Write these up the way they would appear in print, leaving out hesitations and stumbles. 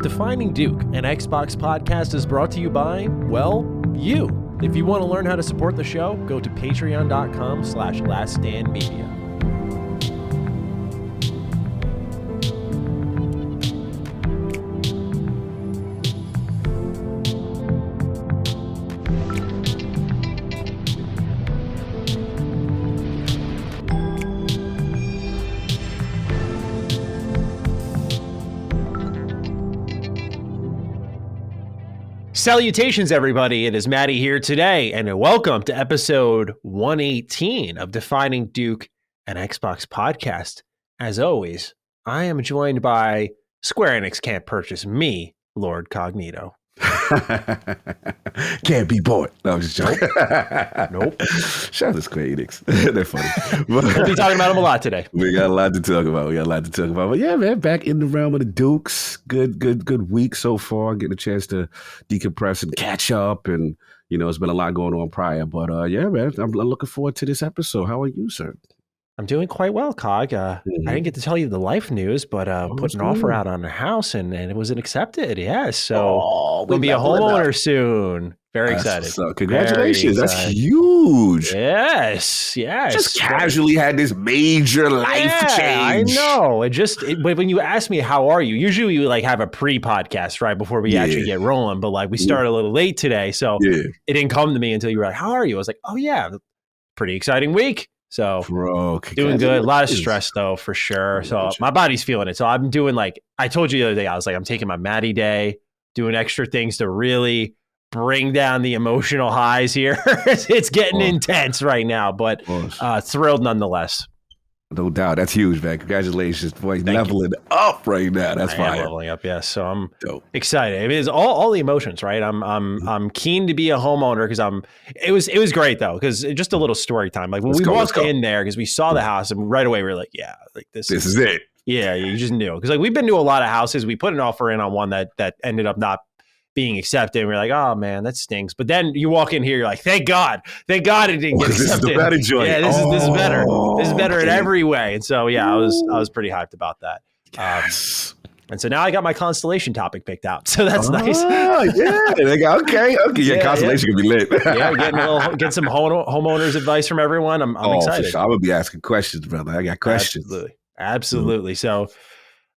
Defining Duke, an Xbox podcast, is brought to you by, well, you. If you want to learn how to support the show, go to patreon.com/laststandmedia. Salutations, everybody. It is Maddie here today, and welcome to episode 118 of Defining Duke, an Xbox podcast. As always, I am joined by Square Enix can't purchase me, Lord Cognito. Can't be bought. No, I'm just joking. Nope. Shout out to Square Enix. They're funny. We'll be talking about them a lot today. We got a lot to talk about. But yeah, man, back in the realm of the Dukes. Good week so far. Getting a chance to decompress and catch up. And, you know, it's been a lot going on prior. But yeah, man, I'm looking forward to this episode. How are you, sir? I'm doing quite well, Cog. I didn't get to tell you the life news, but put an offer out on a house and it was accepted. Yes. So we'll be a homeowner soon. Very excited. So congratulations. That's huge. Yes. Just casually had this major life change. I know. When you ask me, how are you? Usually we like have a pre-podcast right before we actually get rolling, but like we started a little late today. So it didn't come to me until you were like, how are you? I was like, oh yeah, pretty exciting week. So doing good. A lot of stress though, for sure. So my body's feeling it. So I'm doing like, I told you the other day, I was like, I'm taking my Maddie day, doing extra things to really bring down the emotional highs here. It's getting intense right now, but thrilled nonetheless. No doubt. That's huge, man. Congratulations, boy. Leveling up right now. That's fine. Leveling up, yes. So I'm excited. It is all the emotions, right? I'm keen to be a homeowner because it was great though, because just a little story time. Like when we walked in there, because we saw the house and right away we were like, yeah, like this is it. Yeah, you just knew. Because like we've been to a lot of houses. We put an offer in on one that ended up not being accepted. And we're like, oh man, that stinks. But then you walk in here, you're like, thank God it didn't get accepted. This is the better joint. Yeah, this is better. This is better in every way. And so yeah, I was pretty hyped about that. Yes. And so now I got my constellation topic picked out. So that's nice. Yeah. Okay. Yeah, constellation can be lit. Get some homeowners advice from everyone. I'm excited. Sure. I'm gonna be asking questions, brother. I got questions. Absolutely. So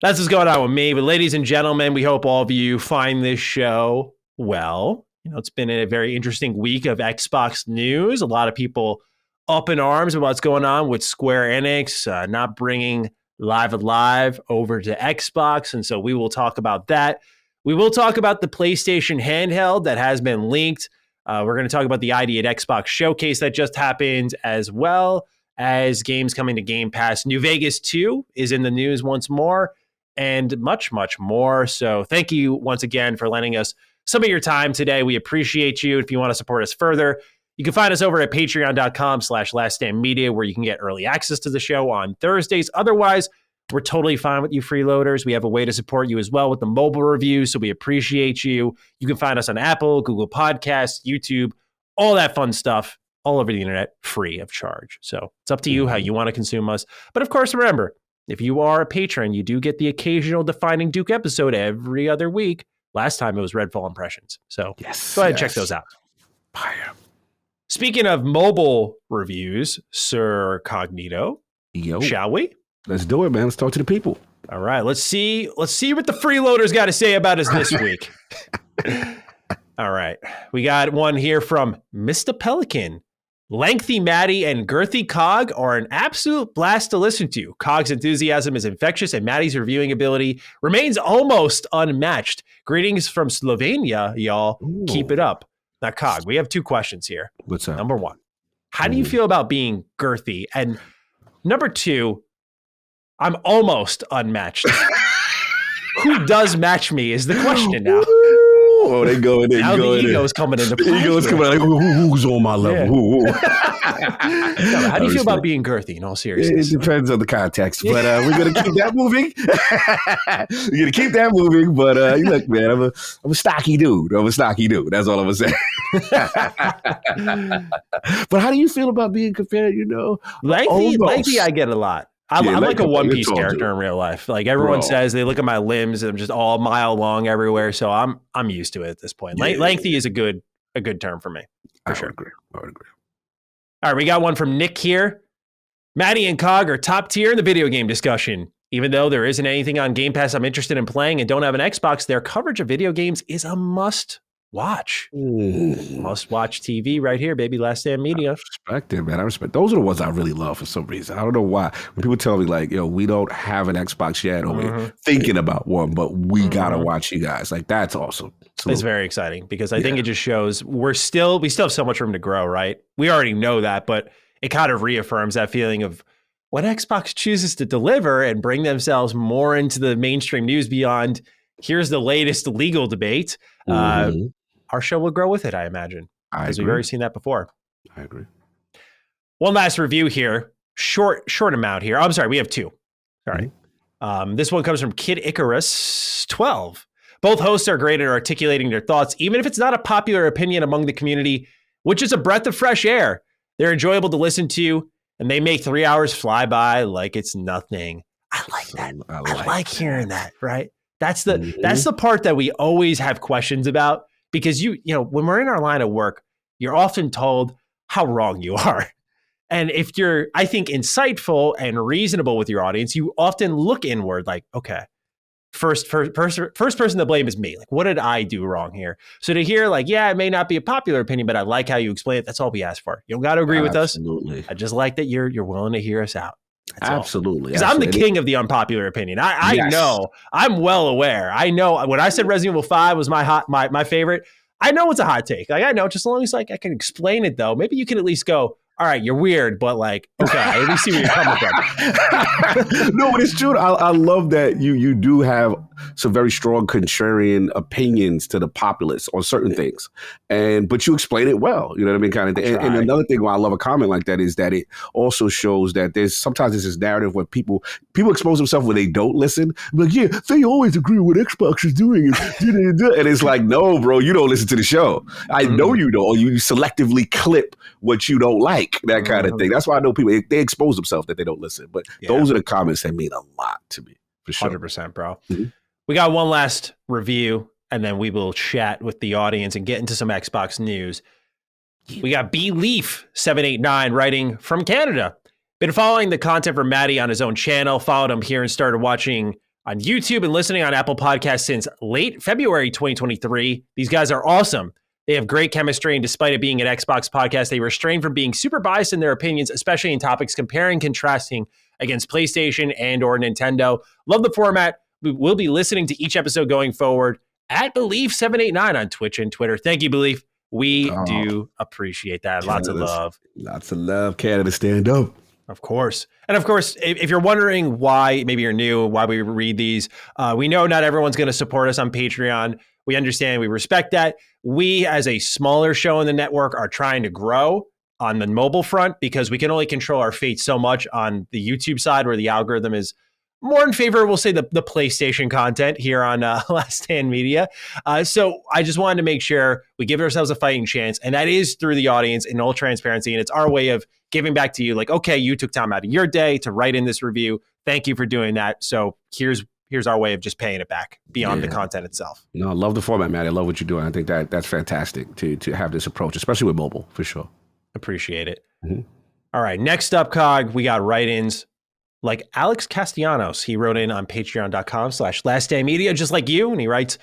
that's what's going on with me. But ladies and gentlemen, we hope all of you find this show well. You know, it's been a very interesting week of Xbox news. A lot of people up in arms about what's going on with Square Enix not bringing Live Alive over to Xbox. And so we will talk about that. We will talk about the PlayStation handheld that has been leaked. We're going to talk about the ID at Xbox showcase that just happened, as well as games coming to Game Pass. New Vegas 2 is in the news once more, and much, much more. So thank you once again for lending us some of your time today. We appreciate you. If you want to support us further, you can find us over at patreon.com/laststandmedia, where you can get early access to the show on Thursdays. Otherwise, we're totally fine with you freeloaders. We have a way to support you as well with the mobile reviews, so we appreciate you. You can find us on Apple, Google Podcasts, YouTube, all that fun stuff, all over the internet, free of charge. So it's up to you how you want to consume us. But of course, remember, if you are a patron, you do get the occasional Defining Duke episode every other week. Last time it was Redfall impressions. So go ahead and check those out. Fire. Speaking of mobile reviews, Sir Cognito, shall we? Let's do it, man. Let's talk to the people. All right. Let's see what the freeloaders got to say about us this week. All right. We got one here from Mr. Pelican. Lengthy Maddie and girthy Cog are an absolute blast to listen to. Cog's enthusiasm is infectious, and Maddie's reviewing ability remains almost unmatched. Greetings from Slovenia, y'all. Ooh. Keep it up. Now, Cog, we have two questions here. What's up? Number one, how do you feel about being girthy? And number two, I'm almost unmatched. Who does match me is the question now. Oh, they going in. Now the ego's coming into play. The ego's coming like, who's on my level? Yeah. How do you feel about being girthy, in all seriousness? It depends on the context, but we're going to keep that moving. We're going to keep that moving, but look, man, I'm a stocky dude. That's all I'm going to say. But how do you feel about being compared, Lengthy I get a lot. I'm Yeah, like a One Piece tall, character dude. in real life. Like everyone Bro. says, they look at my limbs and I'm just all mile long everywhere. So I'm used to it at this point. Yeah. Lengthy is a good term for me, for I sure. would agree. All right, we got one from Nick here. Maddie and Cog are top tier in the video game discussion. Even though there isn't anything on Game Pass I'm interested in playing and don't have an Xbox, their coverage of video games is a must watch. Must watch TV right here, baby. Last Stand Media. I respect it, man. I respect. Those are the ones I really love for some reason. I don't know why. When people tell me like, yo, we don't have an Xbox yet, or we're thinking about one, but we gotta watch you guys. Like, that's awesome. It's very exciting because I think it just shows we still have so much room to grow, right? We already know that, but it kind of reaffirms that feeling of when Xbox chooses to deliver and bring themselves more into the mainstream news beyond here's the latest legal debate. Our show will grow with it, I imagine, because we've already seen that before. I agree. One last review here. Short amount here. I'm sorry, we have two. Sorry. This one comes from Kid Icarus 12. Both hosts are great at articulating their thoughts, even if it's not a popular opinion among the community, which is a breath of fresh air. They're enjoyable to listen to, and they make 3 hours fly by like it's nothing. I like that. I like hearing that, right? That's the part that we always have questions about, because you know, when we're in our line of work, you're often told how wrong you are. And if you're, I think, insightful and reasonable with your audience, you often look inward like, okay, first person to blame is me. Like, what did I do wrong here? So to hear like, yeah, it may not be a popular opinion, but I like how you explain it. That's all we ask for. You don't got to agree with us. I just like that you're willing to hear us out. That's absolutely. Because I'm the king of the unpopular opinion. I know. I'm well aware. I know when I said Resident Evil 5 was my favorite, I know it's a hot take. Like, I know, just as long as like I can explain it though, maybe you can at least go, all right, you're weird, but like, okay, I at least see where you're coming from. No, but it's true. I love that you do have some very strong contrarian opinions to the populace on certain things, but you explain it well. You know what I mean, kind of thing. And another thing why I love a comment like that is that it also shows that sometimes there's this narrative where people expose themselves when they don't listen. Like, yeah, they always agree with what Xbox is doing, and it's like, no, bro, you don't listen to the show. I know you don't. Or you selectively clip what you don't like. That kind of thing. That's why I know people, they expose themselves that they don't listen. But those are the comments that mean a lot to me, for sure. 100%, bro. We got one last review, and then we will chat with the audience and get into some Xbox news. We got BLeaf789 writing from Canada. Been following the content from Maddie on his own channel, followed him here and started watching on YouTube and listening on Apple Podcasts since late February 2023. These guys are awesome. They have great chemistry, and despite it being an Xbox podcast, they refrain from being super biased in their opinions, especially in topics comparing, contrasting against PlayStation and or Nintendo. Love the format. We will be listening to each episode going forward at Belief789 on Twitch and Twitter. Thank you, Belief. We do appreciate that. Lots of love. Lots of love. Canada, stand up. Of course. And of course, if you're wondering why, maybe you're new, why we read these, we know not everyone's going to support us on Patreon. We understand, we respect that. We, as a smaller show in the network, are trying to grow on the mobile front because we can only control our fate so much on the YouTube side, where the algorithm is more in favor, we'll say, the PlayStation content here on Last Stand Media. So I just wanted to make sure we give ourselves a fighting chance, and that is through the audience in all transparency. And it's our way of giving back to you. Like, okay, you took time out of your day to write in this review. Thank you for doing that. So here's our way of just paying it back beyond the content itself. No, I love the format, man. I love what you're doing. I think that's fantastic to have this approach, especially with mobile, for sure. Appreciate it. All right, next up, Cog, we got write-ins like Alex Castellanos. He wrote in on patreon.com/lastdaymedia, just like you, and he writes,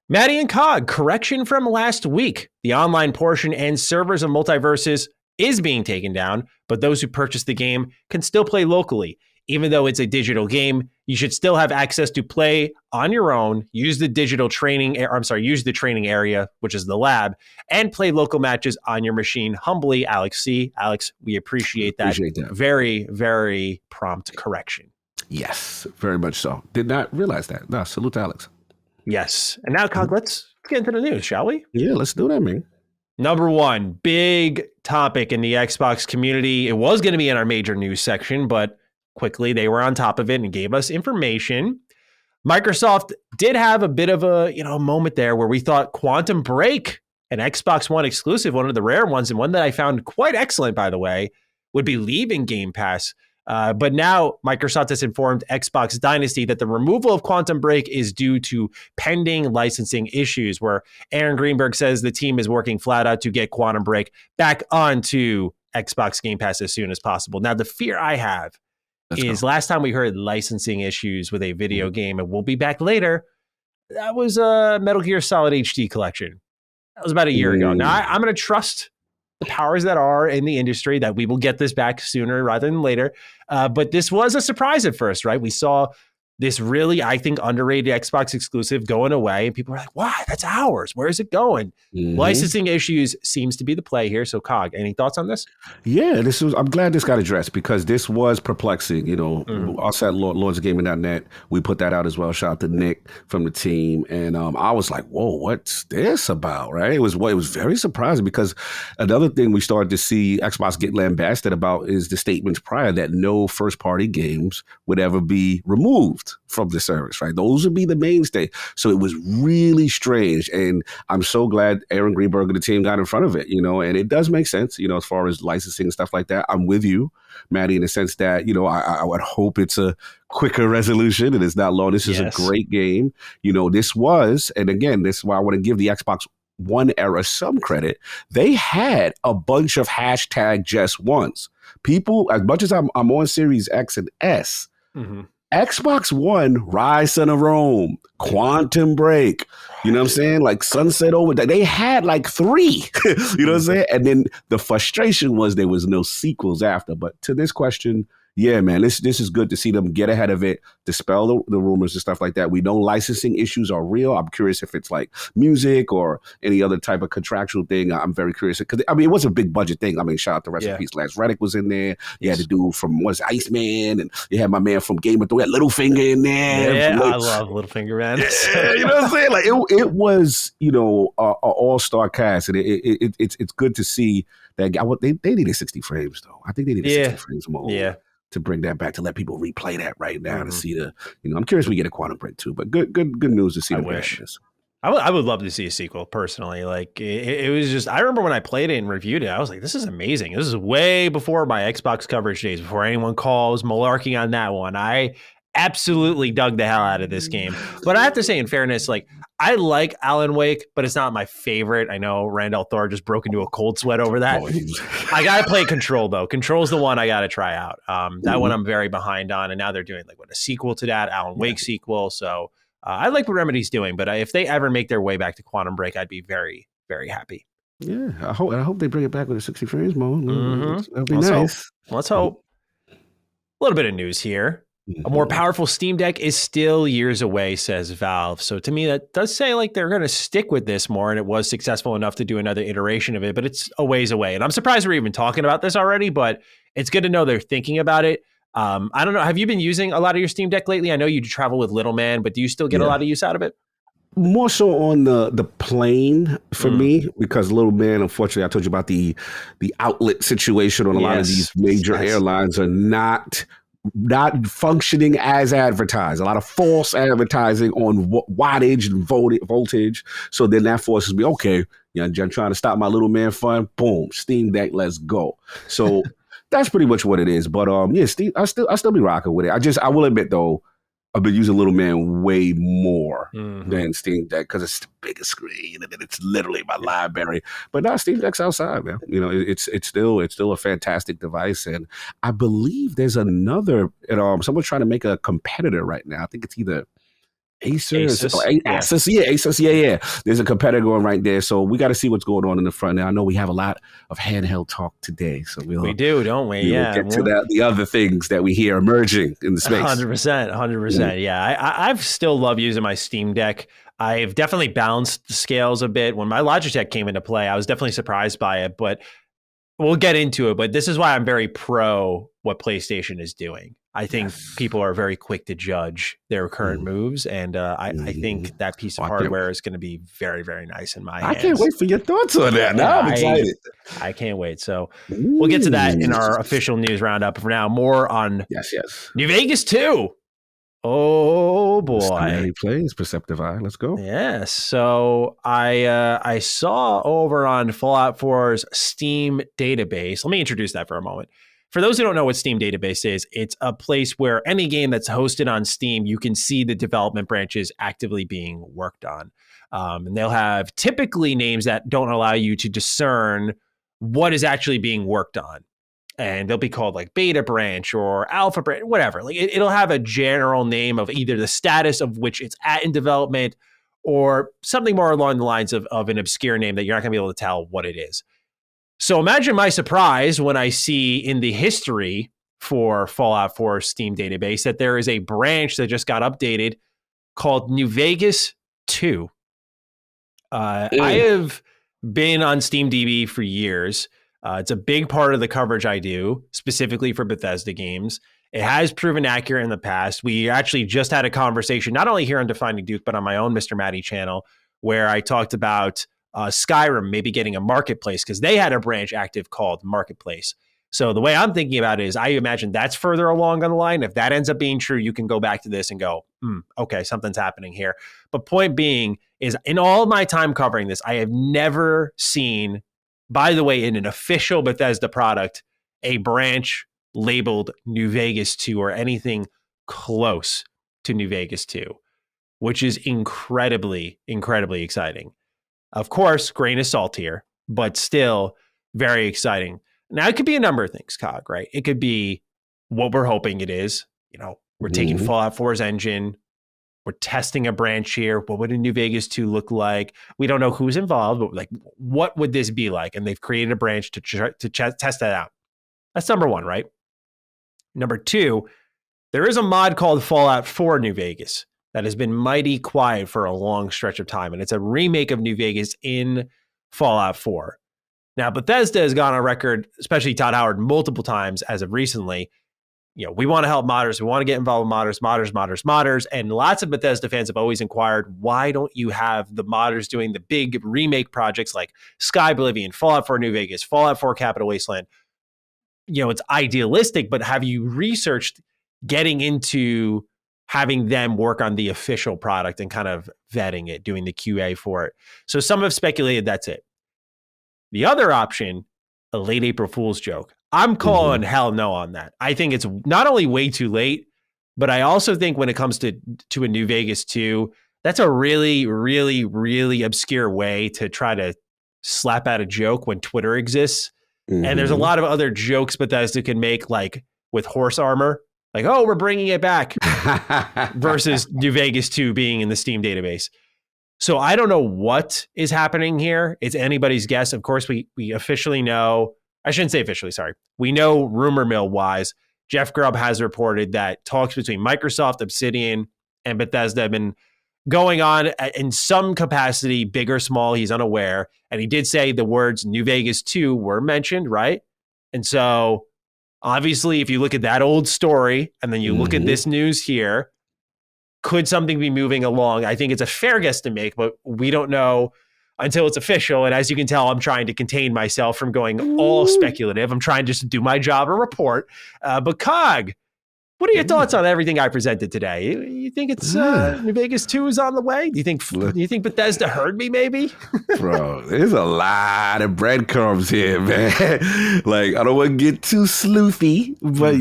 Maddie and Cog, correction from last week. The online portion and servers of Multiverses is being taken down, but those who purchase the game can still play locally. Even though it's a digital game, you should still have access to play on your own, use the training area, which is the lab, and play local matches on your machine. Humbly, Alex C. Alex, we appreciate that. Very, very prompt correction. Yes, very much so. Did not realize that. No, salute to Alex. Yes. And now, Cog, let's get into the news, shall we? Yeah, let's do that, man. Number one, big topic in the Xbox community. It was going to be in our major news section, but quickly they were on top of it and gave us information. Microsoft did have a bit of a moment there where we thought Quantum Break, an Xbox One exclusive, one of the rare ones, and one that I found quite excellent, by the way, would be leaving Game Pass. But now Microsoft has informed Xbox Dynasty that the removal of Quantum Break is due to pending licensing issues, where Aaron Greenberg says the team is working flat out to get Quantum Break back onto Xbox Game Pass as soon as possible. Now, the fear I have is last time we heard licensing issues with a video game, and we'll be back later, that was a Metal Gear Solid HD collection. That was about a year ago. Now, I'm going to trust the powers that are in the industry that we will get this back sooner rather than later. But this was a surprise at first, right? We saw this really, I think, underrated Xbox exclusive going away, and people were like, "Why? That's ours. Where is it going?" Licensing issues seems to be the play here. So, Cog, any thoughts on this? Yeah, I'm glad this got addressed because this was perplexing. Us at lordsofgaming.net, we put that out as well. Shout out to Nick from the team, and I was like, "Whoa, what's this about?" Right? It was very surprising because another thing we started to see Xbox get lambasted about is the statements prior that no first-party games would ever be removed from the service, right? Those would be the mainstay. So it was really strange. And I'm so glad Aaron Greenberg and the team got in front of it, and it does make sense, as far as licensing and stuff like that. I'm with you, Maddie, in the sense that, I would hope it's a quicker resolution and it's not long. This is a great game. This was, and again, this is why I want to give the Xbox One era some credit. They had a bunch of hashtag just ones. People, as much as I'm on Series X and S, Xbox One, Ryse and Rome, Quantum Break, you know what I'm saying? Like Sunset Overdrive. They had like 3, you know what I'm saying? And then the frustration was there was no sequels after. But to this question, yeah, man, this is good to see them get ahead of it, dispel the rumors and stuff like that. We know licensing issues are real. I'm curious if it's like music or any other type of contractual thing. I'm very curious because it was a big budget thing. Shout out to Rest in Peace. Lance Reddick was in there. You had the dude from Iceman, and you had my man from Game of Thrones, Littlefinger in there. Yeah, I love Littlefinger, man. Yeah, you know what I'm saying? Like it was, a all-star cast, and it's good to see that. They needed 60 frames though. I think they needed 60 frames more. Yeah. To bring that back, to let people replay that right now to see I'm curious we get a Quantum Break too, but good news to see. I would love to see a sequel personally. Like it was just, I remember when I played it and reviewed it, I was like, this is amazing. This is way before my Xbox coverage days, before anyone calls malarkey on that one. I absolutely dug the hell out of this game. But I have to say, in fairness, like I like Alan Wake, but it's not my favorite. I know Randall Thor just broke into a cold sweat over that. I gotta play Control though. Control's the one I gotta try out. That one I'm very behind on, and now they're doing like a sequel to that, Alan Wake sequel. So I like what Remedy's doing, but if they ever make their way back to Quantum Break, I'd be very, very happy. Yeah, I hope they bring it back with a 60 frames mode. That'd be nice. Let's hope. A little bit of news here. A more powerful Steam Deck is still years away, says Valve. So to me, that does say like they're going to stick with this more, and it was successful enough to do another iteration of it, but it's a ways away. And I'm surprised we're even talking about this already, but it's good to know they're thinking about it. I don't know. Have you been using a lot of your Steam Deck lately? I know you travel with Little Man, but do you still get a lot of use out of it? More so on the plane for me, because Little Man, unfortunately, I told you about the outlet situation on a lot of these major airlines are not functioning as advertised. A lot of false advertising on wattage and voltage. So then that forces me, okay, I'm trying to stop my Little Man fun. Boom, Steam Deck, let's go. So that's pretty much what it is. But Steam, I still be rocking with it. I will admit though, I've been using Little Man way more than Steam Deck because it's the biggest screen and it's literally my library. But now Steam Deck's outside, man. It's still a fantastic device, and I believe there's another. Someone's trying to make a competitor right now. I think it's either Asus. Asus, yeah. There's a competitor going right there, so we got to see what's going on in the front. Now I know we have a lot of handheld talk today, so we do, don't we? We'll get to the other things that we hear emerging in the space. 100%. Yeah, I've still love using my Steam Deck. I've definitely balanced the scales a bit. When my Logitech came into play, I was definitely surprised by it, but we'll get into it. But this is why I'm very pro what PlayStation is doing. I think people are very quick to judge their current moves, and I think that piece of hardware is going to be very, very nice in my hands. I can't wait for your thoughts on that. Now I'm excited. I can't wait. So we'll get to that in our official news roundup. For now, more on New Vegas 2. Oh boy! Plays Perceptive Eye. Let's go. Yes. So I saw over on Fallout 4's Steam database. Let me introduce that for a moment. for those who don't know what Steam Database is, it's a place where any game that's hosted on Steam, you can see the development branches actively being worked on. And they'll have typically names that don't allow you to discern what is actually being worked on. And they'll be called like beta branch or alpha branch, whatever. Like it'll have a general name of either the status of which it's at in development or something more along the lines of an obscure name that you're not going to be able to tell what it is. So imagine my surprise when I see in the history for Fallout 4 Steam Database that there is a branch that just got updated called New Vegas 2. I have been on Steam DB for years. It's a big part of the coverage I do, specifically for Bethesda games. It has proven accurate in the past. We actually just had a conversation, not only here on Defining Duke, but on my own Mr. Matty channel, where I talked about Skyrim maybe getting a marketplace because they had a branch active called Marketplace. So the way I'm thinking about it is I imagine that's further along on the line. If that ends up being true, you can go back to this and go, okay, something's happening here. But point being is in all my time covering this, I have never seen, by the way, in an official Bethesda product, a branch labeled New Vegas 2 or anything close to New Vegas 2, which is incredibly, incredibly exciting. Of course, grain of salt here, but still very exciting. Now, it could be a number of things, Cog, right? It could be what we're hoping it is. You know, we're taking Fallout 4's engine. We're testing a branch here. What would a New Vegas 2 look like? We don't know who's involved, but like, what would this be like? And they've created a branch to test that out. That's number one, right? Number two, there is a mod called Fallout 4 New Vegas that has been mighty quiet for a long stretch of time. And it's a remake of New Vegas in Fallout 4. Now, Bethesda has gone on record, especially Todd Howard, multiple times as of recently. You know, we want to help modders. We want to get involved with modders. And lots of Bethesda fans have always inquired, why don't you have the modders doing the big remake projects like Sky Oblivion, Fallout 4 New Vegas, Fallout 4 Capital Wasteland? You know, it's idealistic, but have you researched getting into having them work on the official product and kind of vetting it, doing the QA for it? So some have speculated that's it. The other option, a late April Fool's joke. I'm calling hell no on that. I think it's not only way too late, but I also think when it comes to a New Vegas 2, that's a really, really, really obscure way to try to slap out a joke when Twitter exists. And there's a lot of other jokes Bethesda can make, like with horse armor, like, oh, we're bringing it back versus New Vegas 2 being in the Steam database. So I don't know what is happening here. It's anybody's guess. Of course, we officially know. I shouldn't say officially, sorry. We know rumor mill wise, Jeff Grubb has reported that talks between Microsoft, Obsidian, and Bethesda have been going on in some capacity, big or small. He's unaware. And he did say the words New Vegas 2 were mentioned, right? And so obviously, if you look at that old story and then you look at this news here, could something be moving along? I think it's a fair guess to make, but we don't know until it's official. And as you can tell, I'm trying to contain myself from going all speculative. I'm trying just to do my job and report. But Cog, what are your thoughts on everything I presented today? You think it's New Vegas 2 is on the way? Do you think Bethesda heard me maybe? Bro, there's a lot of breadcrumbs here, man. Like, I don't want to get too sleuthy, but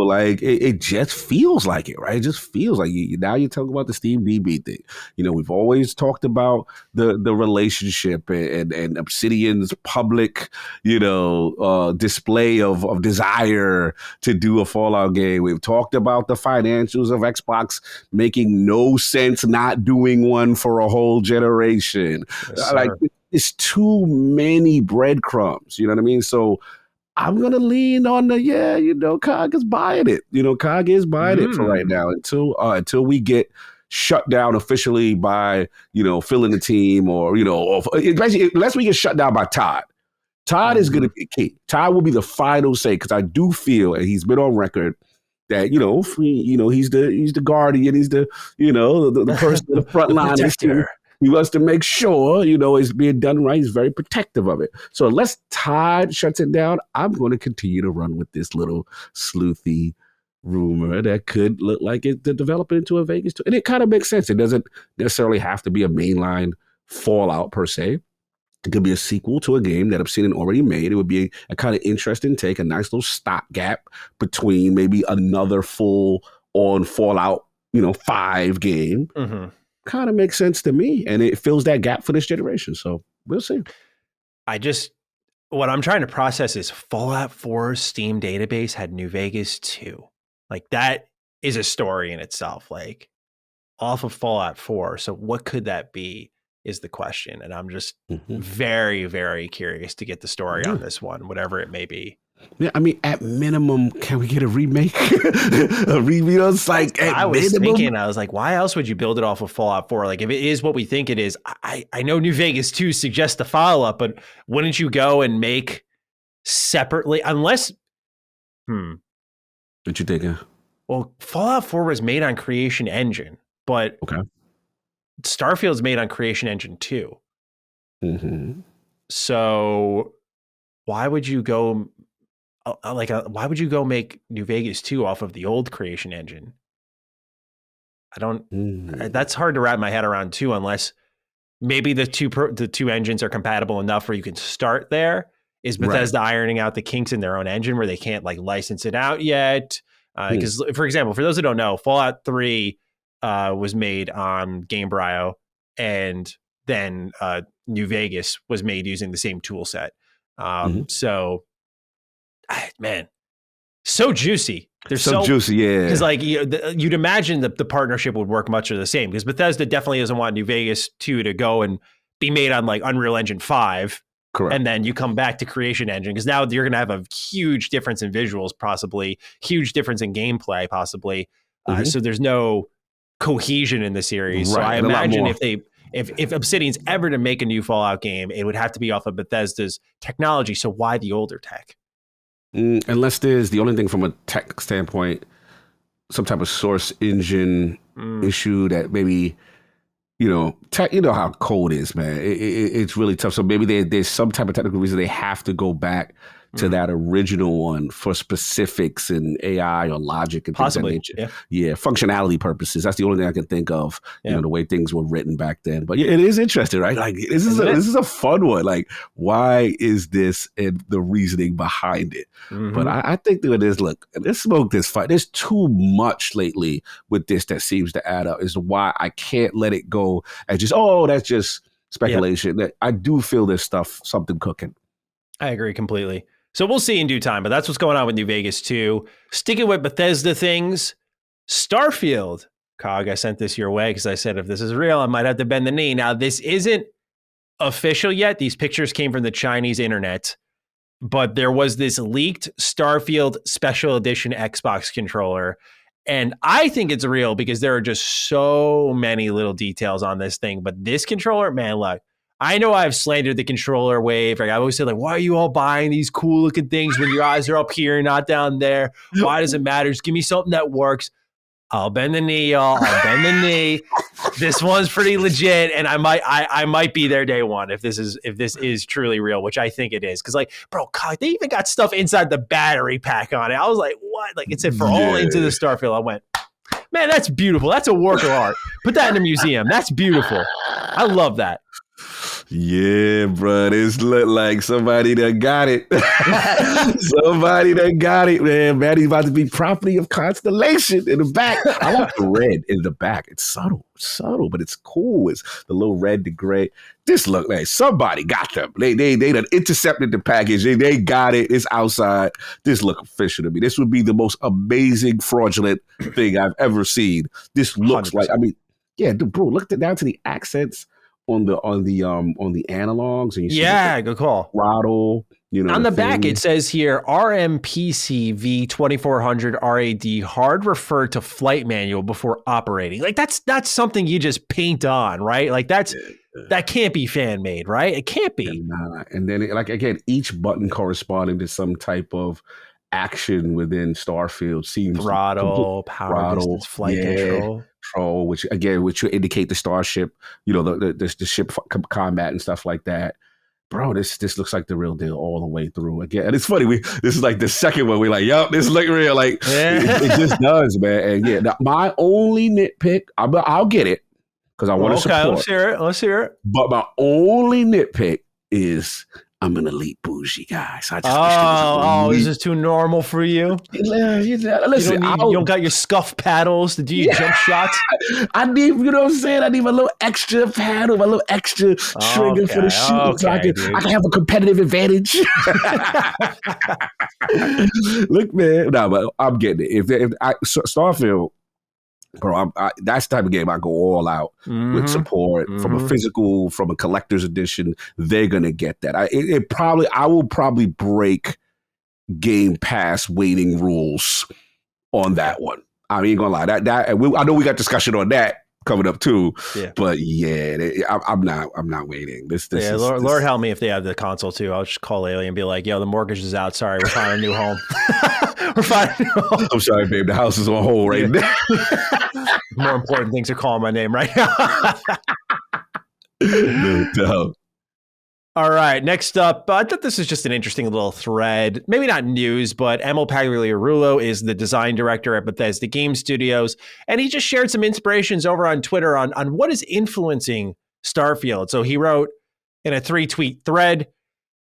like, it just feels like it, right? It just feels like now you're talking about the Steam DB thing. You know, we've always talked about the relationship and Obsidian's public, display of desire to do a Fallout game. We've talked about the financials of Xbox making no sense not doing one for a whole generation. Yes, like, it's too many breadcrumbs, you know what I mean? So I'm going to lean on COG is buying it. COG is buying it for right now until we get shut down officially by, Phil and the team or, unless we get shut down by Todd. Todd is going to be key. Todd will be the final say, because I do feel, and he's been on record, that he's the guardian, he's the the person in the front line. He wants to make sure it's being done right. He's very protective of it. So unless Todd shuts it down, I'm going to continue to run with this little sleuthy rumor that could look like it to develop into a Vegas 2. And it kind of makes sense. It doesn't necessarily have to be a mainline Fallout per se. It could be a sequel to a game that Obsidian already made. It would be a kind of interesting take, a nice little stopgap between maybe another full on Fallout, 5 game. Mm-hmm. Kind of makes sense to me, and it fills that gap for this generation. So we'll see. What I'm trying to process is Fallout 4's Steam database had New Vegas 2. Like, that is a story in itself, like off of Fallout 4. So what could that be is the question. And I'm just very, very curious to get the story on this one, whatever it may be. Yeah, I mean, at minimum, can we get a remake? A remake? Like, I was like, why else would you build it off of Fallout 4? Like, if it is what we think it is, I know New Vegas 2 suggests a follow-up, but wouldn't you go and make separately, unless, What you thinking? Well, Fallout 4 was made on Creation Engine, but Starfield's made on Creation Engine 2. Mm-hmm. So why would you go... why would you go make New Vegas 2 off of the old Creation Engine? I don't. That's hard to wrap my head around too, unless maybe the two engines are compatible enough where you can start there. Is Bethesda ironing out the kinks in their own engine where they can't like license it out yet? Because, for example, for those who don't know, Fallout 3 was made on Gamebryo, and then New Vegas was made using the same tool set. So. Man, so juicy. They're so juicy, yeah. Because like you'd imagine that the partnership would work much of the same. Because Bethesda definitely doesn't want New Vegas 2 to go and be made on like Unreal Engine 5. Correct. And then you come back to Creation Engine, because now you're going to have a huge difference in visuals, possibly huge difference in gameplay, possibly. So there's no cohesion in the series. So I imagine if Obsidian's ever to make a new Fallout game, it would have to be off of Bethesda's technology. So why the older tech? Unless there's the only thing from a tech standpoint, some type of source engine issue that maybe, tech, how code is, man. It's really tough. So maybe there's some type of technical reason they have to go back to that original one for specifics and AI or logic and things of that nature. Yeah, functionality purposes. That's the only thing I can think of. The way things were written back then. But yeah, it is interesting, right? Like this is a fun one. Like, why is this and the reasoning behind it? But I think that it is. Look, let's smoke this fight. There's too much lately with this that seems to add up. Is why I can't let it go as just that's just speculation. That I do feel there's something cooking. I agree completely. So we'll see in due time, but that's what's going on with New Vegas 2. Sticking with Bethesda things, Starfield. Cog, I sent this your way because I said if this is real, I might have to bend the knee. Now, this isn't official yet. These pictures came from the Chinese internet, but there was this leaked Starfield Special Edition Xbox controller. And I think it's real because there are just so many little details on this thing. But this controller, man, look. I know I've slandered the controller wave. Like I always said, like, why are you all buying these cool looking things when your eyes are up here, not down there? Why does it matter? Just give me something that works. I'll bend the knee, y'all. I'll bend the knee. This one's pretty legit, and I might be there day one if this is truly real, which I think it is. Because like, bro, God, they even got stuff inside the battery pack on it. I was like, what? Like it said for all into the Starfield. I went, man, that's beautiful. That's a work of art. Put that in a museum. That's beautiful. I love that. Yeah, bro, this look like somebody that got it. Somebody that got it, man. Maddie's about to be property of Constellation in the back. I like the red in the back. It's subtle, but it's cool. It's the little red to gray. This look like somebody got them. They done intercepted the package. They got it. It's outside. This look official to me. This would be the most amazing fraudulent thing I've ever seen. This looks 100%. Like, I mean, yeah, bro, look down to the accents on the analogs, and you see good call. Throttle, on the back it says here RMPC V2400 RAD hard refer to flight manual before operating. Like that's something you just paint on, right? Like that can't be fan made, right? It can't be. And then like again, each button corresponding to some type of action within Starfield seems throttle, power distance, flight control, which will indicate the starship, the ship combat and stuff like that. Bro, this looks like the real deal all the way through. Again, and it's funny. This is like the second one. We're like, yup, this look real. Like it just does, man. And my only nitpick, I'll get it because I want to support. Let's hear it. But my only nitpick is I'm an elite bougie guy. So I just wish there was an Oh, elite. is this too normal for you? Listen, You don't got your scuff paddles to do your jump shots? I need, you know what I'm saying? I need a little extra paddle, a little extra trigger for the shooting, so I can have a competitive advantage. Look, man, no, but I'm getting it. Starfield, bro, that's the type of game I go all out with support from a physical, from a collector's edition. They're gonna get that. I will probably break Game Pass waiting rules on that one. I ain't gonna lie. I know we got discussion on that coming up too. Yeah. But I'm not waiting. Lord help me if they have the console too. I'll just call Alien and be like, "Yo, the mortgage is out. Sorry, we're finding a new home. We're finding a new home. I'm sorry, babe. The house is on hold right now. More important things are calling my name right now." No doubt. All right, next up, I thought this is just an interesting little thread. Maybe not news, but Emil Pagliarulo is the design director at Bethesda Game Studios, and he just shared some inspirations over on Twitter on what is influencing Starfield. So he wrote in a 3-tweet thread,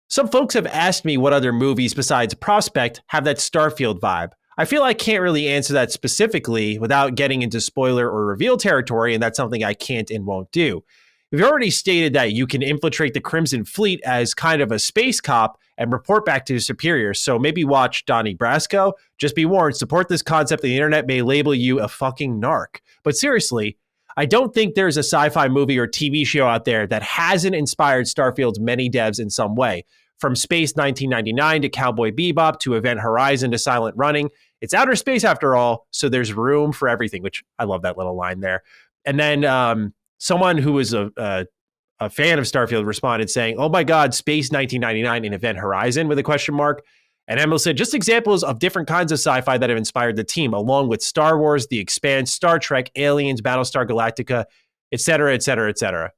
"Some folks have asked me what other movies besides Prospect have that Starfield vibe. I feel I can't really answer that specifically without getting into spoiler or reveal territory, and that's something I can't and won't do. We've already stated that you can infiltrate the Crimson Fleet as kind of a space cop and report back to your superiors, so maybe watch Donnie Brasco. Just be warned, support this concept. The internet may label you a fucking narc. But seriously, I don't think there's a sci-fi movie or TV show out there that hasn't inspired Starfield's many devs in some way. From Space 1999 to Cowboy Bebop to Event Horizon to Silent Running. It's outer space after all, so there's room for everything," which I love that little line there. And then someone who was a fan of Starfield responded saying, "Oh my God, Space 1999 and Event Horizon," with a question mark. And Emil said, "Just examples of different kinds of sci-fi that have inspired the team, along with Star Wars, The Expanse, Star Trek, Aliens, Battlestar Galactica, et cetera, et cetera, et cetera."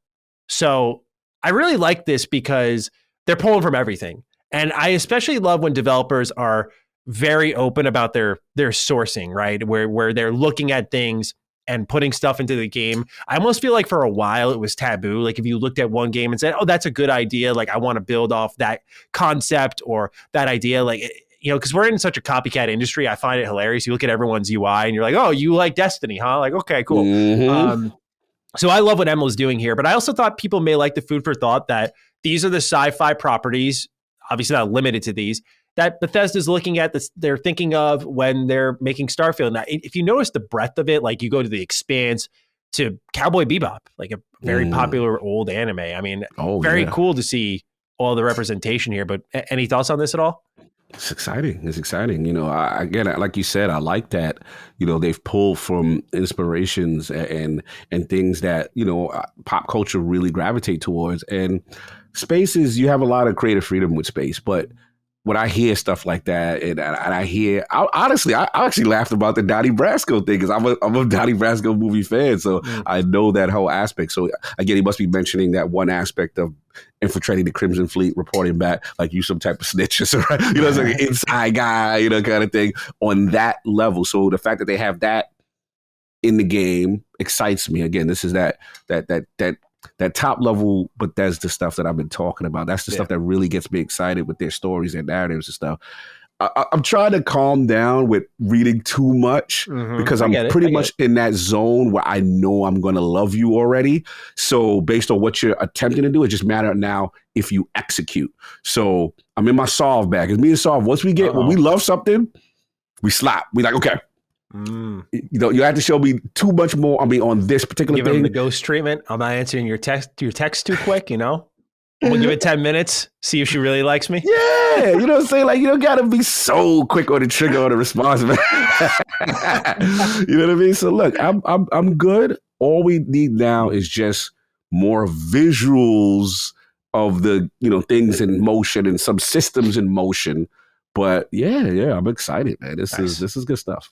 So I really like this because they're pulling from everything. And I especially love when developers are very open about their sourcing, right? Where they're looking at things and putting stuff into the game. I almost feel like for a while it was taboo. Like if you looked at one game and said, "Oh, that's a good idea. Like I want to build off that concept or that idea." Like, you know, because we're in such a copycat industry, I find it hilarious. You look at everyone's UI and you're like, "Oh, you like Destiny, huh?" Like, okay, cool. So I love what Emil is doing here, but I also thought people may like the food for thought that these are the sci-fi properties, obviously not limited to these, that Bethesda's looking at, this, they're thinking of when they're making Starfield. Now, if you notice the breadth of it, like you go to The Expanse to Cowboy Bebop, like a very popular old anime. I mean, very cool to see all the representation here. But any thoughts on this at all? It's exciting. It's exciting. You know, again, like you said, I like that, you know, they've pulled from inspirations and things that, you know, pop culture really gravitate towards. And spaces, you have a lot of creative freedom with space, but when I hear stuff like that, and I hear, I actually laughed about the Donnie Brasco thing because I'm a Donnie Brasco movie fan, so I know that whole aspect. So again, he must be mentioning that one aspect of infiltrating the Crimson Fleet, reporting back like you some type of snitch, right? You know, it's like an inside guy, you know, kind of thing on that level. So the fact that they have that in the game excites me. Again, this is that top level Bethesda stuff that I've been talking about. That's the stuff that really gets me excited with their stories and narratives and stuff. I'm trying to calm down with reading too much because I'm pretty much in that zone where I know I'm going to love you already. So based on what you're attempting to do, it just matters now if you execute. So I'm in my solve bag. It's me and solve. Once we get, when we love something, we slap. We like, okay. You know, you have to show me too much more. I mean, on this particular thing. Give him the ghost treatment. I'm not answering your text too quick, you know? We'll give it 10 minutes, see if she really likes me. Yeah, you know what I'm saying? Like, you don't got to be so quick on the trigger on the response, man. You know what I mean? So look, I'm good. All we need now is just more visuals of the, you know, things in motion and some systems in motion. But yeah, I'm excited, man. This is good stuff.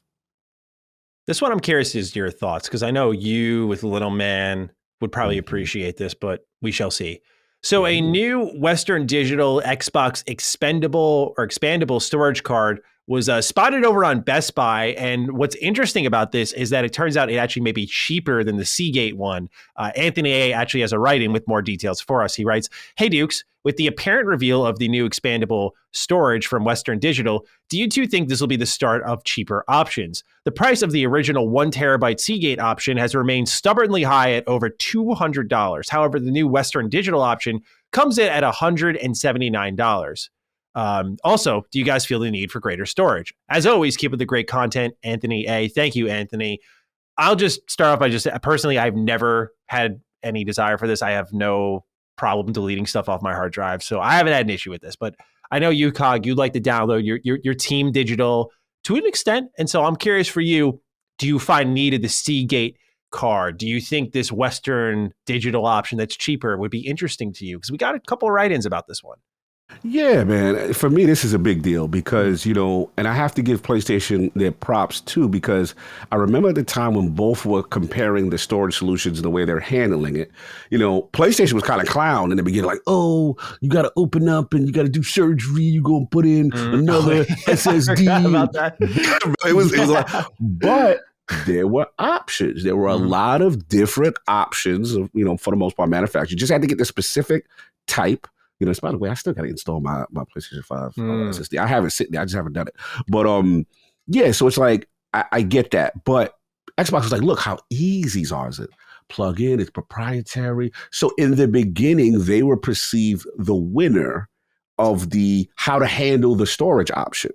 This one I'm curious is your thoughts, because I know you with Little Man would probably appreciate this, but we shall see. So a new Western Digital Xbox expandable storage card was spotted over on Best Buy. And what's interesting about this is that it turns out it actually may be cheaper than the Seagate one. Anthony A. actually has a write-in with more details for us. He writes, "Hey Dukes, with the apparent reveal of the new expandable storage from Western Digital, do you two think this will be the start of cheaper options? The price of the original 1 terabyte Seagate option has remained stubbornly high at over $200. However, the new Western Digital option comes in at $179. Also, do you guys feel the need for greater storage? As always, keep up the great content, Anthony A." Thank you, Anthony. I'll just start off by just personally, I've never had any desire for this. I have no problem deleting stuff off my hard drive, so I haven't had an issue with this. But I know you, Cog, you'd like to download your Team Digital to an extent, and so I'm curious for you. Do you find needed the Seagate card? Do you think this Western Digital option that's cheaper would be interesting to you? Because we got a couple of write-ins about this one. Yeah, man. For me, this is a big deal because, and I have to give PlayStation their props too, because I remember at the time when both were comparing the storage solutions and the way they're handling it, PlayStation was kind of clown in the beginning, like, oh, you got to open up and you got to do surgery. You're going to put in another SSD. About that. it was like, but there were options. There were a lot of different options, for the most part, manufacturers. You just had to get the specific type. By the way, I still got to install my PlayStation 5 SSD. I haven't sitting there. I just haven't done it. But so it's like, I get that. But Xbox was like, look how easy is it? Plug in, it's proprietary. So in the beginning, they were perceived the winner of the how to handle the storage option.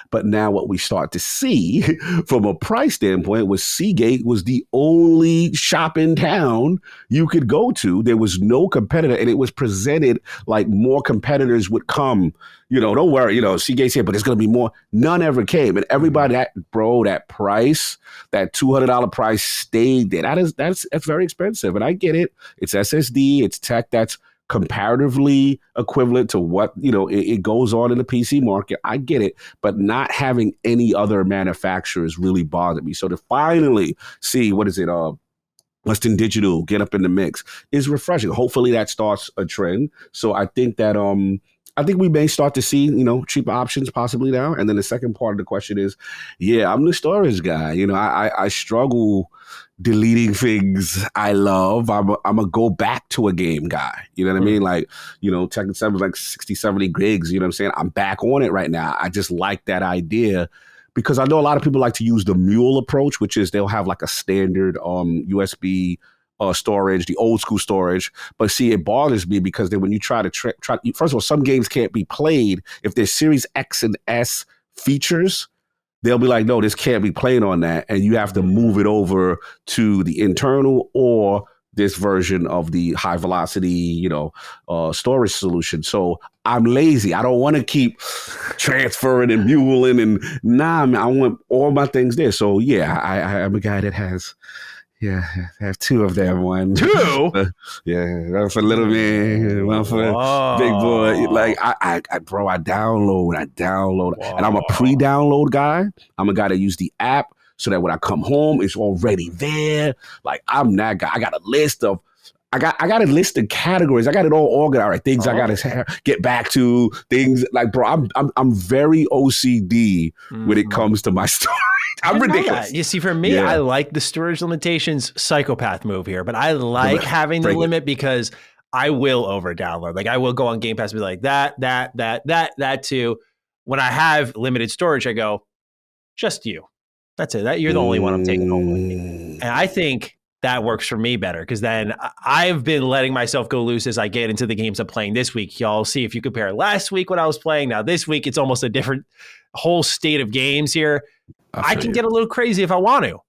But now what we start to see from a price standpoint was Seagate was the only shop in town you could go to. There was no competitor, and it was presented like more competitors would come. Don't worry, Seagate's here, but there's going to be more. None ever came. And everybody, that price, that $200 price stayed there. That's very expensive. And I get it. It's SSD, it's tech that's comparatively equivalent to what it goes on in the PC market. I get it, but not having any other manufacturers really bothered me. So to finally see Western Digital get up in the mix is refreshing. Hopefully that starts a trend. So I think that I think we may start to see, cheaper options possibly now. And then the second part of the question is, I'm the storage guy. I struggle deleting things I love. I'm a go back to a game guy. You know what I mean? Like, Tekken 7 is like 60, 70 gigs. You know what I'm saying? I'm back on it right now. I just like that idea because I know a lot of people like to use the mule approach, which is they'll have like a standard USB storage, the old school storage. But see, it bothers me because then when you try to first of all, some games can't be played if there's Series X and S features. They'll be like, no, this can't be played on that. And you have to move it over to the internal or this version of the high velocity, storage solution. So I'm lazy. I don't want to keep transferring and muling and I want all my things there. So I'm a guy that has, I have two of them. One, two, one for little man, one for big boy. Like I download, and I'm a pre-download guy. I'm a guy that use the app so that when I come home, it's already there. Like I'm that guy. I got a list of categories. I got it all organized. All right, things I gotta get back to. Things like, bro, I'm very OCD when it comes to my storage. I'm ridiculous. You see, for me, I like the storage limitations psychopath move here, but I like having the limit because I will over download. Like I will go on Game Pass and be like that too. When I have limited storage, I go, just you. That's it. You're the only one I'm taking home with me. And I think that works for me better because then I've been letting myself go loose as I get into the games I'm playing this week. Y'all see if you compare last week when I was playing. Now this week, it's almost a different whole state of games here. I can get a little crazy if I want to.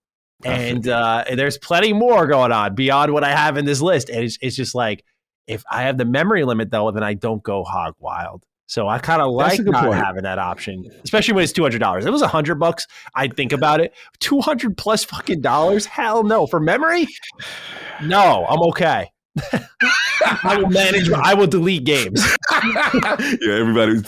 And there's plenty more going on beyond what I have in this list. And it's just like, if I have the memory limit, though, then I don't go hog wild. So I kind of like not having that option, especially when it's $200. If it was $100, I'd think about it. $200 plus fucking dollars? Hell no. For memory? No, I'm okay. I will manage. I will delete games.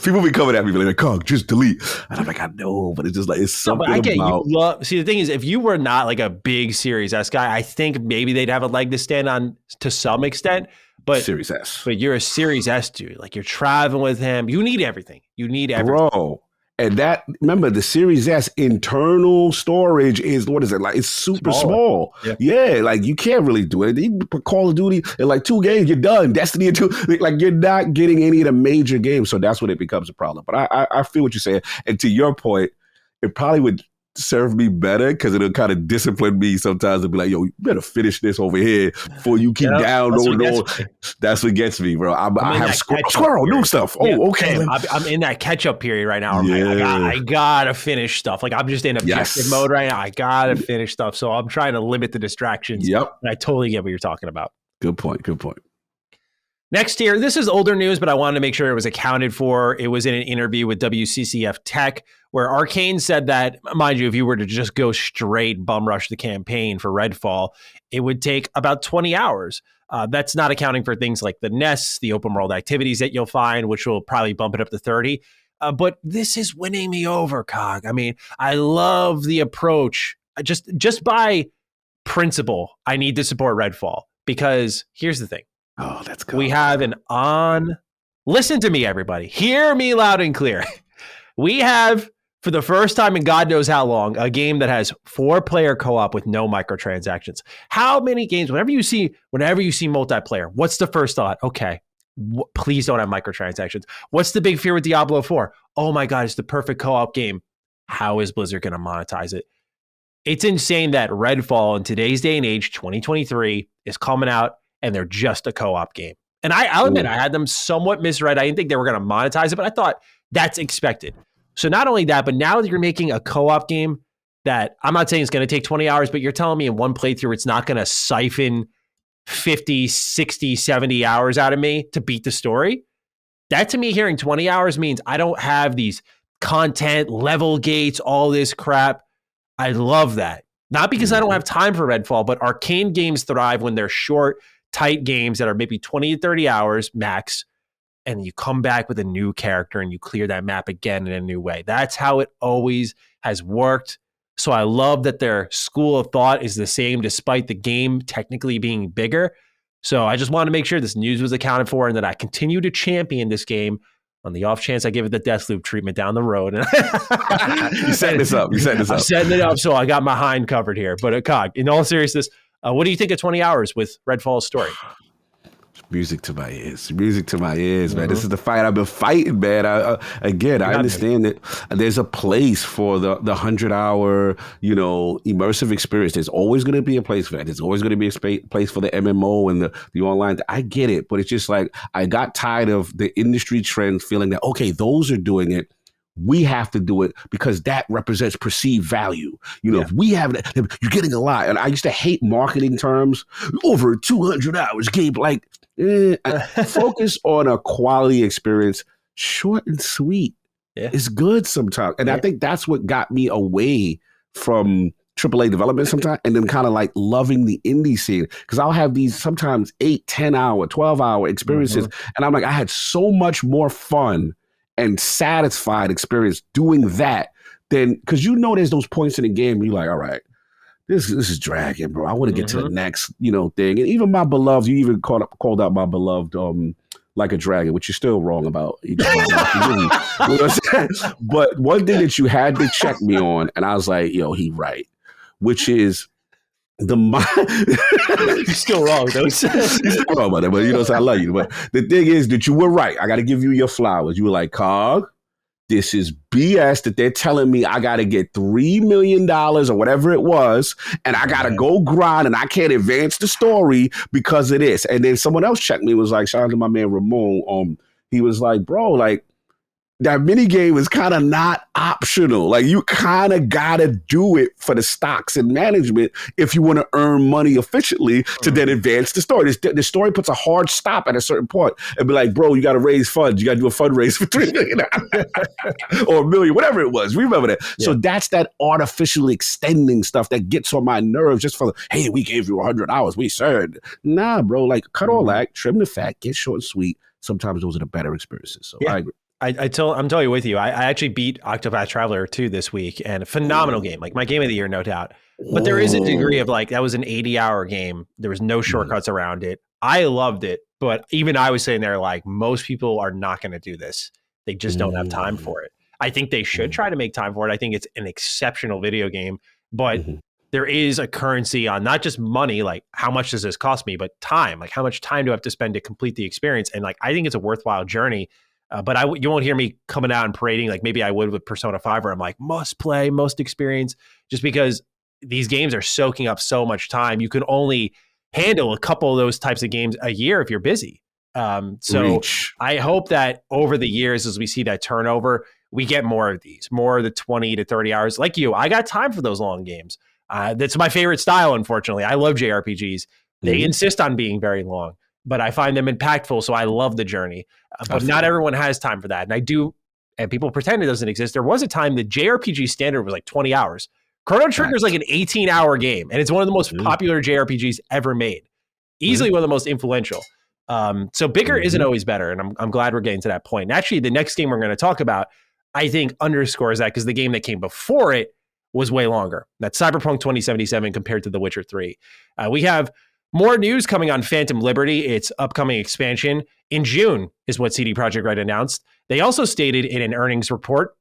People be coming at me like, "Cog, just delete." And I'm like, I know, but it's just like it's something about. See, the thing is, if you were not like a big Series S guy, I think maybe they'd have a leg to stand on to some extent. But Series S. But you're a Series S dude. Like you're traveling with him. You need everything. Bro. And that, remember, the Series S internal storage is, what is it? Like, it's super small. Yeah, like you can't really do it. You put Call of Duty in like 2 games, you're done. Destiny 2, like you're not getting any of the major games. So that's when it becomes a problem. But I feel what you're saying. And to your point, it probably would serve me better because it'll kind of discipline me sometimes to be like, yo, you better finish this over here before you keep downloading. That's what gets me, bro. I have Squirrel, new stuff. Oh, okay. I'm in that catch-up period right now. I gotta finish stuff. Like, I'm just in objective mode right now. I gotta finish stuff. So I'm trying to limit the distractions. And I totally get what you're talking about. Good point. Next here, this is older news, but I wanted to make sure it was accounted for. It was in an interview with WCCF Tech, where Arcane said that, mind you, if you were to just go straight bum rush the campaign for Redfall, it would take about 20 hours. That's not accounting for things like the nests, the open world activities that you'll find, which will probably bump it up to 30. But this is winning me over, Cog. I mean, I love the approach. Just by principle, I need to support Redfall, because here's the thing. Oh, that's good. We have listen to me, everybody. Hear me loud and clear. We have, for the first time in God knows how long, a game that has 4-player co-op with no microtransactions. How many games, whenever you see multiplayer, what's the first thought? Okay, please don't have microtransactions. What's the big fear with Diablo 4? Oh my God, it's the perfect co-op game. How is Blizzard going to monetize it? It's insane that Redfall in today's day and age, 2023, is coming out and they're just a co-op game. And I'll admit, I had them somewhat misread. I didn't think they were going to monetize it, but I thought that's expected. So not only that, but now that you're making a co-op game that, I'm not saying it's going to take 20 hours, but you're telling me in one playthrough it's not going to siphon 50, 60, 70 hours out of me to beat the story. That, to me, hearing 20 hours means I don't have these content, level gates, all this crap. I love that. Not because I don't have time for Redfall, but Arcane games thrive when they're short, tight games that are maybe 20 to 30 hours max, and you come back with a new character and you clear that map again in a new way. That's how it always has worked. So I love that their school of thought is the same despite the game technically being bigger. So I just wanted to make sure this news was accounted for and that I continue to champion this game on the off chance I give it the Deathloop treatment down the road. You setting this up. I'm setting it up, so I got my hind covered here. But Cog, in all seriousness, what do you think of 20 hours with Redfall's story? Music to my ears, man. This is the fight I've been fighting, man. I understand that there's a place for the 100-hour, immersive experience. There's always going to be a place for that. There's always going to be a place for the MMO and the online. I get it, but it's just like I got tired of the industry trends feeling that, okay, those are doing it. We have to do it because that represents perceived value. If we have it, you're getting a lot. And I used to hate marketing terms. Over 200 hours game, focus on a quality experience, short and sweet. It's good sometimes. And I think that's what got me away from AAA development sometimes, and then kind of like loving the indie scene. Because I'll have these sometimes 8, 10-hour, 12-hour experiences. And I'm like, I had so much more fun and satisfied experience doing that than, because there's those points in the game you're like, all right, this is dragging, bro. I want to get to the next, thing. And even my beloved, you even called out my beloved Like a Dragon, which you're still wrong about. But one thing that you had to check me on, and I was like, yo, he right, which is the You're still wrong, though. You're still wrong about that, but I love you. But the thing is that you were right. I got to give you your flowers. You were like, Cog, this is BS that they're telling me I got to get $3 million or whatever it was, and I got to go grind, and I can't advance the story because of this. And then someone else checked me, was like, shout out to my man Ramon. He was like, bro, like, that mini game is kind of not optional. Like, you kind of got to do it for the stocks and management if you want to earn money efficiently to then advance the story. The story puts a hard stop at a certain point and be like, bro, you got to raise funds. You got to do a fundraise for $3 million or $1 million, whatever it was. Remember that. Yeah. So that's that artificially extending stuff that gets on my nerves just for, hey, we gave you 100 hours. We said, nah, bro, like, cut all that, trim the fat, get short and sweet. Sometimes those are the better experiences. So I agree. I'm totally with you. I actually beat Octopath Traveler 2 this week, and a phenomenal game, like my game of the year, no doubt. But there is a degree of like, that was an 80-hour game. There was no shortcuts around it. I loved it, but even I was sitting there like, most people are not going to do this. They just don't have time for it. I think they should try to make time for it. I think it's an exceptional video game, but there is a currency on not just money, like how much does this cost me, but time, like how much time do I have to spend to complete the experience? And like, I think it's a worthwhile journey. But you won't hear me coming out and parading like maybe I would with Persona 5, where I'm like, must play, most experience, just because these games are soaking up so much time. You can only handle a couple of those types of games a year if you're busy. So I hope that over the years, as we see that turnover, we get more of these, more of the 20 to 30 hours. Like you, I got time for those long games. That's my favorite style, unfortunately. I love JRPGs. They insist on being very long, but I find them impactful, so I love the journey. But not everyone has time for that. And I do, and people pretend it doesn't exist. There was a time the JRPG standard was like 20 hours. Chrono Trigger is like an 18-hour game, and it's one of the most popular JRPGs ever made. Easily one of the most influential. So bigger isn't always better, and I'm glad we're getting to that point. And actually, the next game we're going to talk about, I think, underscores that, because the game that came before it was way longer. That's Cyberpunk 2077 compared to The Witcher 3. We have more news coming on Phantom Liberty, its upcoming expansion. In June is what CD Projekt Red announced. They also stated in an earnings report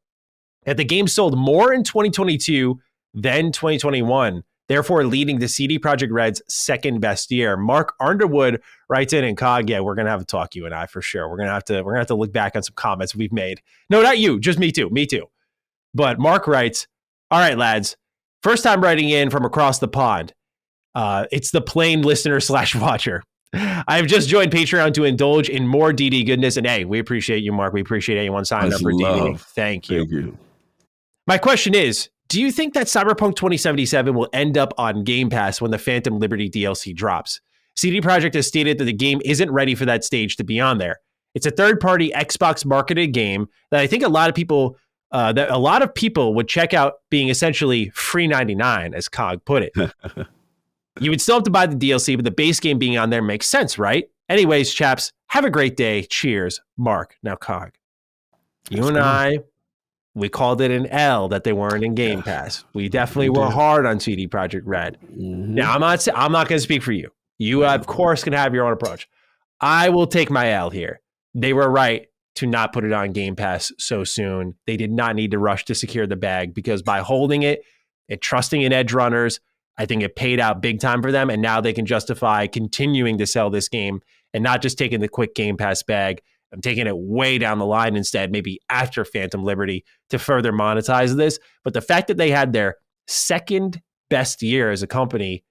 that the game sold more in 2022 than 2021, therefore leading to CD Projekt Red's second best year. Mark Underwood writes in, and Cog, yeah, we're gonna have to talk, you and I, for sure. We're gonna have to look back on some comments we've made. No, not you, just me too. But Mark writes, all right, lads, first time writing in from across the pond. It's the plain listener / watcher. I have just joined Patreon to indulge in more DD goodness. And hey, we appreciate you, Mark. We appreciate anyone signing up for DD. Thank you. My question is, do you think that Cyberpunk 2077 will end up on Game Pass when the Phantom Liberty DLC drops? CD Projekt has stated that the game isn't ready for that stage to be on there. It's a third-party Xbox marketed game that I think a lot of people would check out being essentially free 99, as Cog put it. You would still have to buy the DLC, but the base game being on there makes sense, right? Anyways, chaps, have a great day. Cheers, Mark. Now, Cog, you and I, we called it an L that they weren't in Game Pass. We definitely were hard on CD Projekt Red. Now, I'm not going to speak for you. You, of course, can have your own approach. I will take my L here. They were right to not put it on Game Pass so soon. They did not need to rush to secure the bag, because by holding it and trusting in edge runners, I think it paid out big time for them. And now they can justify continuing to sell this game and not just taking the quick Game Pass bag. I'm taking it way down the line instead, maybe after Phantom Liberty, to further monetize this. But the fact that they had their second best year as a company,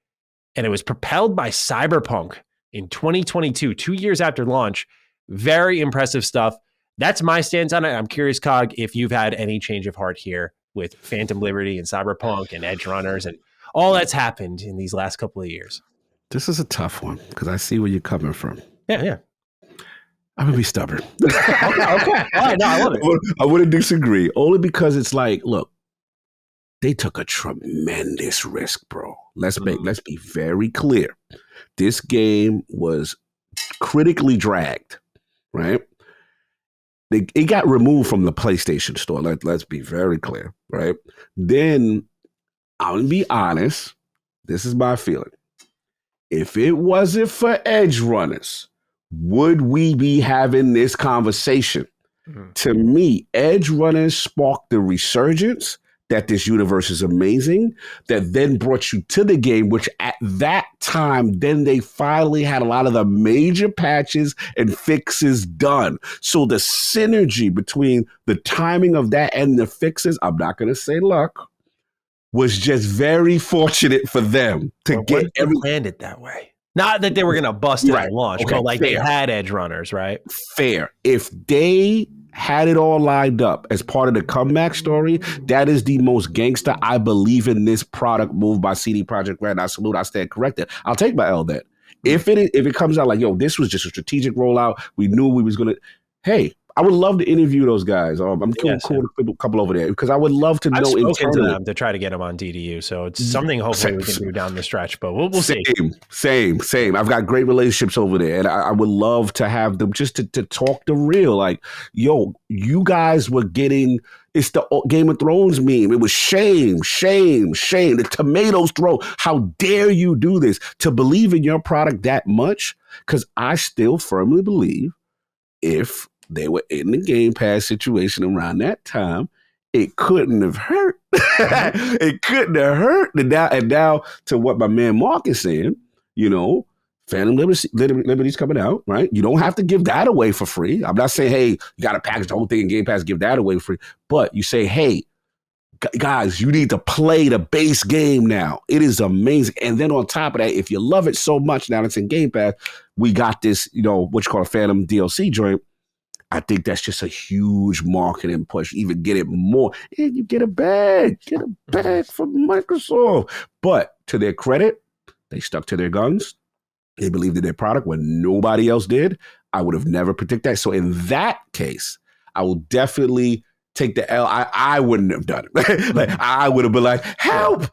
and it was propelled by Cyberpunk in 2022, 2 years after launch, very impressive stuff. That's my stance on it. I'm curious, Cog, if you've had any change of heart here with Phantom Liberty and Cyberpunk and Edge Runners and all that's happened in these last couple of years. This is a tough one, because I see where you're coming from. Yeah. I'm gonna be stubborn. Okay. All right, no, I love it. I wouldn't disagree, only because it's like, look, they took a tremendous risk, bro. Let's be very clear. This game was critically dragged, right? It got removed from the PlayStation store. Let's be very clear, right? Then, I'm gonna be honest, this is my feeling. If it wasn't for edge runners, would we be having this conversation? To me, edge runners sparked the resurgence that this universe is amazing, that then brought you to the game, which at that time, then they finally had a lot of the major patches and fixes done. So the synergy between the timing of that and the fixes, I'm not going to say luck, was just very fortunate for them to get planned it that way. Not that they were going to bust it at launch, but like fair. They had edge runners, right? Fair. If they had it all lined up as part of the comeback story, that is the most gangster I believe in this product move by CD Projekt Red. I salute, I stand corrected. I'll take my L then. If it comes out like, yo, this was just a strategic rollout, we knew we was going to, hey, I would love to interview those guys. I'm cool with a couple over there, because I would love to know. I've spoken to them to try to get them on DDU, so it's something hopefully we can do down the stretch. But we'll see. Same. I've got great relationships over there, and I would love to have them just to talk the real. Like, yo, you guys were getting. It's the Game of Thrones meme. It was shame. The tomatoes throw. How dare you do this? To believe in your product that much? Because I still firmly believe if they were in the Game Pass situation around that time. It couldn't have hurt. It couldn't have hurt. And now to what my man Mark is saying, Phantom Liberty's coming out, right? You don't have to give that away for free. I'm not saying, hey, you got to package the whole thing in Game Pass, give that away for free. But you say, hey, guys, you need to play the base game now. It is amazing. And then on top of that, if you love it so much now it's in Game Pass, we got this, what you call a Phantom DLC joint. I think that's just a huge marketing push. Even get it more. And you get a bag. Get a bag from Microsoft. But to their credit, they stuck to their guns. They believed in their product when nobody else did. I would have never predicted that. So in that case, I will definitely take the L. I wouldn't have done it. Like I would have been like, help.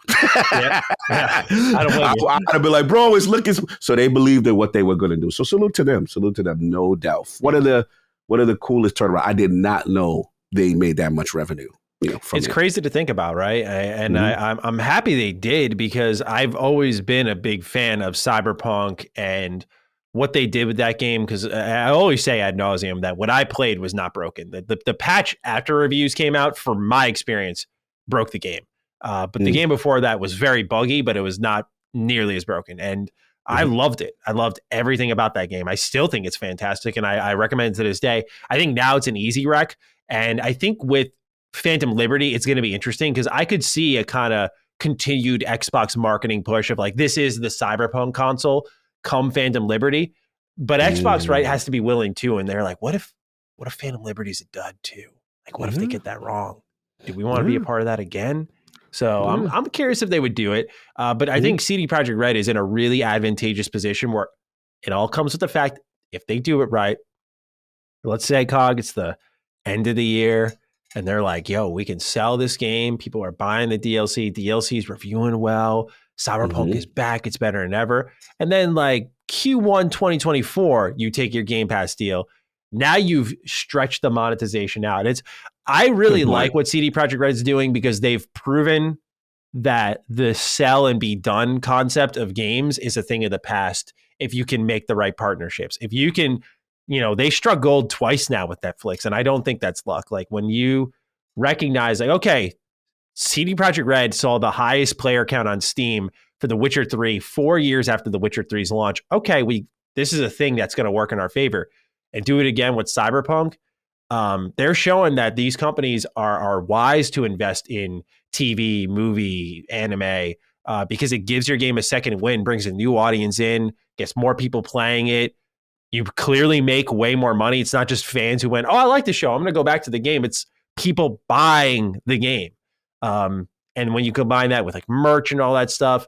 Yeah. I don't blame you. I'd have been like, bro, it's looking. So they believed in what they were going to do. So salute to them. Salute to them, no doubt. One of the coolest turnaround. I did not know they made that much revenue. It's crazy to think about, right? I'm happy they did, because I've always been a big fan of Cyberpunk and what they did with that game. Because I always say ad nauseum that what I played was not broken. The patch after reviews came out, for my experience, broke the game. But the game before that was very buggy, but it was not nearly as broken. And I loved it. I loved everything about that game. I still think it's fantastic, and I recommend it to this day. I think now it's an easy rec, and I think with Phantom Liberty, it's going to be interesting, because I could see a kind of continued Xbox marketing push of like, this is the Cyberpunk console come Phantom Liberty. But Xbox, right, has to be willing too. And they're like, what if Phantom Liberty's a dud too? Like, what if they get that wrong? Do we want to be a part of that again? So I'm curious if they would do it. But I think CD Projekt Red is in a really advantageous position where it all comes with the fact, if they do it right, let's say, COG, it's the end of the year, and they're like, yo, we can sell this game. People are buying the DLC. DLC is reviewing well. Cyberpunk is back. It's better than ever. And then like Q1 2024, you take your Game Pass deal. Now you've stretched the monetization out. I really like what CD Projekt Red is doing, because they've proven that the sell and be done concept of games is a thing of the past if you can make the right partnerships. If you can, they struck gold twice now with Netflix, and I don't think that's luck. Like when you recognize, like, okay, CD Projekt Red saw the highest player count on Steam for The Witcher 3 4 years after The Witcher 3's launch. Okay, this is a thing that's going to work in our favor. And do it again with Cyberpunk. They're showing that these companies are wise to invest in TV, movie, anime, because it gives your game a second win, brings a new audience in, gets more people playing it. You clearly make way more money. It's not just fans who went, oh, I like the show, I'm going to go back to the game. It's people buying the game. And when you combine that with like merch and all that stuff,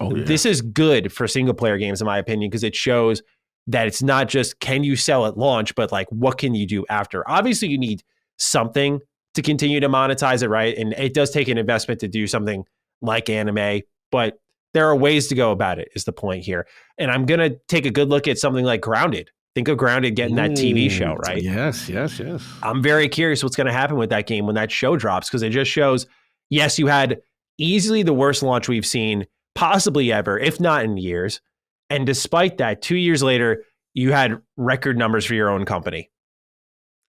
this is good for single player games, in my opinion, because it shows that it's not just can you sell at launch, but like what can you do after? Obviously, you need something to continue to monetize it, right? And it does take an investment to do something like anime, but there are ways to go about it, is the point here. And I'm going to take a good look at something like Grounded. Think of Grounded getting that TV show, right? Yes. I'm very curious what's going to happen with that game when that show drops, because it just shows, yes, you had easily the worst launch we've seen possibly ever, if not in years. And despite that, 2 years later, you had record numbers for your own company.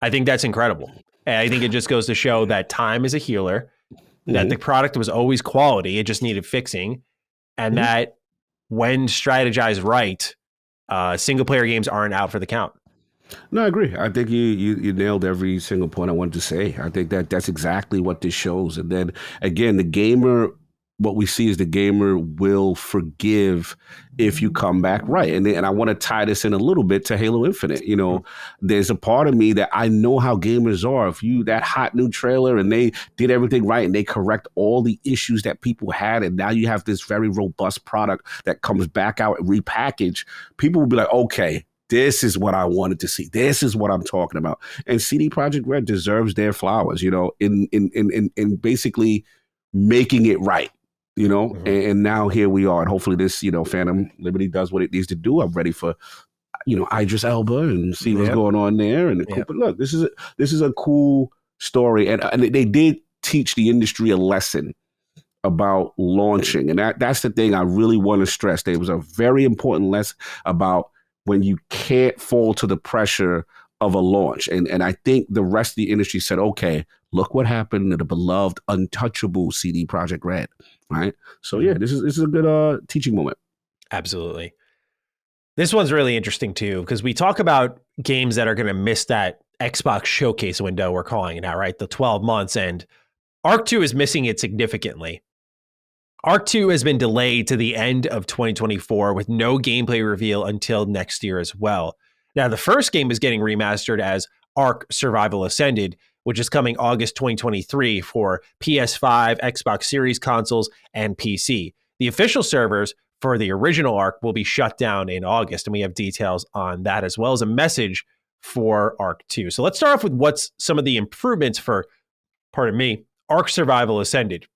I think that's incredible. And I think it just goes to show that time is a healer, that the product was always quality. It just needed fixing. And that when strategized right, single player games aren't out for the count. No, I agree. I think you nailed every single point I wanted to say. I think that's exactly what this shows. And then again, the gamer, what we see is the gamer will forgive if you come back right. And I want to tie this in a little bit to Halo Infinite. There's a part of me that I know how gamers are. If that hot new trailer and they did everything right and they correct all the issues that people had, and now you have this very robust product that comes back out and repackaged, people will be like, okay, this is what I wanted to see. This is what I'm talking about. And CD Projekt Red deserves their flowers, in basically making it right. And now here we are. And hopefully this, Phantom Liberty does what it needs to do. I'm ready for, Idris Elba and see what's going on there. And but look, this is a cool story. And they did teach the industry a lesson about launching. And that's the thing I really want to stress. There was a very important lesson about when you can't fall to the pressure of a launch. And I think the rest of the industry said, okay, look what happened to the beloved, untouchable CD Projekt Red, right? So yeah, this is a good teaching moment. Absolutely. This one's really interesting too, because we talk about games that are going to miss that Xbox showcase window, we're calling it now, right? The 12 months, and Arc 2 is missing it significantly. Arc 2 has been delayed to the end of 2024 with no gameplay reveal until next year as well. Now, the first game is getting remastered as Arc Survival Ascended, which is coming August 2023 for PS5, Xbox Series consoles, and PC. The official servers for the original Arc will be shut down in August, and we have details on that as well as a message for Arc 2. So let's start off with what's some of the improvements for, Arc Survival Ascended.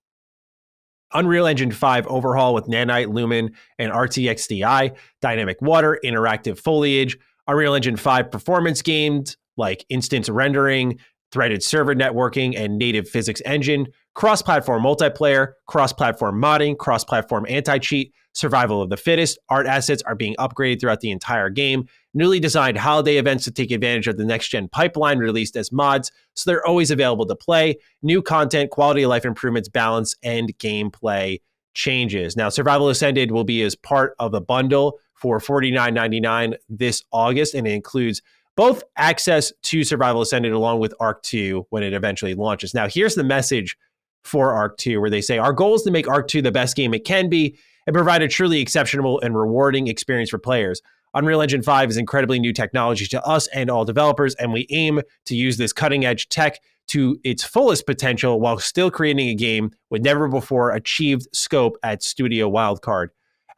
Unreal Engine 5 overhaul with Nanite, Lumen, and RTX Di, dynamic water, interactive foliage, Unreal Engine 5 performance games like instance rendering, threaded server networking, and native physics engine, cross-platform multiplayer, cross-platform modding, cross-platform anti-cheat, survival of the fittest, art assets are being upgraded throughout the entire game, newly designed holiday events to take advantage of the next-gen pipeline released as mods, so they're always available to play, new content, quality of life improvements, balance, and gameplay changes. Now, Survival Ascended will be as part of a bundle for $49.99 this August, and it includes both access to Survival Ascended along with Arc 2 when it eventually launches. Now, here's the message for Arc 2, where they say, our goal is to make Arc 2 the best game it can be and provide a truly exceptional and rewarding experience for players. Unreal Engine 5 is incredibly new technology to us and all developers, and we aim to use this cutting-edge tech to its fullest potential while still creating a game with never before achieved scope at Studio Wildcard.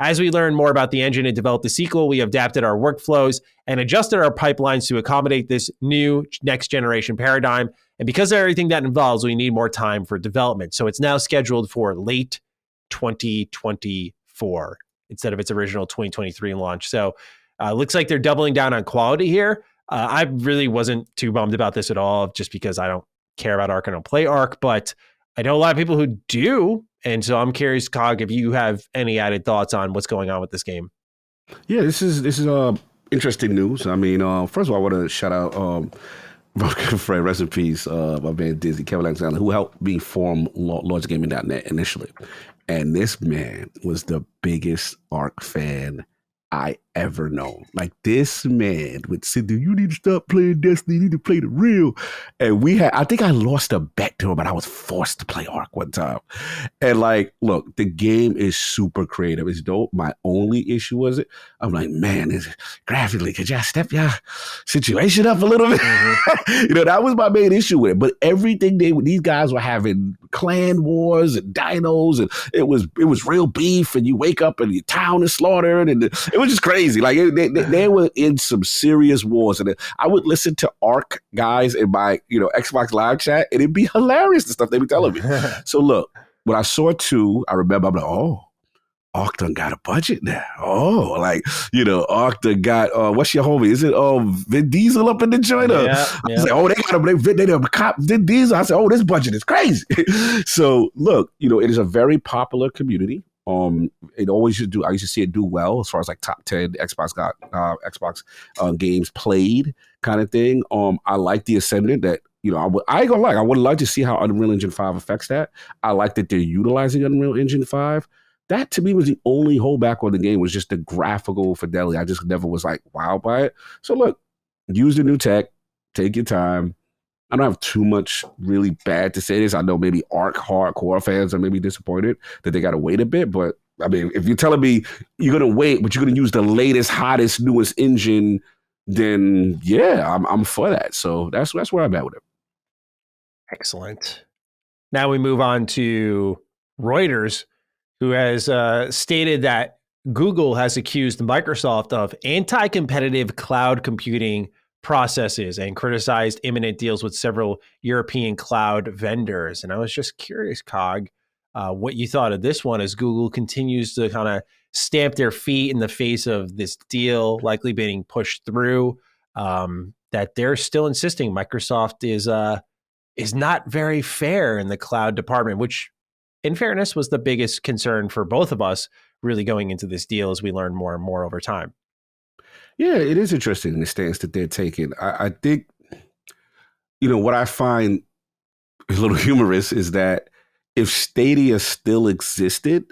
As we learn more about the engine and develop the sequel, we have adapted our workflows and adjusted our pipelines to accommodate this new next generation paradigm. And because of everything that involves, we need more time for development. So it's now scheduled for late 2024 instead of its original 2023 launch. So looks like they're doubling down on quality here. I really wasn't too bummed about this at all, just because I don't care about Arc and don't play Arc, but I know a lot of people who do. And so I'm curious, Cog, if you have any added thoughts on what's going on with this game. Yeah, this is interesting news. I mean, first of all, I want to shout out my good friend, rest in peace, my man Dizzy, Kevin Alexander, who helped me form LordsGaming.net initially. And this man was the biggest Arc fan I ever known. Like, this man would sit there, you need to stop playing Destiny, you need to play the real. And I think I lost a bet to him, but I was forced to play Arc one time. And like, look, the game is super creative. It's dope. My only issue was I'm like, man, graphically, could y'all step your situation up a little bit? That was my main issue with it. But everything these guys were having clan wars and dinos, and it was real beef, and you wake up and your town is slaughtered, and it was just crazy. Like, they were in some serious wars, and I would listen to Arc guys in my Xbox Live chat, and it'd be hilarious, the stuff they be telling me. So look, when I saw 2, I remember I'm like, oh, Arc done got a budget now. Oh, like, Arc done got, what's your homie? Is it Vin Diesel up in the joint? Yeah. I was like, oh, they got a cop Vin Diesel. I said, oh, this budget is crazy. So look, it is a very popular community. It always used to I used to see it do well as far as like top 10 Xbox games played kind of thing. I like the Ascendant that, I ain't gonna lie, I would like to see how Unreal Engine 5 affects that. I like that they're utilizing Unreal Engine 5. That to me was the only holdback on the game, was just the graphical fidelity. I just never was like wowed by it. So look, use the new tech, take your time. I don't have too much really bad to say this. I know maybe Arc hardcore fans are maybe disappointed that they got to wait a bit. But I mean, if you're telling me you're going to wait, but you're going to use the latest, hottest, newest engine, then yeah, I'm for that. So that's where I'm at with it. Excellent. Now we move on to Reuters, who has stated that Google has accused Microsoft of anti-competitive cloud computing processes and criticized imminent deals with several European cloud vendors. And I was just curious, Cog, what you thought of this one as Google continues to kind of stamp their feet in the face of this deal likely being pushed through, that they're still insisting Microsoft is not very fair in the cloud department, which in fairness was the biggest concern for both of us really going into this deal as we learn more and more over time. Yeah, it is interesting the stance that they're taking. I think, what I find a little humorous is that if Stadia still existed,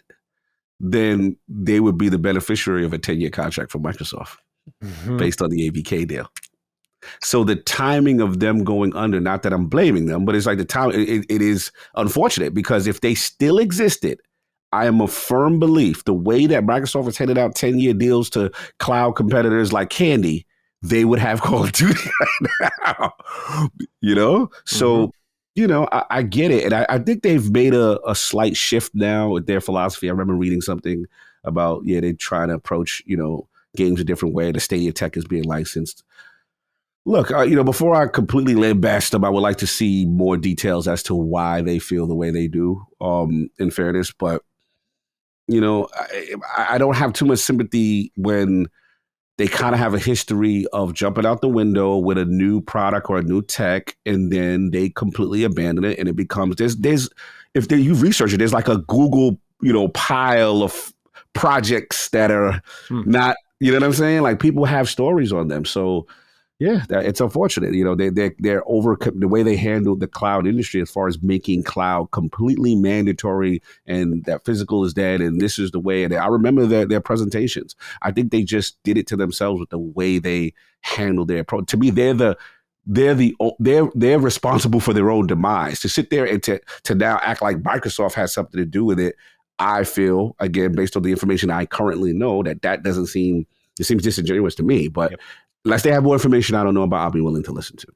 then they would be the beneficiary of a 10-year contract from Microsoft based on the ABK deal. So the timing of them going under, not that I'm blaming them, but it's like the time, it is unfortunate because if they still existed, I am a firm belief the way that Microsoft has handed out 10-year deals to cloud competitors like candy, they would have Call of Duty right now. So, I get it. And I think they've made a slight shift now with their philosophy. I remember reading something about, they're trying to approach, games a different way. The Stadia tech is being licensed. Look, before I completely lambast them, I would like to see more details as to why they feel the way they do, in fairness. But, I don't have too much sympathy when they kind of have a history of jumping out the window with a new product or a new tech, and then they completely abandon it. And it becomes, you research it, there's like a Google, pile of projects that are not, you know what I'm saying? Like people have stories on them. So, yeah, it's unfortunate. They're over the way they handle the cloud industry as far as making cloud completely mandatory, and that physical is dead, and this is the way. And I remember their presentations. I think they just did it to themselves with the way they handle their to me, they're responsible for their own demise. To sit there and to now act like Microsoft has something to do with it, I feel, again, based on the information I currently know, that doesn't seem, it seems disingenuous to me. But yep. Unless they have more information I don't know about, I'll be willing to listen to.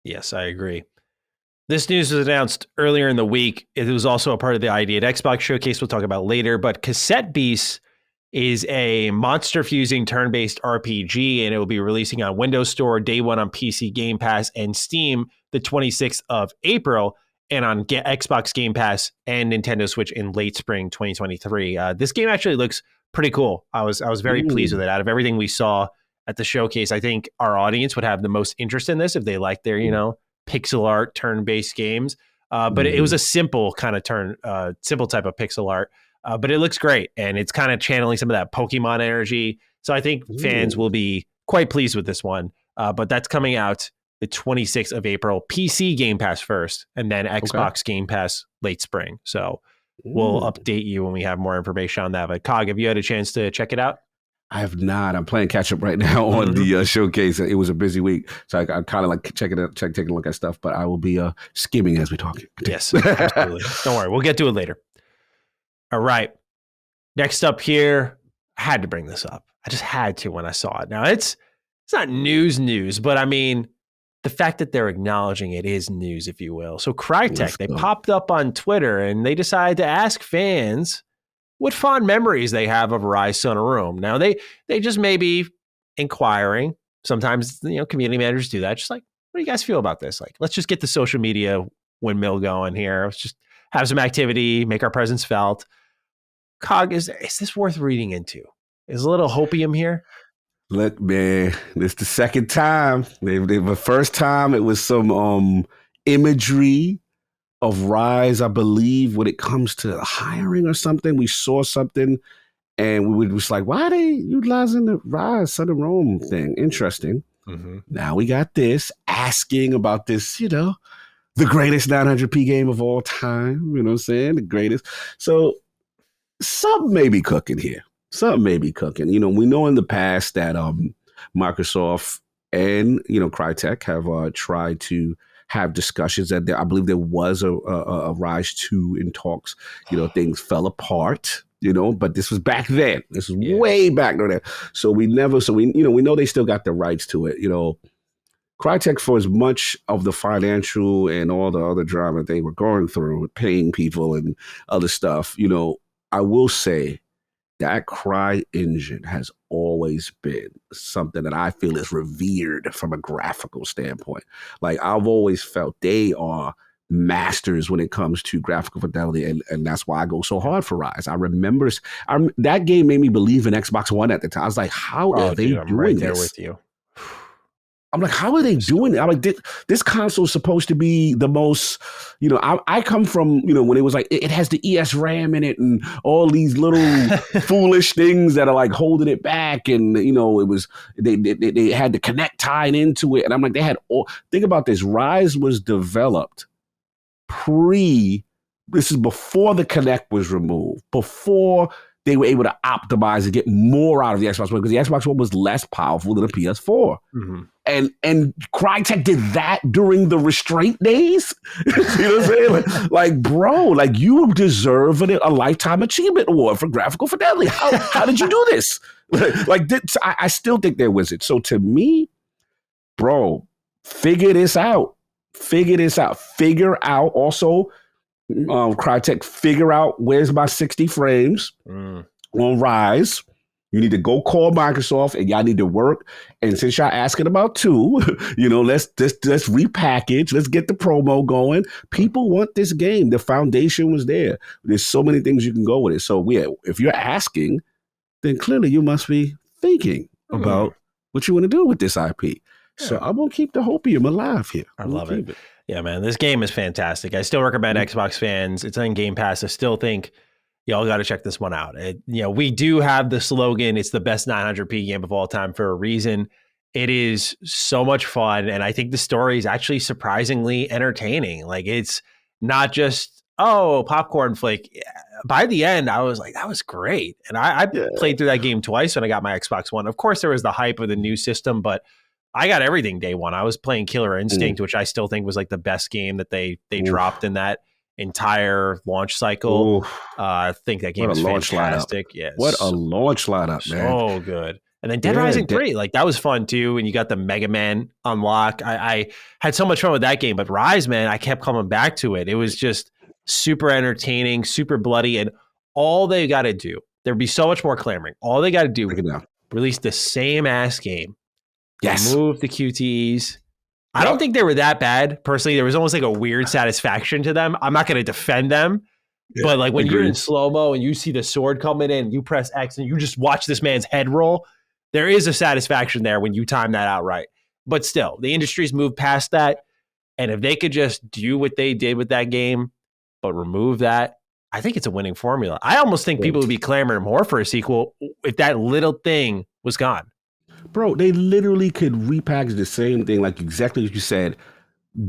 Yes, I agree. This news was announced earlier in the week. It was also a part of the ID at Xbox showcase we'll talk about later. But Cassette Beasts is a monster-fusing turn-based RPG, and it will be releasing on Windows Store day one on PC Game Pass and Steam the 26th of April, and on Xbox Game Pass and Nintendo Switch in late spring 2023. This game actually looks pretty cool. I was very pleased with it. Out of everything we saw at the showcase, I think our audience would have the most interest in this if they like their, pixel art turn-based games. But it was a simple kind of simple type of pixel art. But it looks great, and it's kind of channeling some of that Pokemon energy. So I think fans will be quite pleased with this one. But that's coming out the 26th of April, PC Game Pass first, and then Xbox Game Pass late spring. So we'll update you when we have more information on that. But Cog, have you had a chance to check it out? I have not. I'm playing catch up right now on the showcase. It was a busy week, so I kind of like taking a look at stuff. But I will be skimming as we talk. Yes, absolutely. Don't worry, we'll get to it later. All right. Next up here, I had to bring this up. I just had to when I saw it. Now it's not news, but I mean, the fact that they're acknowledging it is news, if you will. So Crytek, they popped up on Twitter and they decided to ask fans what fond memories they have of Ryse Son of Rome. Now, they just may be inquiring. Sometimes, community managers do that. Just like, what do you guys feel about this? Like, let's just get the social media windmill going here. Let's just have some activity, make our presence felt. Cog, is this worth reading into? Is a little hopium here? Look, man, this the second time. The first time it was some imagery of Ryse, I believe, when it comes to hiring or something. We saw something and we were just like, why are they utilizing the Ryse Son of Rome thing? Interesting. Now we got this asking about this, the greatest 900p game of all time. You know what I'm saying? The greatest. So something may be cooking here. Something may be cooking. We know in the past that Microsoft and, Crytek have tried to have discussions that I believe there was a Ryse 2 in talks. Things fell apart, but this was back then. This was way back then. So we know they still got the rights to it. Crytek, for as much of the financial and all the other drama they were going through with paying people and other stuff, I will say that Cry engine has always been something that I feel is revered from a graphical standpoint. Like, I've always felt they are masters when it comes to graphical fidelity, and that's why I go so hard for Ryse. I remember that game made me believe in Xbox One at the time. I was like, how are they doing right there this? with you. I'm like, how are they doing it? I'm like, this console is supposed to be the most, I come from, when it was like, it has the ES RAM in it and all these little foolish things that are like holding it back. And, it was, they had the Connect tied into it. And I'm like, think about this. Ryse was developed this is before the Connect was removed, before they were able to optimize and get more out of the Xbox One, because the Xbox One was less powerful than the PS4. Mm-hmm. And Crytek did that during the restraint days. You know what I'm saying? Like, bro, like you deserve a Lifetime Achievement Award for graphical fidelity. How did you do this? I still think they're wizards. So to me, bro, figure this out. Figure out also, Crytek, figure out where's my 60 frames on Ryse. You need to go call Microsoft and y'all need to work. And since y'all asking about two, let's repackage. Let's get the promo going. People want this game. The foundation was there. There's so many things you can go with it. So if you're asking, then clearly you must be thinking about what you want to do with this IP. Yeah. So I'm going to keep the hopium alive here. I love it. Yeah, man, this game is fantastic. I still recommend Xbox fans. It's on Game Pass. I still think y'all got to check this one out. We do have the slogan, it's the best 900p game of all time, for a reason. It is so much fun. And I think the story is actually surprisingly entertaining. Like, it's not just, popcorn flick. By the end, I was like, that was great. And I played through that game twice when I got my Xbox One. Of course, there was the hype of the new system, but I got everything day one. I was playing Killer Instinct, which I still think was like the best game that they dropped in that entire launch cycle. I think that game is fantastic. Yes. What a launch lineup, man. So good. And then Dead Rising 3, like that was fun too. And you got the Mega Man unlock. I had so much fun with that game, but Ryse, man, I kept coming back to it. It was just super entertaining, super bloody. And all they got to do, there'd be so much more clamoring. All they got to do, release the same ass game. Yes. Remove the QTEs. I don't think they were that bad. Personally, there was almost like a weird satisfaction to them. I'm not going to defend them, but like when you're in slow-mo and you see the sword coming in, you press X and you just watch this man's head roll, there is a satisfaction there when you time that out right. But still, the industry's moved past that. And if they could just do what they did with that game, but remove that, I think it's a winning formula. I almost think people would be clamoring more for a sequel if that little thing was gone. Bro, they literally could repackage the same thing, like exactly what you said.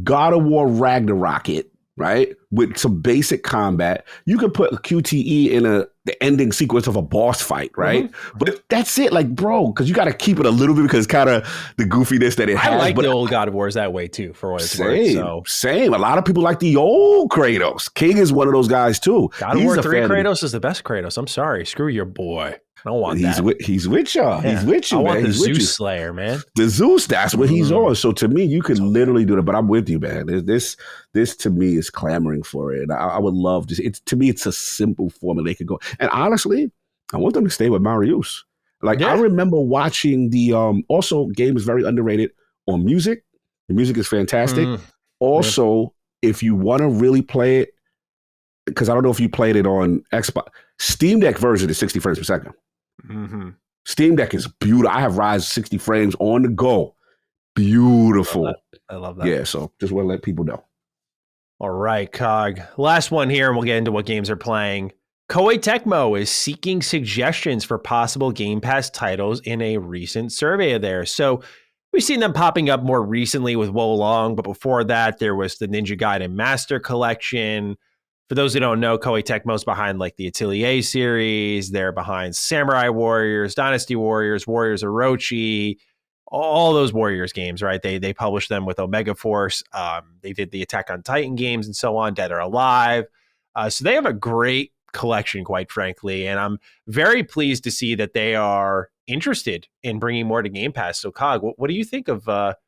God of War Ragnarok it, right? With some basic combat. You could put a QTE in the ending sequence of a boss fight, right? Mm-hmm. But that's it, like, bro, because you got to keep it a little bit because kind of the goofiness that it has. I like the old God of Wars that way too, for what it's worth. So. Same. A lot of people like the old Kratos. King is one of those guys too. God of War 3 Kratos is the best Kratos. I'm sorry. Screw your boy. I don't want that. He's with y'all. Yeah. He's with you, man. I want the he's Zeus Slayer, man. The Zeus, that's what he's on. So to me, you can literally do that. But I'm with you, man. This to me is clamoring for it. I would love to. To me, it's a simple formula they could go. And honestly, I want them to stay with Marius. Like I remember watching the also game is very underrated on music. The music is fantastic. Also, if you want to really play it, because I don't know if you played it on Xbox, Steam Deck version is 60 frames per second. Mm-hmm. Steam Deck is beautiful. I have Ryse 60 frames on the go. Beautiful. I love that. Yeah, so just want to let people know. All right, Cog. Last one here, and we'll get into what games are playing. Koei Tecmo is seeking suggestions for possible Game Pass titles in a recent survey of theirs. So we've seen them popping up more recently with Wo Long, but before that, there was the Ninja Gaiden Master Collection. For those who don't know, Koei Tecmo's behind like the Atelier series. They're behind Samurai Warriors, Dynasty Warriors, Warriors Orochi, all those Warriors games, right? They published them with Omega Force. They did the Attack on Titan games and so on, Dead or Alive. So they have a great collection, quite frankly. And I'm very pleased to see that they are interested in bringing more to Game Pass. So, Cog, what do you think of that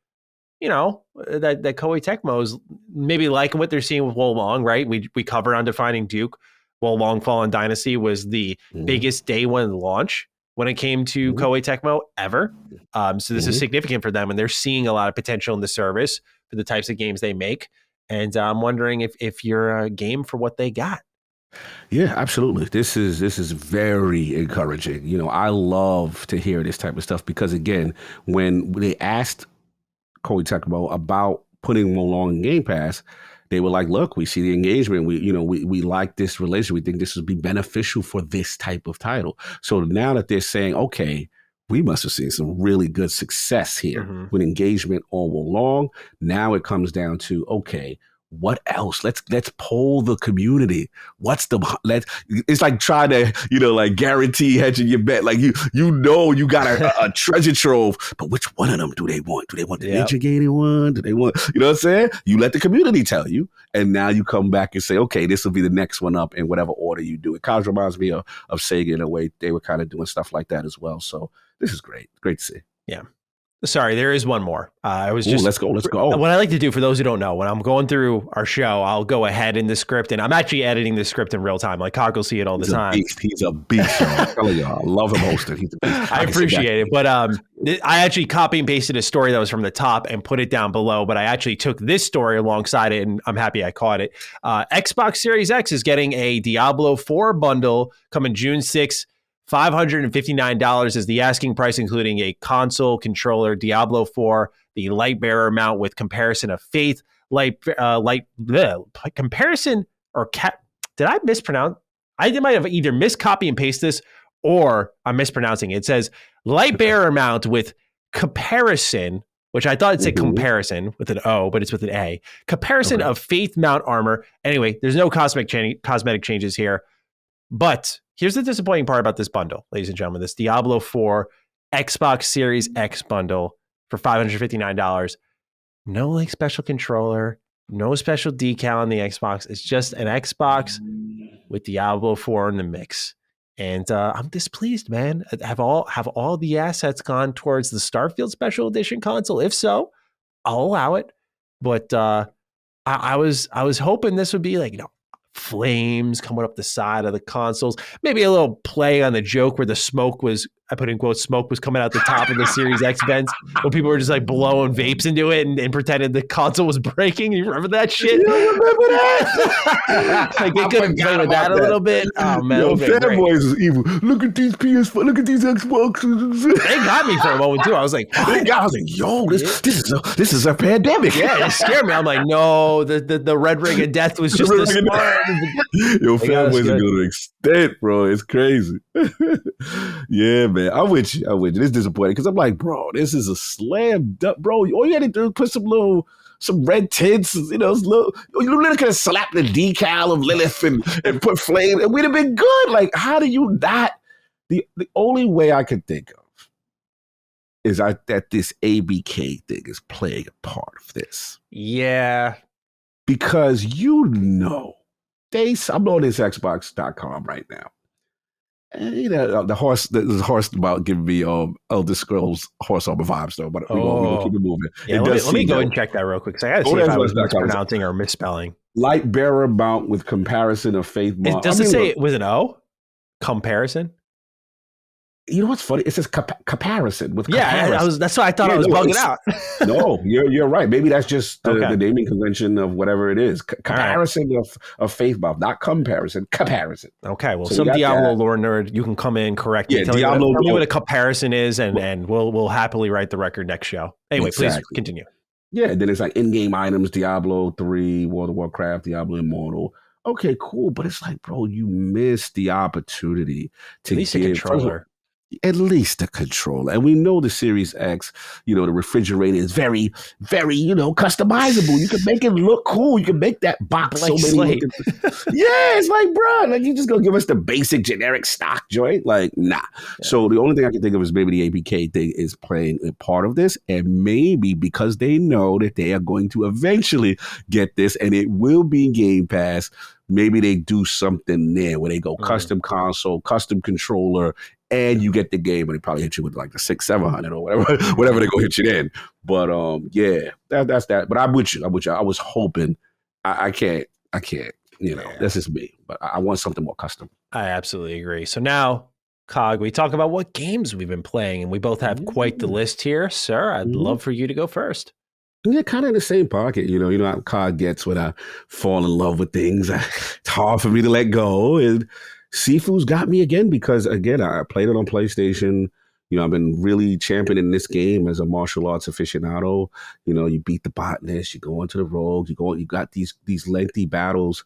Koei Tecmo's maybe liking what they're seeing with Wo Long, right? We covered on Defining Duke. Wo Long Fallen Dynasty was the biggest day one launch when it came to Koei Tecmo ever. So this is significant for them, and they're seeing a lot of potential in the service for the types of games they make. And I'm wondering if you're a game for what they got. Yeah, absolutely. This is very encouraging. I love to hear this type of stuff because, again, when they asked Koei Tecmo about putting them along in Game Pass, they were like, look, we see the engagement. We like this relation. We think this would be beneficial for this type of title. So now that they're saying, okay, we must have seen some really good success here with engagement all along. Now it comes down to, okay, what else? Let's poll the community. It's like trying to, like guarantee hedging your bet. Like you got a treasure trove, but which one of them do they want? Do they want the ninja gated one? Do they want, what I'm saying? You let the community tell you, and now you come back and say, okay, this will be the next one up in whatever order you do it. Kind of reminds me of Sega in a way. They were kind of doing stuff like that as well. So this is great. Great to see. Yeah. Sorry, there is one more. I was just let's go. What I like to do, for those who don't know, when I'm going through our show, I'll go ahead in the script, and I'm actually editing the script in real time. Like Cog will see it all the time. He's a beast. I'm telling y'all, I love him hosting. He's a beast. I appreciate it, but I actually copy and pasted a story that was from the top and put it down below. But I actually took this story alongside it, and I'm happy I caught it. Xbox Series X is getting a Diablo IV bundle coming June 6th. $559 is the asking price, including a console, controller, Diablo 4, the Light Bearer mount with comparison of Faith, comparison or did I mispronounce? I might have either miscopy and paste this or I'm mispronouncing it. It says Light Bearer mount with comparison, which I thought it said comparison with an O, but it's with an A. Comparison of Faith mount armor. Anyway, there's no cosmetic changes here. But here's the disappointing part about this bundle, ladies and gentlemen. This Diablo 4 Xbox Series X bundle for $559. No like special controller, no special decal on the Xbox. It's just an Xbox with Diablo 4 in the mix. And I'm displeased, man. Have all the assets gone towards the Starfield Special Edition console? If so, I'll allow it. But I was hoping this would be like, flames coming up the side of the consoles, maybe a little play on the joke where the smoke was, I put in quotes, smoke was coming out the top of the Series X vents when people were just like blowing vapes into it and pretended the console was breaking. You remember that shit? You remember that? Like they could have played with that a little bit. Oh man, fanboys is evil. Look at these PS4, look at these Xboxes. They got me for a moment too. I was like, yo, this is a pandemic. Yeah, it scared me. I'm like, no, the red ring of death was just the smart. Yo, fanboys are going to extent, bro. It's crazy. Yeah, man. I'm with you. It's disappointing because I'm like, bro, this is a slam dunk, bro. All you had to do is put some red tints, you literally could have slapped the decal of Lilith and put flame, and we'd have been good. Like, how do you not? The only way I could think of is that this ABK thing is playing a part of this. Yeah. Because I'm on this Xbox.com right now. And, the horse about giving me Elder Scrolls horse armor vibes though, but we're gonna keep it moving. Yeah, let me go and check that real quick because I gotta see if I was mispronouncing or misspelling. Light Bearer mount with comparison of Faith. Does it say it with an O? Comparison? You know what's funny? It says comparison with that's why I thought I was bugging out. No, you're right. Maybe that's just the naming convention of whatever it is. Comparison of Faith Bomb, not comparison. Comparison. Okay, well, so some Diablo lore nerd, you can come in, correct me. Tell me what a comparison is, and we'll happily write the record next show. Anyway, please continue. Yeah, and then it's like in-game items, Diablo 3, World of Warcraft, Diablo Immortal. Okay, cool, but it's like, bro, you missed the opportunity to get a controller. At least a controller. And we know the Series X, the refrigerator is very, very, customizable. You can make it look cool. You can make that box like so many. Yeah, it's like, bro, like you just gonna give us the basic generic stock joint? Like, nah. Yeah. So the only thing I can think of is maybe the ABK thing is playing a part of this, and maybe because they know that they are going to eventually get this, and it will be Game Pass. Maybe they do something there where they go custom console, custom controller, and you get the game, and they probably hit you with like the 600-700 or whatever they go hit you in. But that's that. But I'm with you. I was hoping. I can't. That's just me. But I want something more custom. I absolutely agree. So now, Cog, we talk about what games we've been playing, and we both have quite the list here, sir. I'd love for you to go first. Yeah, kind of in the same pocket. You know how Cog gets when I fall in love with things. It's hard for me to let go. And Sifu's got me again because, again, I played it on PlayStation. I've been really championing this game as a martial arts aficionado. You beat the botanist, you go into the rogue, you got these lengthy battles.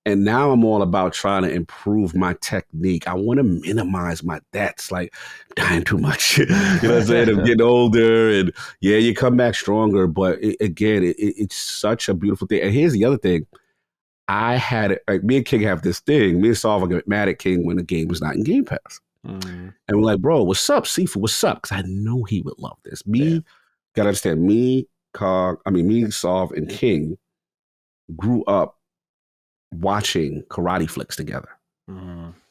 And now I'm all about trying to improve my technique. I want to minimize my deaths. Like, I'm dying too much. You know what I'm saying? I'm getting older, and yeah, you come back stronger. But it's such a beautiful thing. And here's the other thing. I had it, like, me and King have this thing. Me and Solve get mad at King when the game was not in Game Pass. And we're like, bro, what's up, Sifu? What's up? Because I know he would love this. Gotta understand, me, Solve, and King grew up watching karate flicks together.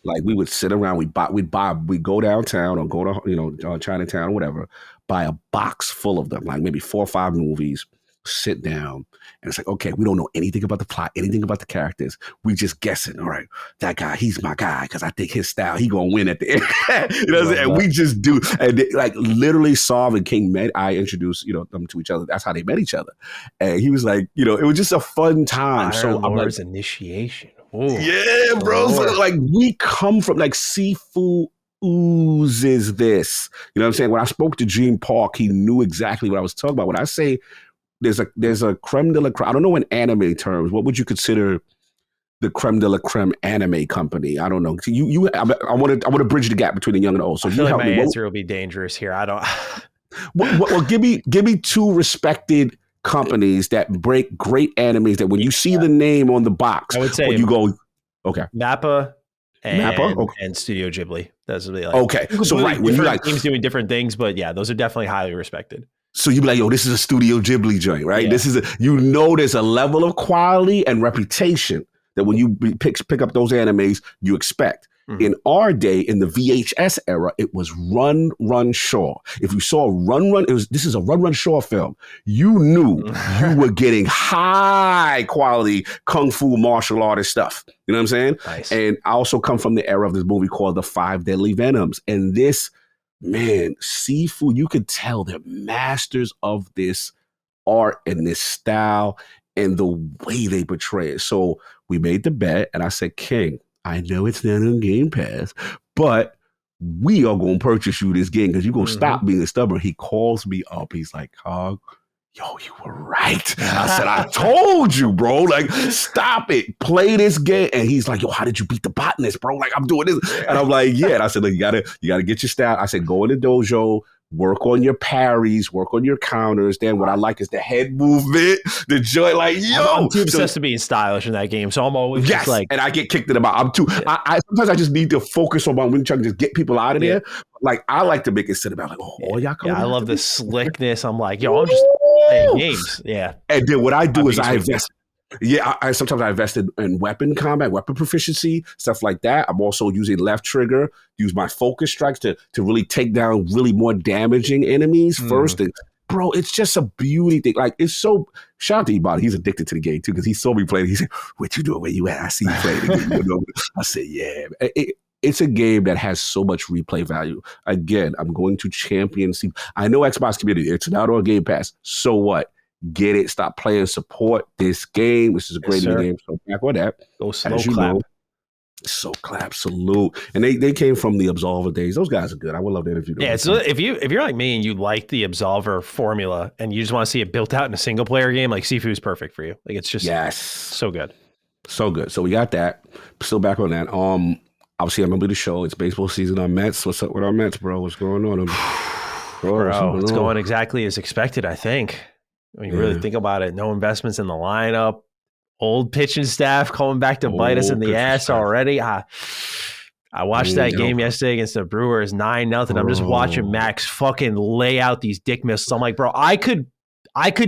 Like, we would sit around, we'd go downtown or go to Chinatown or whatever, buy a box full of them, like maybe 4 or 5 movies, sit down, and it's like, okay, we don't know anything about the plot, anything about the characters. We just guessing. All right, that guy, he's my guy because I think his style, he gonna win at the end. You know what I'm saying? And we just do, and like literally, Solve and King met. I introduced them to each other. That's how they met each other. And he was like, it was just a fun time. Fire so I'm Lord's like, initiation. Ooh. Yeah, bro. So, like, we come from, like, Sifu oozes this. You know what I'm saying? When I spoke to Gene Park, he knew exactly what I was talking about. When I say there's a creme de la creme, I don't know in anime terms, what would you consider the creme de la creme anime company? I don't know. I want to bridge the gap between the young and the old. So I feel like my answer will be dangerous here. I don't. Well, give me 2 respected companies that break great animes that when you see the name on the box, I would say you go, okay, Mappa and, okay. and Studio Ghibli. Those would be like, okay. So right, when you like teams doing different things, but yeah, those are definitely highly respected. So you be like, yo, this is a Studio Ghibli joint, right? Yeah. This is there's a level of quality and reputation that when you pick up those animes, you expect. In our day, in the VHS era, it was Run Shaw. If you saw this is a Run Shaw film. You knew you were getting high quality kung fu martial artist stuff. You know what I'm saying? Nice. And I also come from the era of this movie called The 5 Deadly Venoms. And this, man, Sifu, you could tell they're masters of this art and this style and the way they portray it. So we made the bet, and I said, King, I know it's not on Game Pass, but we are going to purchase you this game because you're going to stop being stubborn. He calls me up. He's like, Hog, yo, you were right. I said, I told you, bro. Like, stop it. Play this game. And he's like, yo, how did you beat the botanist, bro? Like, I'm doing this. And I'm like, yeah. And I said, look, you gotta get your style. I said, go in the dojo. Work on your parries, work on your counters. Then what I like is the head movement, the joy. Like, yo, I'm too obsessed to being stylish in that game, so I'm always just like, and I get kicked in the mouth. I'm too. Yeah. I sometimes I just need to focus on my when trying to just get people out of there. Like, I like to make it sit about like, oh, y'all come. Yeah, I love the slickness. I'm like, yo, I'm just playing games. Yeah. And then what I do is I invest. Yeah, I sometimes I invest in weapon combat, weapon proficiency, stuff like that. I'm also using left trigger, use my focus strikes to really take down really more damaging enemies first. And bro, it's just a beauty thing. Like, it's so, shout out to Ebony. He's addicted to the game too because he saw me playing. He said, what you doing? Where you at? I see you playing the game. I said, yeah. It's a game that has so much replay value. Again, I'm going to champion. I know Xbox community. It's not on Game Pass. So what? Get it. Stop playing. Support this game. This is a great new game. So back on that. Go slow clap. So clap. Salute. And they came from the Absolver days. Those guys are good. I would love to interview them. Yeah. So if you're like me and you like the Absolver formula and you just want to see it built out in a single player game, like Sifu is perfect for you. Like, it's just so good. So good. So we got that. Still back on that. Obviously, I'm gonna be the show. It's baseball season on Mets. What's up with our Mets, bro? What's going on? Bro, it's going exactly as expected, I think. When you really think about it, no investments in the lineup, old pitching staff coming back to bite us in the ass already. I watched that game yesterday against the Brewers, 9-0. I'm just watching Max fucking lay out these dick missiles. I'm like, bro, I could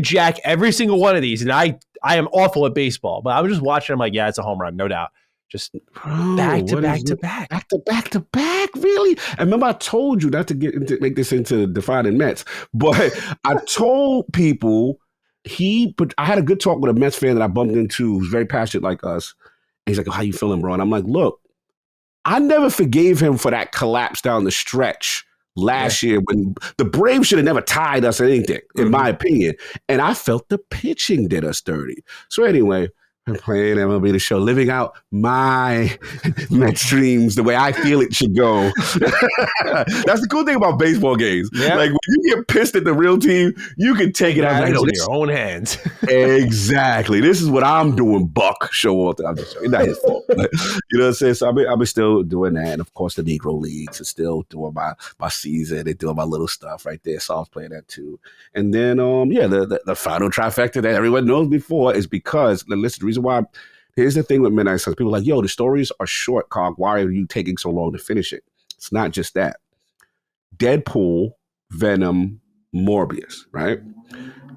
jack every single one of these, and I am awful at baseball, but I was just watching. I'm like, yeah, it's a home run, no doubt. Just back to back, really? And remember, I told you not to make this into defining Mets, but I told people I had a good talk with a Mets fan that I bumped into who's very passionate like us. And he's like, oh, how you feeling, bro? And I'm like, look, I never forgave him for that collapse down the stretch last year when the Braves should have never tied us or anything, in my opinion. And I felt the pitching did us dirty. So anyway, I'm playing MLB The Show, living out my Mets dreams the way I feel it should go. That's the cool thing about baseball games. Yeah. Like when you get pissed at the real team, you can take it out in your own hands. Exactly. This is what I'm doing, Buck Showalter. I'm just, it's not his fault. But, you know what I'm saying? So I've been still doing that. And of course, the Negro Leagues are still doing my season. They're doing my little stuff right there. So I was playing that too. And then, the final trifecta that everyone knows before is because, listen, the reason why, here's the thing with Midnight Suns. People are like, yo, the stories are short, Cog. Why are you taking so long to finish it? It's not just that. Deadpool, Venom, Morbius, right?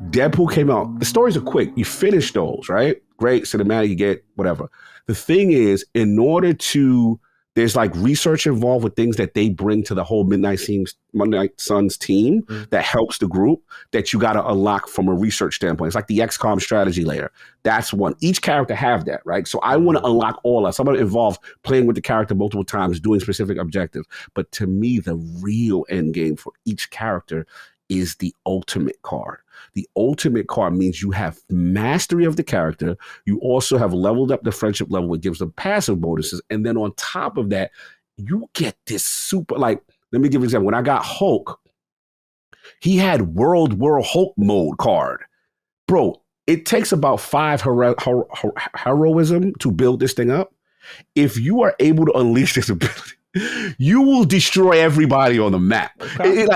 Deadpool came out. The stories are quick. You finish those, right? Great cinematic, you get whatever. The thing is, in order to, there's like research involved with things that they bring to the whole Midnight Suns team that helps the group that you got to unlock from a research standpoint. It's like the XCOM strategy layer. That's one. Each character have that, right? So I want to unlock all that. Someone involved playing with the character multiple times, doing specific objectives. But to me, the real end game for each character is the ultimate card. The ultimate card means you have mastery of the character. You also have leveled up the friendship level, which gives them passive bonuses. And then on top of that, you get this super, like, let me give you an example. When I got Hulk, he had World Hulk mode card. Bro, it takes about 5 heroism to build this thing up. If you are able to unleash this ability, you will destroy everybody on the map. Okay.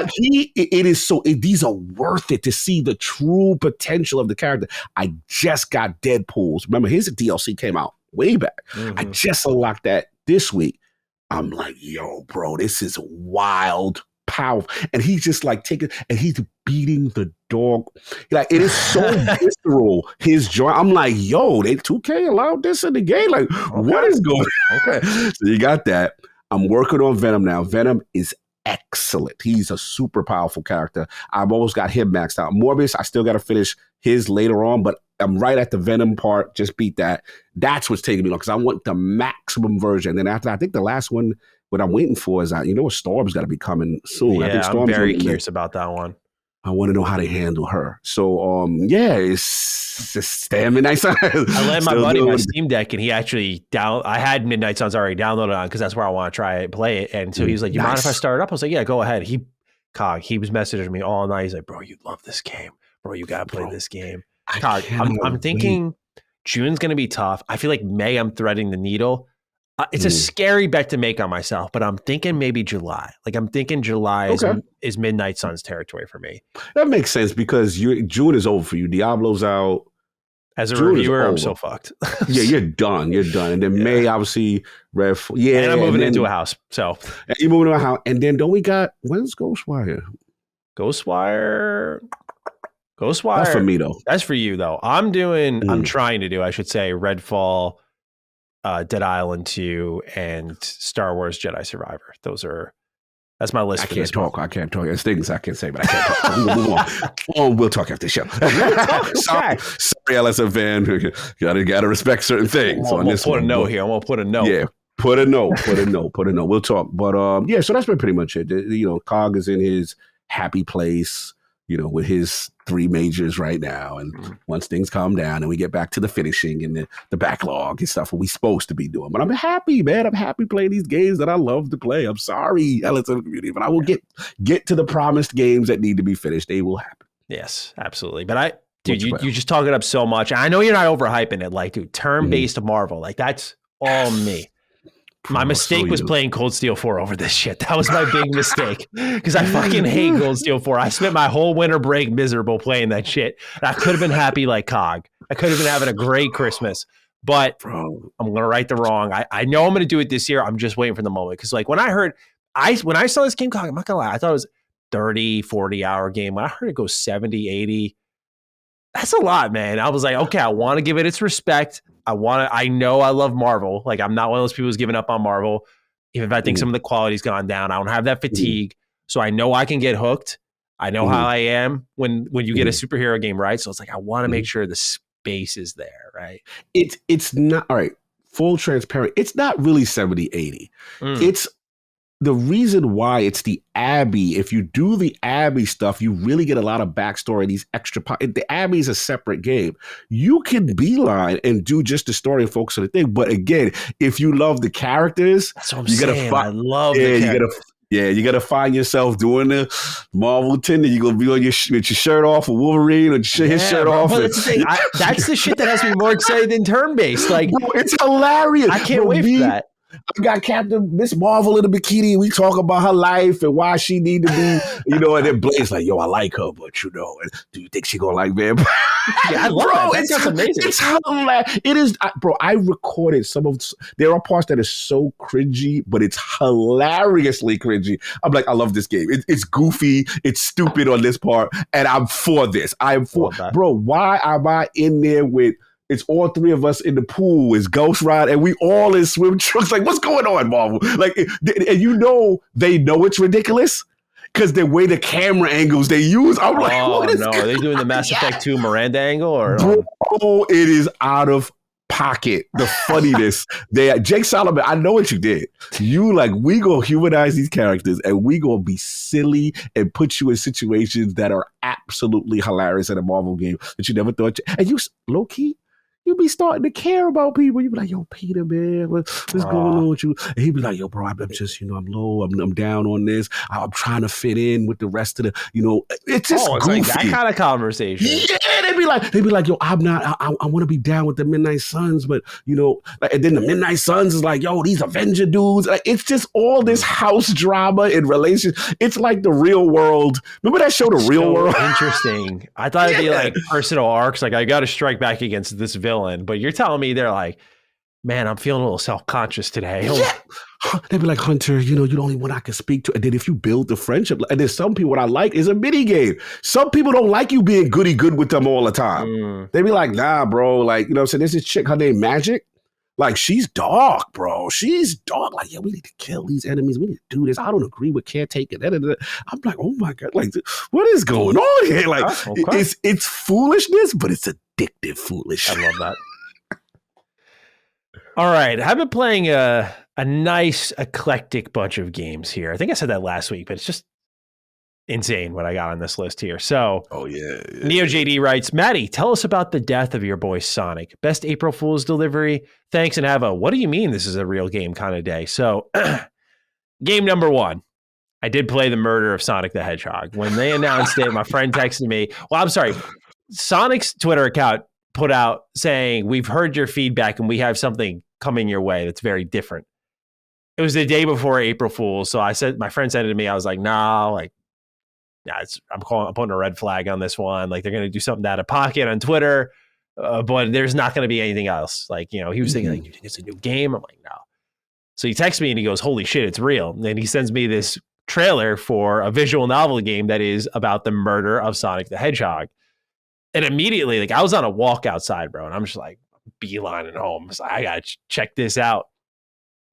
These are worth it to see the true potential of the character. I just got Deadpool's. Remember, his DLC came out way back. Mm-hmm. I just unlocked that this week. I'm like, yo, bro, this is wild, powerful. And he's just like he's beating the dog. Like, it is so visceral, his joy. I'm like, yo, they 2K allowed this in the game. Like, what is going on? Okay. So you got that. I'm working on Venom now. Venom is excellent. He's a super powerful character. I've almost got him maxed out. Morbius, I still got to finish his later on, but I'm right at the Venom part. Just beat that. That's what's taking me long because I want the maximum version. And after, I think the last one, what I'm waiting for is Storm's got to be coming soon. Yeah, I think I'm very curious about that one. I want to know how they handle her. So, it's just staying Midnight Suns. I lent my buddy my Steam Deck, and he actually I had Midnight Suns already downloaded on because that's where I want to play it. And so he's like, "You mind if I start it up?" I was like, "Yeah, go ahead." He was messaging me all night. He's like, "Bro, you love this game. Bro, you gotta play this game." Cog, I'm thinking June's gonna be tough. I feel like May, I'm threading the needle. It's a scary bet to make on myself, but I'm thinking maybe July. Like, I'm thinking July is Midnight Suns territory for me. That makes sense because June is over for you. Diablo's out. As a reviewer, I'm so fucked. Yeah, you're done. And then May, obviously, Redfall. Yeah, and I'm moving into a house. So you're moving to a house, and then don't we got when's Ghostwire? Ghostwire. That's for me though. That's for you though. I'm trying to do, I should say, Redfall, Dead Island 2, and Star Wars Jedi Survivor. That's my list. I can't talk. There's things I can say, but I can't talk. We'll move on. We'll talk after the show. Sorry, LSF fan. Gotta respect certain things. I'm gonna put a note here. I'm gonna put a note. Yeah, put a note. We'll talk. But so that's been pretty much it. Cog is in his happy place, with his 3 majors right now. And once things calm down and we get back to the finishing and the backlog and stuff, what we supposed to be doing. But I'm happy, man. I'm happy playing these games that I love to play. I'm sorry, LSM community, but I will get to the promised games that need to be finished. They will happen. Yes, absolutely. But you just talk it up so much. I know you're not overhyping it. Like, dude, turn-based Marvel. Like, that's all me. My mistake was playing Cold Steel 4 over this shit. That was my big mistake because I fucking hate Cold Steel 4. I spent my whole winter break miserable playing that shit. And I could have been happy like Cog. I could have been having a great Christmas. But I'm going to right the wrong. I know I'm going to do it this year. I'm just waiting for the moment. Because, like, when I saw this game, Cog, I'm not going to lie, I thought it was 30, 40-hour game. When I heard it go 70, 80, that's a lot, man. I was like, okay, I want to give it its respect. I know I love Marvel. Like, I'm not one of those people who's given up on Marvel. Even if I think some of the quality's gone down, I don't have that fatigue. So I know I can get hooked. I know how I am when you get a superhero game, right? So it's like, I want to make sure the space is there, right? It's not, all right, full transparent. It's not really 70, 80. It's the reason why it's the Abbey, if you do the Abbey stuff, you really get a lot of backstory. These extra, the Abbey is a separate game. You can beeline and do just the story and focus on the thing. But again, if you love the characters, that's what I'm saying. I love the characters. You gotta find yourself doing the Marvel Tinder. You gonna be on with your shirt off, or Wolverine, or his shirt off. But that's the thing. That's the shit that has me more excited than turn-based. Like, bro, it's hilarious. I can't wait for that. I got Captain Miss Marvel in a bikini. We talk about her life and why she need to be, and then Blake's like, yo, I like her, but do you think she gonna like vampire? Yeah, I love that. That's amazing. It's hilarious. It is, bro. I recorded there are parts that are so cringy, but it's hilariously cringy. I'm like, I love this game. It's goofy. It's stupid on this part, and I'm for this. I'm for, bro. Why am I in there with? It's all three of us in the pool. It's Ghost Ride, and we all in swim trunks. Like, what's going on, Marvel? Like, and they know it's ridiculous because the way the camera angles they use. I'm like, what is Are they doing the Mass Effect 2 Miranda angle? Or bro, it is out of pocket. The funniness. Jake Solomon, I know what you did. We gonna humanize these characters, and we gonna be silly and put you in situations that are absolutely hilarious in a Marvel game that you never thought. And you low key. You be starting to care about people. You be like, yo, Peter, man, what's going on with you? And he be like, yo, bro, I'm just, I'm low. I'm down on this. I'm trying to fit in with the rest of the, it's just goofy. Like that kind of conversation. Yeah, they be like, yo, I'm not, I want to be down with the Midnight Suns, but, and then the Midnight Suns is like, yo, these Avenger dudes. Like, it's just all this house drama in relation. It's like the Real World. Remember that show, The Real World? Interesting. I thought it'd be like personal arcs. Like, I got to strike back against this villain. But you're telling me they're like, man, I'm feeling a little self-conscious today. Yeah. They'd be like, Hunter, you're the only one I can speak to. And then if you build the friendship, and there's some people, what I like is a mini game. Some people don't like you being goody good with them all the time. They be like, nah, bro. Like, what I'm saying? There's this chick, her name Magic. Like, she's dark, bro. She's dark. Like, yeah, we need to kill these enemies. We need to do this. I don't agree with caretaking. I'm like, oh my God. Like, what is going on here? Like, it's foolishness, but it's addictive foolish. I love that. All right. I've been playing a nice eclectic bunch of games here. I think I said that last week, but it's just insane what I got on this list here. So, Neo JD writes, Maddie, tell us about the death of your boy Sonic. Best April Fool's delivery. Thanks, and have a what do you mean this is a real game kind of day. So, game number one. I did play the murder of Sonic the Hedgehog. When they announced it, my friend texted me. Well, I'm sorry. Sonic's Twitter account put out saying, we've heard your feedback and we have something coming your way that's very different. It was the day before April Fool's. So I said, my friend sent it to me. I was like, nah, I'm putting a red flag on this one. Like, they're going to do something out of pocket on Twitter, but there's not going to be anything else. Like, he was thinking, like, you think it's a new game? I'm like, no. So he texts me and he goes, holy shit, it's real. And then he sends me this trailer for a visual novel game that is about the murder of Sonic the Hedgehog. And immediately, like, I was on a walk outside, bro, and I'm just like beelining home. So I got to check this out.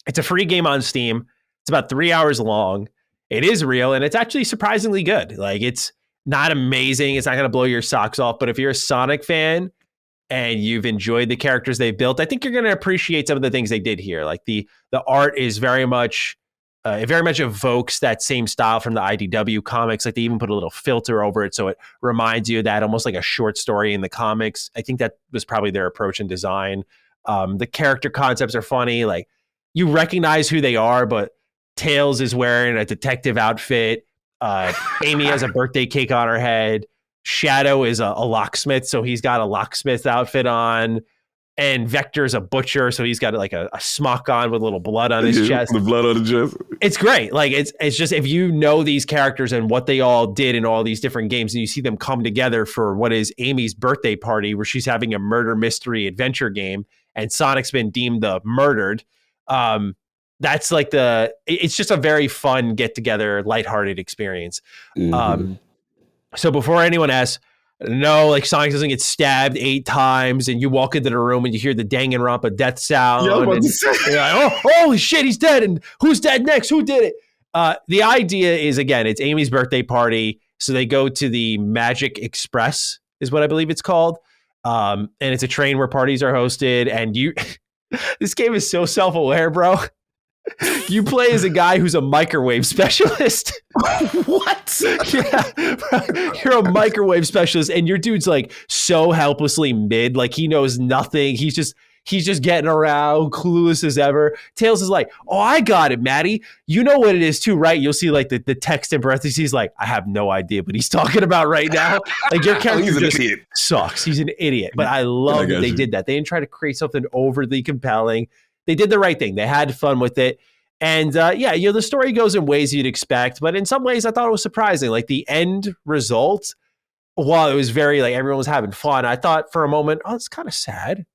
It's a free game on Steam. It's about 3 hours long. It is real, and it's actually surprisingly good. Like, it's not amazing. It's not going to blow your socks off. But if you're a Sonic fan and you've enjoyed the characters they've built, I think you're going to appreciate some of the things they did here. Like, the art is very much, it very much evokes that same style from the IDW comics. Like, they even put a little filter over it, so it reminds you of that, almost like a short story in the comics. I think that was probably their approach in design. The character concepts are funny. Like, you recognize who they are, but Tails is wearing a detective outfit. Amy has a birthday cake on her head. Shadow is a locksmith, so he's got a locksmith outfit on. And Vector's a butcher, so he's got like a smock on with a little blood on his chest. The blood on the chest. It's great. Like, it's just, if you know these characters and what they all did in all these different games, and you see them come together for what is Amy's birthday party, where she's having a murder mystery adventure game, and Sonic's been deemed the murdered. That's like it's just a very fun get together, lighthearted experience. So before anyone asks, no, like, Sonic doesn't get stabbed 8 times, and you walk into the room and you hear the Danganronpa death sound. Yeah, and you're like, oh, holy shit, he's dead. And who's dead next? Who did it? The idea is, again, it's Amy's birthday party. So they go to the Magic Express is what I believe it's called. And it's a train where parties are hosted. And this game is so self-aware, bro. You play as a guy who's a microwave specialist. What? Yeah, you're a microwave specialist, and your dude's like so helplessly mid, like he knows nothing. He's just getting around, clueless as ever. Tails is like, "Oh, I got it, Maddie. You know what it is too, right?" You'll see like the text in parentheses. He's like, "I have no idea what he's talking about right now." Like your character just sucks. He's an idiot. But I love that they did that. They didn't try to create something overly compelling. They did the right thing. They had fun with it. And the story goes in ways you'd expect, but in some ways I thought it was surprising. Like the end result, while it was very like everyone was having fun, I thought for a moment, oh, it's kind of sad.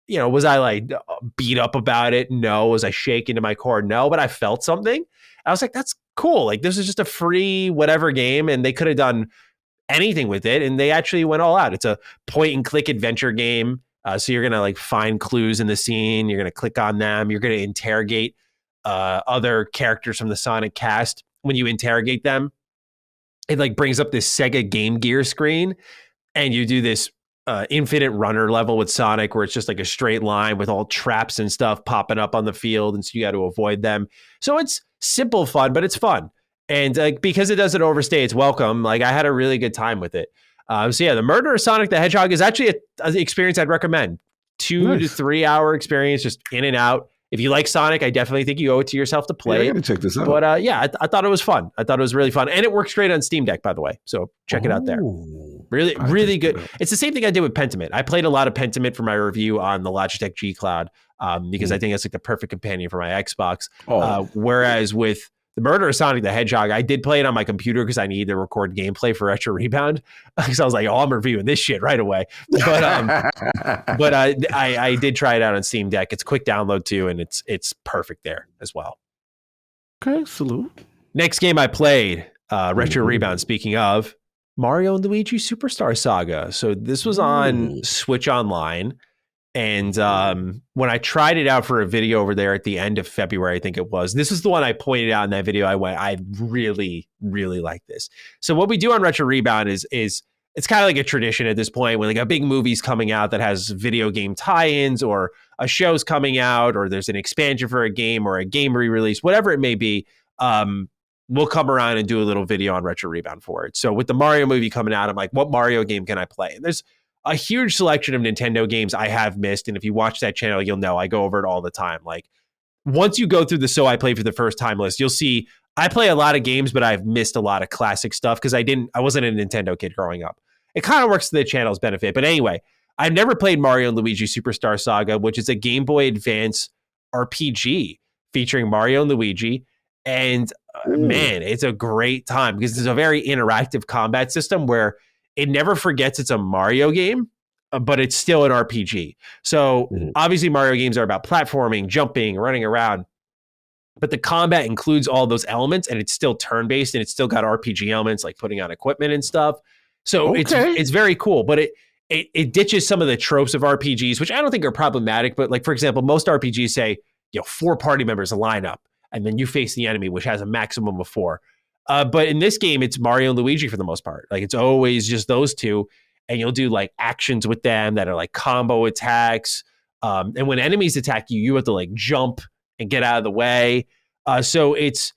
Was I like beat up about it? No. Was I shaken to my core? No, but I felt something. I was like, that's cool. Like this is just a free whatever game, and they could have done anything with it, and they actually went all out. It's a point and click adventure game. So you're gonna like find clues in the scene. You're gonna click on them. You're gonna interrogate other characters from the Sonic cast. When you interrogate them, it like brings up this Sega Game Gear screen, and you do this infinite runner level with Sonic where it's just like a straight line with all traps and stuff popping up on the field, and so you got to avoid them. So it's simple fun, but it's fun, and because it doesn't overstay its welcome, like I had a really good time with it. The Murder of Sonic the Hedgehog is actually an experience I'd recommend. 2 to 3 hour experience, just in and out. If you like Sonic, I definitely think you owe it to yourself to play. I gotta check this out. But I thought it was fun. I thought it was really fun. And it works great on Steam Deck, by the way. So check it out there. Really, really good. It's the same thing I did with Pentiment. I played a lot of Pentiment for my review on the Logitech G Cloud because I think it's like the perfect companion for my Xbox. Whereas with the Murder of Sonic the Hedgehog, I did play it on my computer because I needed to record gameplay for Retro Rebound. Because I was like, oh, I'm reviewing this shit right away. But I did try it out on Steam Deck. It's a quick download too, and it's perfect there as well. Okay, salute. Next game I played, Retro Rebound. Speaking of Mario and Luigi Superstar Saga. So this was on Switch Online. And when I tried it out for a video over there at the end of February, I think it was, this is the one I pointed out in that video. I really, really like this. So what we do on Retro Rebound is it's kind of like a tradition at this point when like a big movie's coming out that has video game tie-ins, or a show's coming out, or there's an expansion for a game or a game re-release, whatever it may be. We'll come around and do a little video on Retro Rebound for it. So with the Mario movie coming out, I'm like, what Mario game can I play? And there's a huge selection of Nintendo games I have missed. And if you watch that channel, you'll know I go over it all the time. Like once you go through the So I Played for the First Time list, you'll see I play a lot of games, but I've missed a lot of classic stuff because I wasn't a Nintendo kid growing up. It kind of works to the channel's benefit. But anyway, I've never played Mario and Luigi Superstar Saga, which is a Game Boy Advance RPG featuring Mario and Luigi. And man, it's a great time because it's a very interactive combat system where it never forgets it's a Mario game, but it's still an RPG. So obviously Mario games are about platforming, jumping, running around, but the combat includes all those elements, and it's still turn-based, and it's still got RPG elements like putting on equipment and stuff. So it's very cool, but it ditches some of the tropes of RPGs, which I don't think are problematic. But like, for example, most RPGs say, 4 party members line up, and then you face the enemy, which has a maximum of 4. But in this game, it's Mario and Luigi for the most part. Like it's always just those two, and you'll do like actions with them that are like combo attacks. And when enemies attack you, you have to like jump and get out of the way. So it's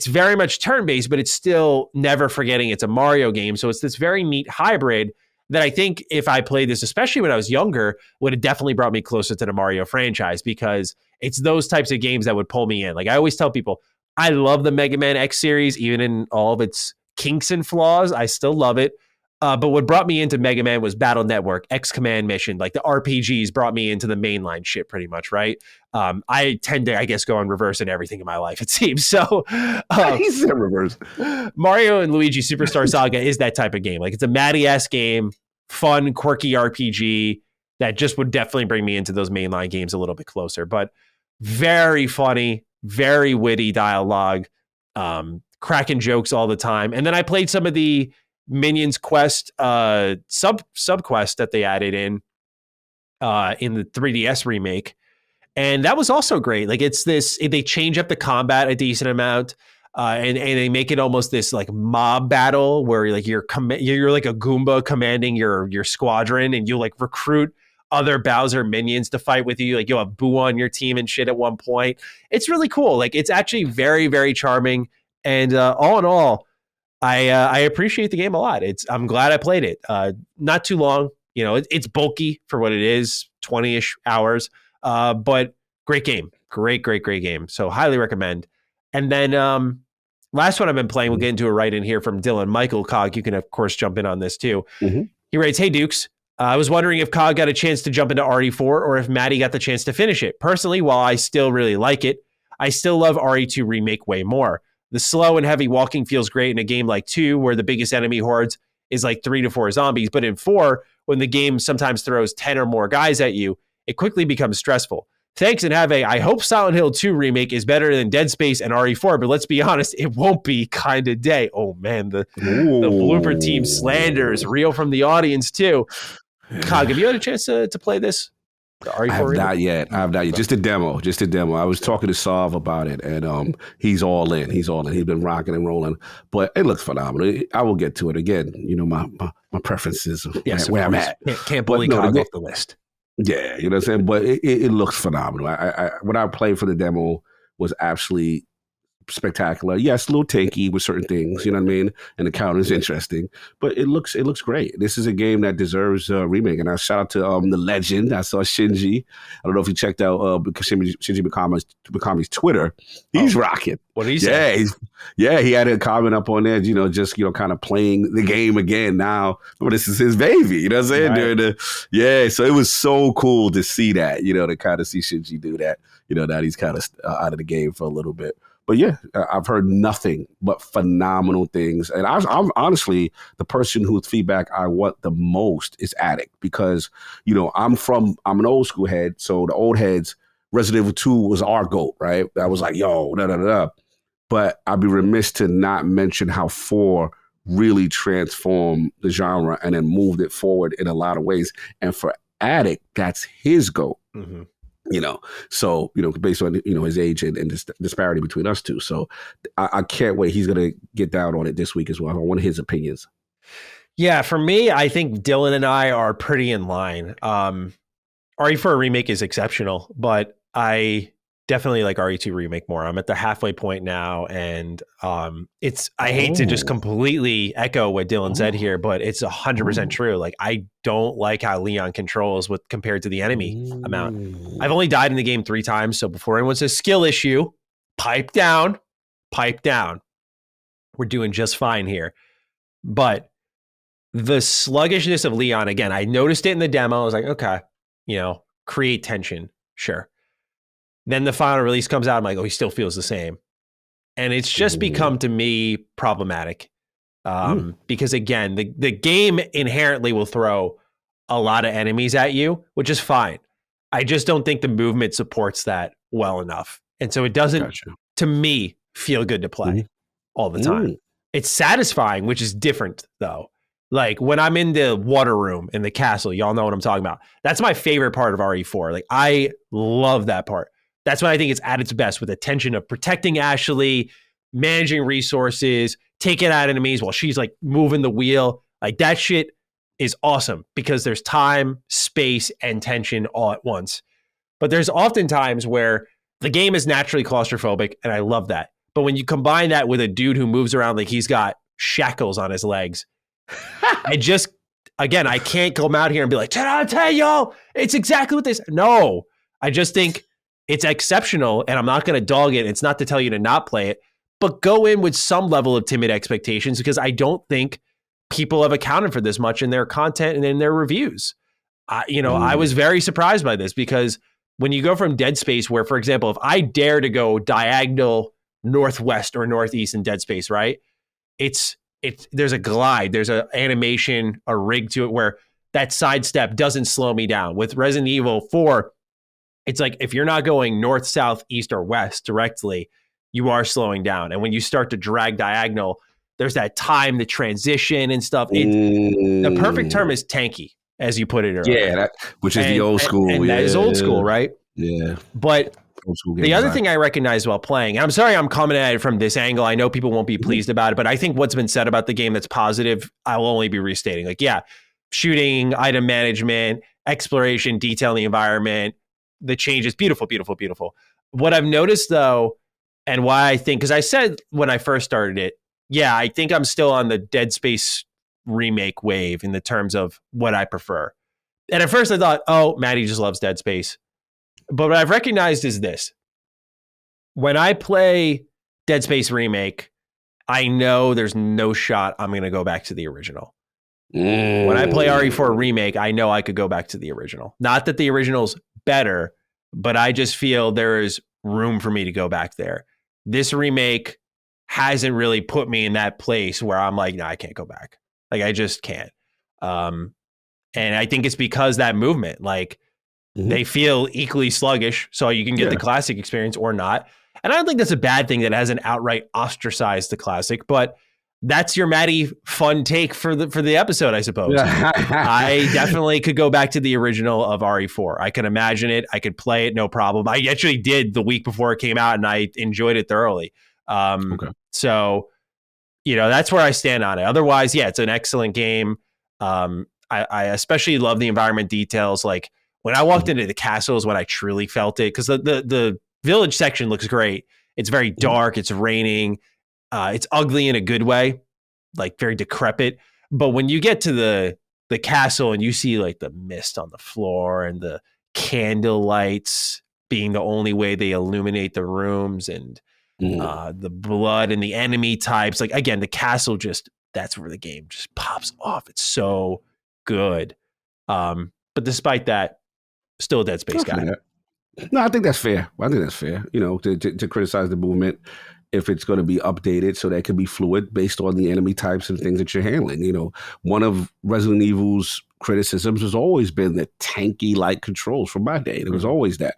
very much turn-based, but it's still never forgetting it's a Mario game. So it's this very neat hybrid that I think if I played this, especially when I was younger, would have definitely brought me closer to the Mario franchise, because it's those types of games that would pull me in. Like I always tell people, I love the Mega Man X series, even in all of its kinks and flaws. I still love it. But what brought me into Mega Man was Battle Network, X Command Mission, like the RPGs brought me into the mainline shit pretty much, right? I tend to, I guess, go in reverse in everything in my life, it seems. So he's in reverse. Mario and Luigi Superstar Saga is that type of game. Like it's a Matty-esque game, fun, quirky RPG that just would definitely bring me into those mainline games a little bit closer. But very funny, very witty dialogue, cracking jokes all the time. And then I played some of the Minions Quest sub quest that they added in the 3DS remake, and that was also great. Like they change up the combat a decent amount, and they make it almost this like mob battle where like you're like a Goomba commanding your squadron, and you like recruit other Bowser minions to fight with you. Like you'll have Boo on your team and shit at one point. It's really cool. Like it's actually very, very charming. And all in all, I appreciate the game a lot. I'm glad I played it. Not too long. You know, it's bulky for what it is, 20-ish hours. But great game. Great game. So highly recommend. And then last one I've been playing, we'll get into a write in here from Dylan Michael Cog. You can, of course, jump in on this too. Mm-hmm. He writes, "Hey, Dukes. I was wondering if Cog got a chance to jump into RE4 or if Maddie got the chance to finish it. Personally, while I still really like it, I still love RE2 Remake way more. The slow and heavy walking feels great in a game like 2, where the biggest enemy hordes is like 3 to 4 zombies. But in 4, when the game sometimes throws 10 or more guys at you, it quickly becomes stressful. Thanks, and I hope Silent Hill 2 Remake is better than Dead Space and RE4, but let's be honest, it won't be kind of day." Oh, man, the blooper team slander is real from the audience, too. Cog, have you had a chance to play this? I have not yet. Just a demo. I was talking to Sav about it, and he's all in. He's been rocking and rolling, but it looks phenomenal. I will get to it again. You know, my preferences, where I'm at. Can't bully Cog off the list. Yeah, you know what I'm saying? But it looks phenomenal. What I played for the demo was absolutely spectacular. Yes, a little tanky with certain things, you know what I mean? And the counter is interesting, but it looks great. This is a game that deserves a remake. And I shout out to the legend. I saw Shinji. I don't know if you checked out Shinji Mikami's Twitter. He's rocking. What did he say? He had a comment up on there, kind of playing the game again now. But this is his baby, you know what I'm saying? Right. So it was so cool to see that, to kind of see Shinji do that, that he's kind of out of the game for a little bit. But yeah, I've heard nothing but phenomenal things. And I'm honestly the person whose feedback I want the most is Addict, because, I'm an old school head. So the old heads, Resident Evil 2 was our GOAT, right? I was like, yo, da. But I'd be remiss to not mention how 4 really transformed the genre and then moved it forward in a lot of ways. And for Addict, that's his GOAT. Mm-hmm. So, based on, his age and this disparity between us two. So I can't wait. He's going to get down on it this week as well. I want his opinions. Yeah, for me, I think Dylan and I are pretty in line. RE4 Remake is exceptional, but I definitely like RE2 Remake more. I'm at the halfway point now, and I hate to just completely echo what Dylan said here, but it's 100% true. Like, I don't like how Leon controls compared to the enemy amount. I've only died in the game 3 times, so before anyone says skill issue, pipe down. We're doing just fine here. But the sluggishness of Leon, again, I noticed it in the demo. I was like, okay, create tension, sure. Then the final release comes out. I'm like, oh, he still feels the same. And it's just become, to me, problematic. Because, again, the game inherently will throw a lot of enemies at you, which is fine. I just don't think the movement supports that well enough. And so it doesn't, to me, feel good to play all the time. It's satisfying, which is different, though. Like, when I'm in the water room in the castle, y'all know what I'm talking about. That's my favorite part of RE4. Like, I love that part. That's when I think it's at its best, with the tension of protecting Ashley, managing resources, taking out enemies while she's like moving the wheel. Like, that shit is awesome because there's time, space, and tension all at once. But there's often times where the game is naturally claustrophobic, and I love that. But when you combine that with a dude who moves around like he's got shackles on his legs, I can't come out here and be like, 10 out of 10, yo, it's exactly what this. No, I just think it's exceptional, and I'm not going to dog it. It's not to tell you to not play it, but go in with some level of timid expectations, because I don't think people have accounted for this much in their content and in their reviews. I was very surprised by this, because when you go from Dead Space, where, for example, if I dare to go diagonal northwest or northeast in Dead Space, right? There's a glide, there's an animation, a rig to it where that sidestep doesn't slow me down. With Resident Evil 4, it's like, if you're not going north, south, east, or west directly, you are slowing down. And when you start to drag diagonal, there's that time, the transition and stuff. The perfect term is tanky, as you put it earlier. Yeah, which is the old school. And that is old school, right? Yeah. But the other thing I recognize while playing, and I'm sorry I'm coming at it from this angle, I know people won't be pleased about it, but I think what's been said about the game that's positive, I will only be restating. Like, yeah, shooting, item management, exploration, detail in the environment, the changes, beautiful, beautiful, beautiful. What I've noticed though, and why I think, because I said when I first started it, yeah, I think I'm still on the Dead Space remake wave in the terms of what I prefer. And at first I thought, oh, Maddie just loves Dead Space. But what I've recognized is this. When I play Dead Space Remake, I know there's no shot I'm going to go back to the original. When I play RE4 Remake, I know I could go back to the original. Not that the original's better, but I just feel there is room for me to go back there. This remake hasn't really put me in that place where I'm like, no, I can't go back. Like, I just can't. And I think it's because that movement, like, they feel equally sluggish, so you can get the classic experience or not. And I don't think that's a bad thing that hasn't outright ostracized the classic, but that's your Maddie fun take for the episode, I suppose. I definitely could go back to the original of RE4. I can imagine it. I could play it, no problem. I actually did the week before it came out, and I enjoyed it thoroughly. So, that's where I stand on it. Otherwise, yeah, it's an excellent game. I especially love the environment details. Like, when I walked into the castle is when I truly felt it, because the village section looks great. It's very dark. It's raining. It's ugly in a good way, like very decrepit. But when you get to the castle and you see like the mist on the floor and the candle lights being the only way they illuminate the rooms, and the blood and the enemy types, like, again, the castle, that's where the game just pops off. It's so good. But despite that, still a Dead Space guy. No, I think that's fair. To criticize the movement if it's going to be updated so that it can be fluid based on the enemy types and things that you're handling. One of Resident Evil's criticisms has always been the tanky-like controls from my day. There was always that,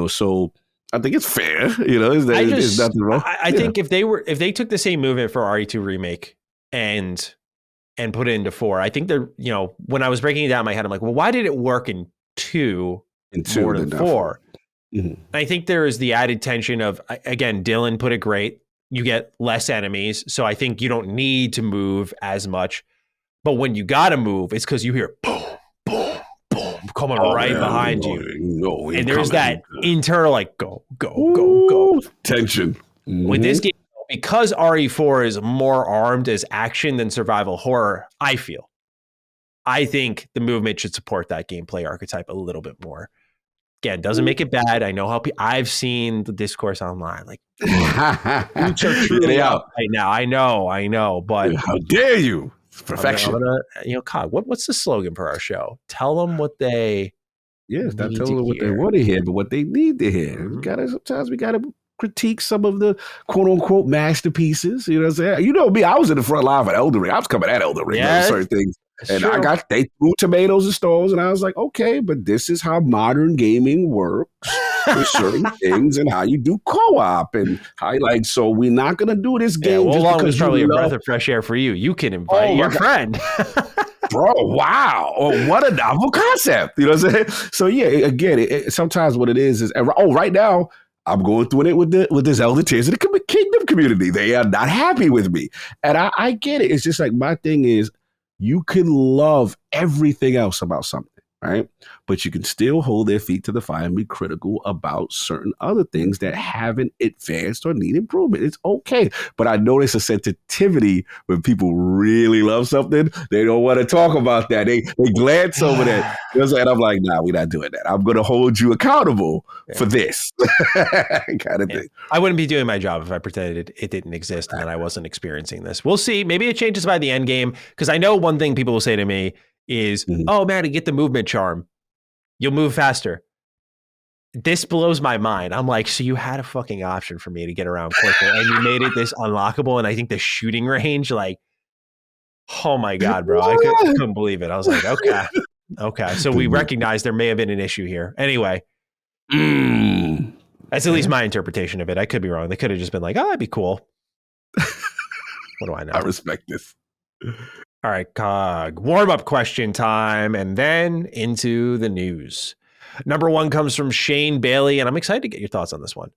so I think it's fair. There's nothing wrong. I think if they took the same movement for RE2 Remake and put it into 4, I think they're, when I was breaking it down in my head, I'm like, well, why did it work in 2 more than 4? I think there is the added tension of, again, Dylan put it great. You get less enemies. So I think you don't need to move as much. But when you got to move, it's because you hear boom, boom, boom coming behind you. And there's that internal, like, go, go, go. Tension. With this game, because RE4 is more armed as action than survival horror, I think the movement should support that gameplay archetype a little bit more. Again, doesn't make it bad. I know how I've seen the discourse online. Like, boots are truly out right now. I know. But how dare you? It's perfection. Cog, what's the slogan for our show? Tell them what they not tell them what they want to hear, but what they need to hear. Sometimes we gotta critique some of the quote unquote masterpieces. You know what I'm saying? Me, I was in the front line for Elden Ring. I was coming at Elden Ring on certain things. And they threw tomatoes and stones, and I was like, okay, but this is how modern gaming works with certain things, and how you do co-op, and how so we're not gonna do this game. Well, long was probably a breath of fresh air for you. You can invite your friend. Bro, wow. What a novel concept. You know what I'm saying? So yeah, again, sometimes what it is right now, I'm going through it with the Zelda Tears of the Kingdom community. They are not happy with me. And I get it. It's just like, my thing is, you can love everything else about something, right? But you can still hold their feet to the fire and be critical about certain other things that haven't advanced or need improvement. It's okay. But I notice a sensitivity when people really love something. They don't want to talk about that. They glance over that. And I'm like, nah, we're not doing that. I'm going to hold you accountable for this kind of thing. I wouldn't be doing my job if I pretended it didn't exist and I wasn't experiencing this. We'll see. Maybe it changes by the end game, because I know one thing people will say to me is, oh man, to get the movement charm, you'll move faster. This blows my mind. I'm like, so you had a fucking option for me to get around quicker, and you made it this unlockable. And I think the shooting range, like, oh my God, bro, I couldn't believe it. I was like, okay. So we recognize there may have been an issue here. Anyway, that's at least my interpretation of it. I could be wrong. They could have just been like, oh, that'd be cool. What do I know? I respect this. All right, Cog, warm-up question time, and then into the news. Number 1 comes from Shane Bailey, and I'm excited to get your thoughts on this one.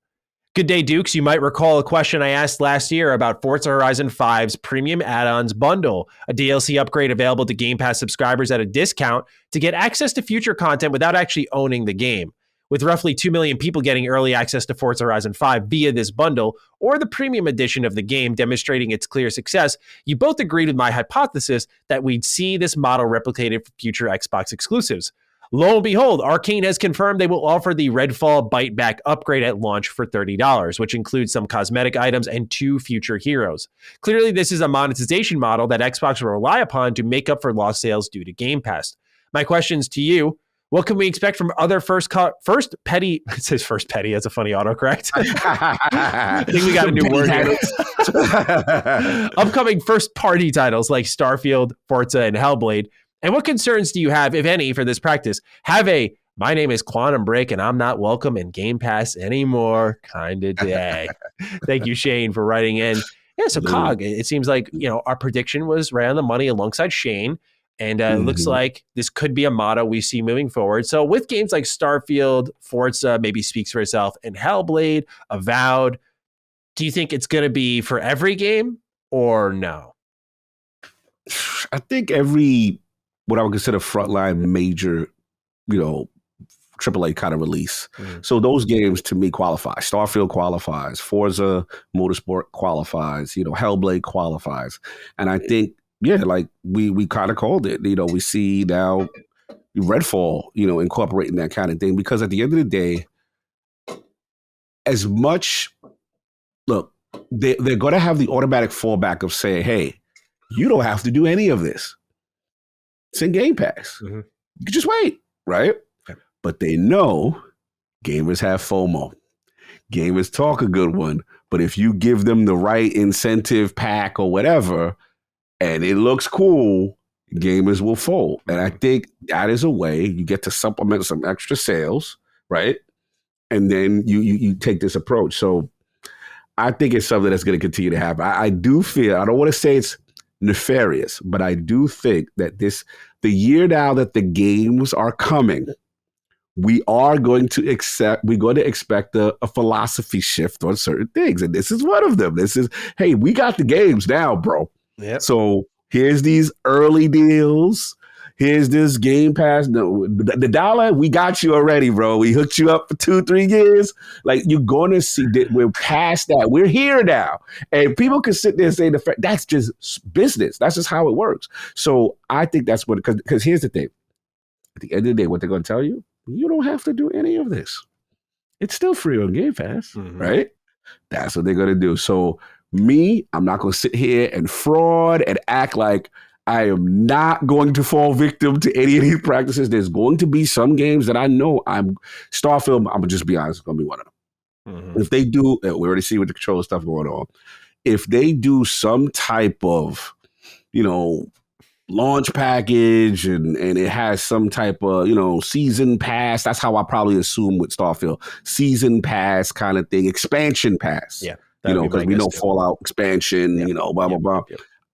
Good day, Dukes. You might recall a question I asked last year about Forza Horizon 5's premium add-ons bundle, a DLC upgrade available to Game Pass subscribers at a discount to get access to future content without actually owning the game. With roughly 2 million people getting early access to Forza Horizon 5 via this bundle, or the premium edition of the game demonstrating its clear success, you both agreed with my hypothesis that we'd see this model replicated for future Xbox exclusives. Lo and behold, Arcane has confirmed they will offer the Redfall Bite Back upgrade at launch for $30, which includes some cosmetic items and 2 future heroes. Clearly, this is a monetization model that Xbox will rely upon to make up for lost sales due to Game Pass. My questions to you: what can we expect from other first petty? It says first petty. That's a funny autocorrect. I think we got a new word here. Upcoming first party titles like Starfield, Forza, and Hellblade. And what concerns do you have, if any, for this practice? My name is Quantum Break and I'm not welcome in Game Pass anymore kind of day. Thank you, Shane, for writing in. Yeah, so Cog, it seems like, our prediction was right on the money alongside Shane. And it looks like this could be a motto we see moving forward. So with games like Starfield, Forza maybe speaks for itself, and Hellblade, Avowed, do you think it's going to be for every game or no? I think what I would consider frontline major, AAA kind of release. So those games to me qualify. Starfield qualifies. Forza Motorsport qualifies. Hellblade qualifies. And I think, like we kind of called it. We see now Redfall, incorporating that kind of thing. Because at the end of the day, as much, look, they're going to have the automatic fallback of saying, hey, you don't have to do any of this. It's in Game Pass. You can just wait, right? But they know gamers have FOMO. Gamers talk a good one, but if you give them the right incentive pack or whatever, and it looks cool, gamers will fold. And I think that is a way you get to supplement some extra sales, right? And then you take this approach. So I think it's something that's going to continue to happen. I do feel, I don't want to say it's nefarious, but I do think that the year now that the games are coming, we're going to expect a philosophy shift on certain things. And this is one of them. This is, hey, we got the games now, bro. Yep. So here's these early deals. Here's this Game Pass. No, the dollar, we got you already, bro. We hooked you up for 2-3 years. Like, you're going to see that we're past that. We're here now. And people can sit there and say, that's just business. That's just how it works. So I think that's what, because here's the thing. At the end of the day, what they're going to tell you, you don't have to do any of this. It's still free on Game Pass, right? That's what they're going to do. So I'm not going to sit here and fraud and act like I am not going to fall victim to any of these practices. There's going to be some games that I know Starfield, I'm going to just be honest, it's going to be one of them. If they do, we already see with the controller stuff going on. If they do some type of, launch package and it has some type of, season pass, that's how I probably assume with Starfield. Season pass kind of thing, expansion pass. Yeah. Because we know Fallout expansion, blah, blah, blah.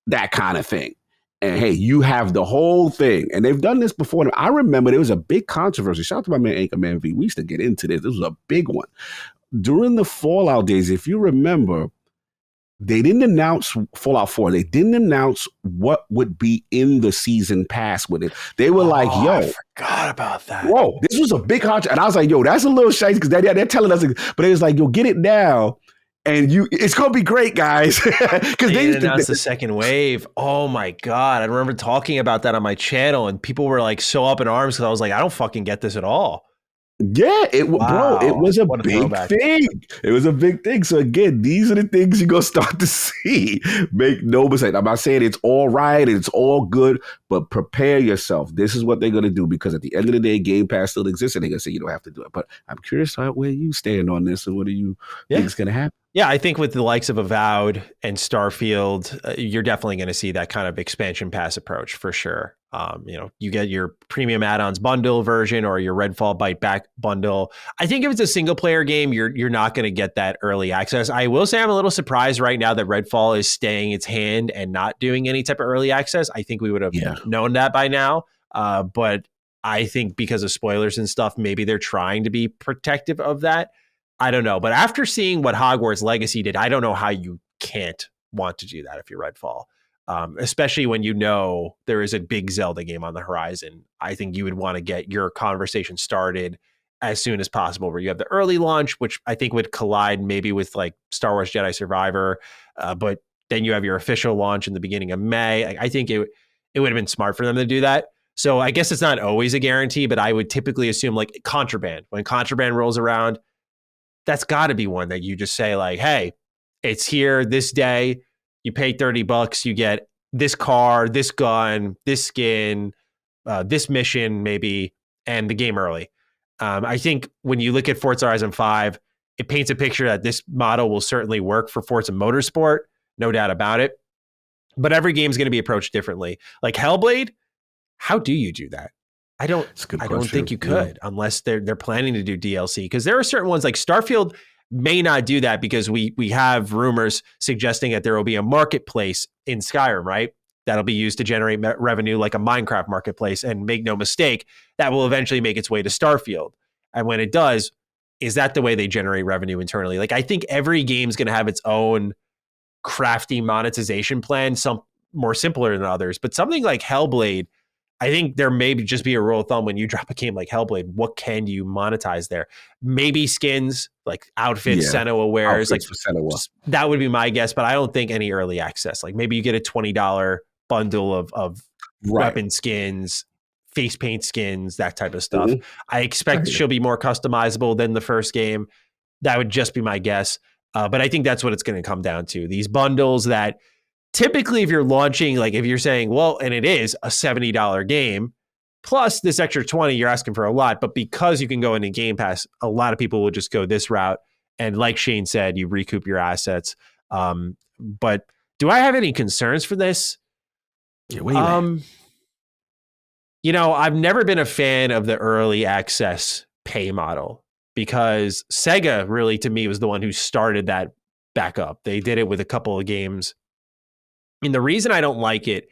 That kind of thing. And hey, you have the whole thing. And they've done this before. I remember there was a big controversy. Shout out to my man Anchorman V. We used to get into this. This was a big one. During the Fallout days, if you remember, they didn't announce Fallout 4. They didn't announce what would be in the season pass with it. They were like, yo. I forgot about that. Whoa, this was a big controversy. And I was like, yo, that's a little shady because they're telling us. But it was like, yo, get it now. And it's gonna be great, guys. Because they announced the second wave. Oh my god! I remember talking about that on my channel, and people were like so up in arms because I was like, I don't fucking get this at all. Yeah, bro, it was a big thing. It was a big thing. So again, these are the things you're gonna start to see. Make no mistake. I'm not saying it's all right, it's all good, but prepare yourself. This is what they're gonna do because at the end of the day, Game Pass still exists, and they're gonna say you don't have to do it. But I'm curious where you stand on this, and what do you think is gonna happen? Yeah, I think with the likes of Avowed and Starfield, you're definitely going to see that kind of expansion pass approach for sure. You get your premium add-ons bundle version or your Redfall Bite Back bundle. I think if it's a single player game, you're not going to get that early access. I will say I'm a little surprised right now that Redfall is staying its hand and not doing any type of early access. I think we would have known that by now. But I think because of spoilers and stuff, maybe they're trying to be protective of that. I don't know. But after seeing what Hogwarts Legacy did, I don't know how you can't want to do that if you're Redfall. Especially when you know there is a big Zelda game on the horizon. I think you would want to get your conversation started as soon as possible, where you have the early launch, which I think would collide maybe with like Star Wars Jedi Survivor, but then you have your official launch in the beginning of May. I think it would have been smart for them to do that. So I guess it's not always a guarantee, but I would typically assume like Contraband. When Contraband rolls around, that's got to be one that you just say like, hey, it's here this day. You pay $30, you get this car, this gun, this skin, this mission maybe, and the game early. I think when you look at Forza Horizon 5, it paints a picture that this model will certainly work for Forza Motorsport, no doubt about it. But every game is going to be approached differently. Like Hellblade, how do you do that? I don't think you could unless they're planning to do DLC, because there are certain ones like Starfield may not do that because we have rumors suggesting that there will be a marketplace in Skyrim, right? That'll be used to generate revenue like a Minecraft marketplace, and make no mistake, that will eventually make its way to Starfield. And when it does, is that the way they generate revenue internally? Like, I think every game's going to have its own crafty monetization plan, some more simpler than others, but something like Hellblade, I think there may just be a rule of thumb when you drop a game like Hellblade, what can you monetize there? Maybe skins, like outfits, Senua wears, like that would be my guess, but I don't think any early access. Like maybe you get a $20 bundle of weapon skins, face paint skins, that type of stuff. I expect she'll be more customizable than the first game. That would just be my guess. But I think that's what it's going to come down to. These bundles that typically, if you're launching, like if you're saying, well, and it is a $70 game, plus this extra 20, you're asking for a lot. But because you can go into Game Pass, a lot of people will just go this route. And like Shane said, you recoup your assets. But do I have any concerns for this? You know, I've never been a fan of the early access pay model, because Sega really, to me, was the one who started that back up. They did it with a couple of games. And the reason I don't like it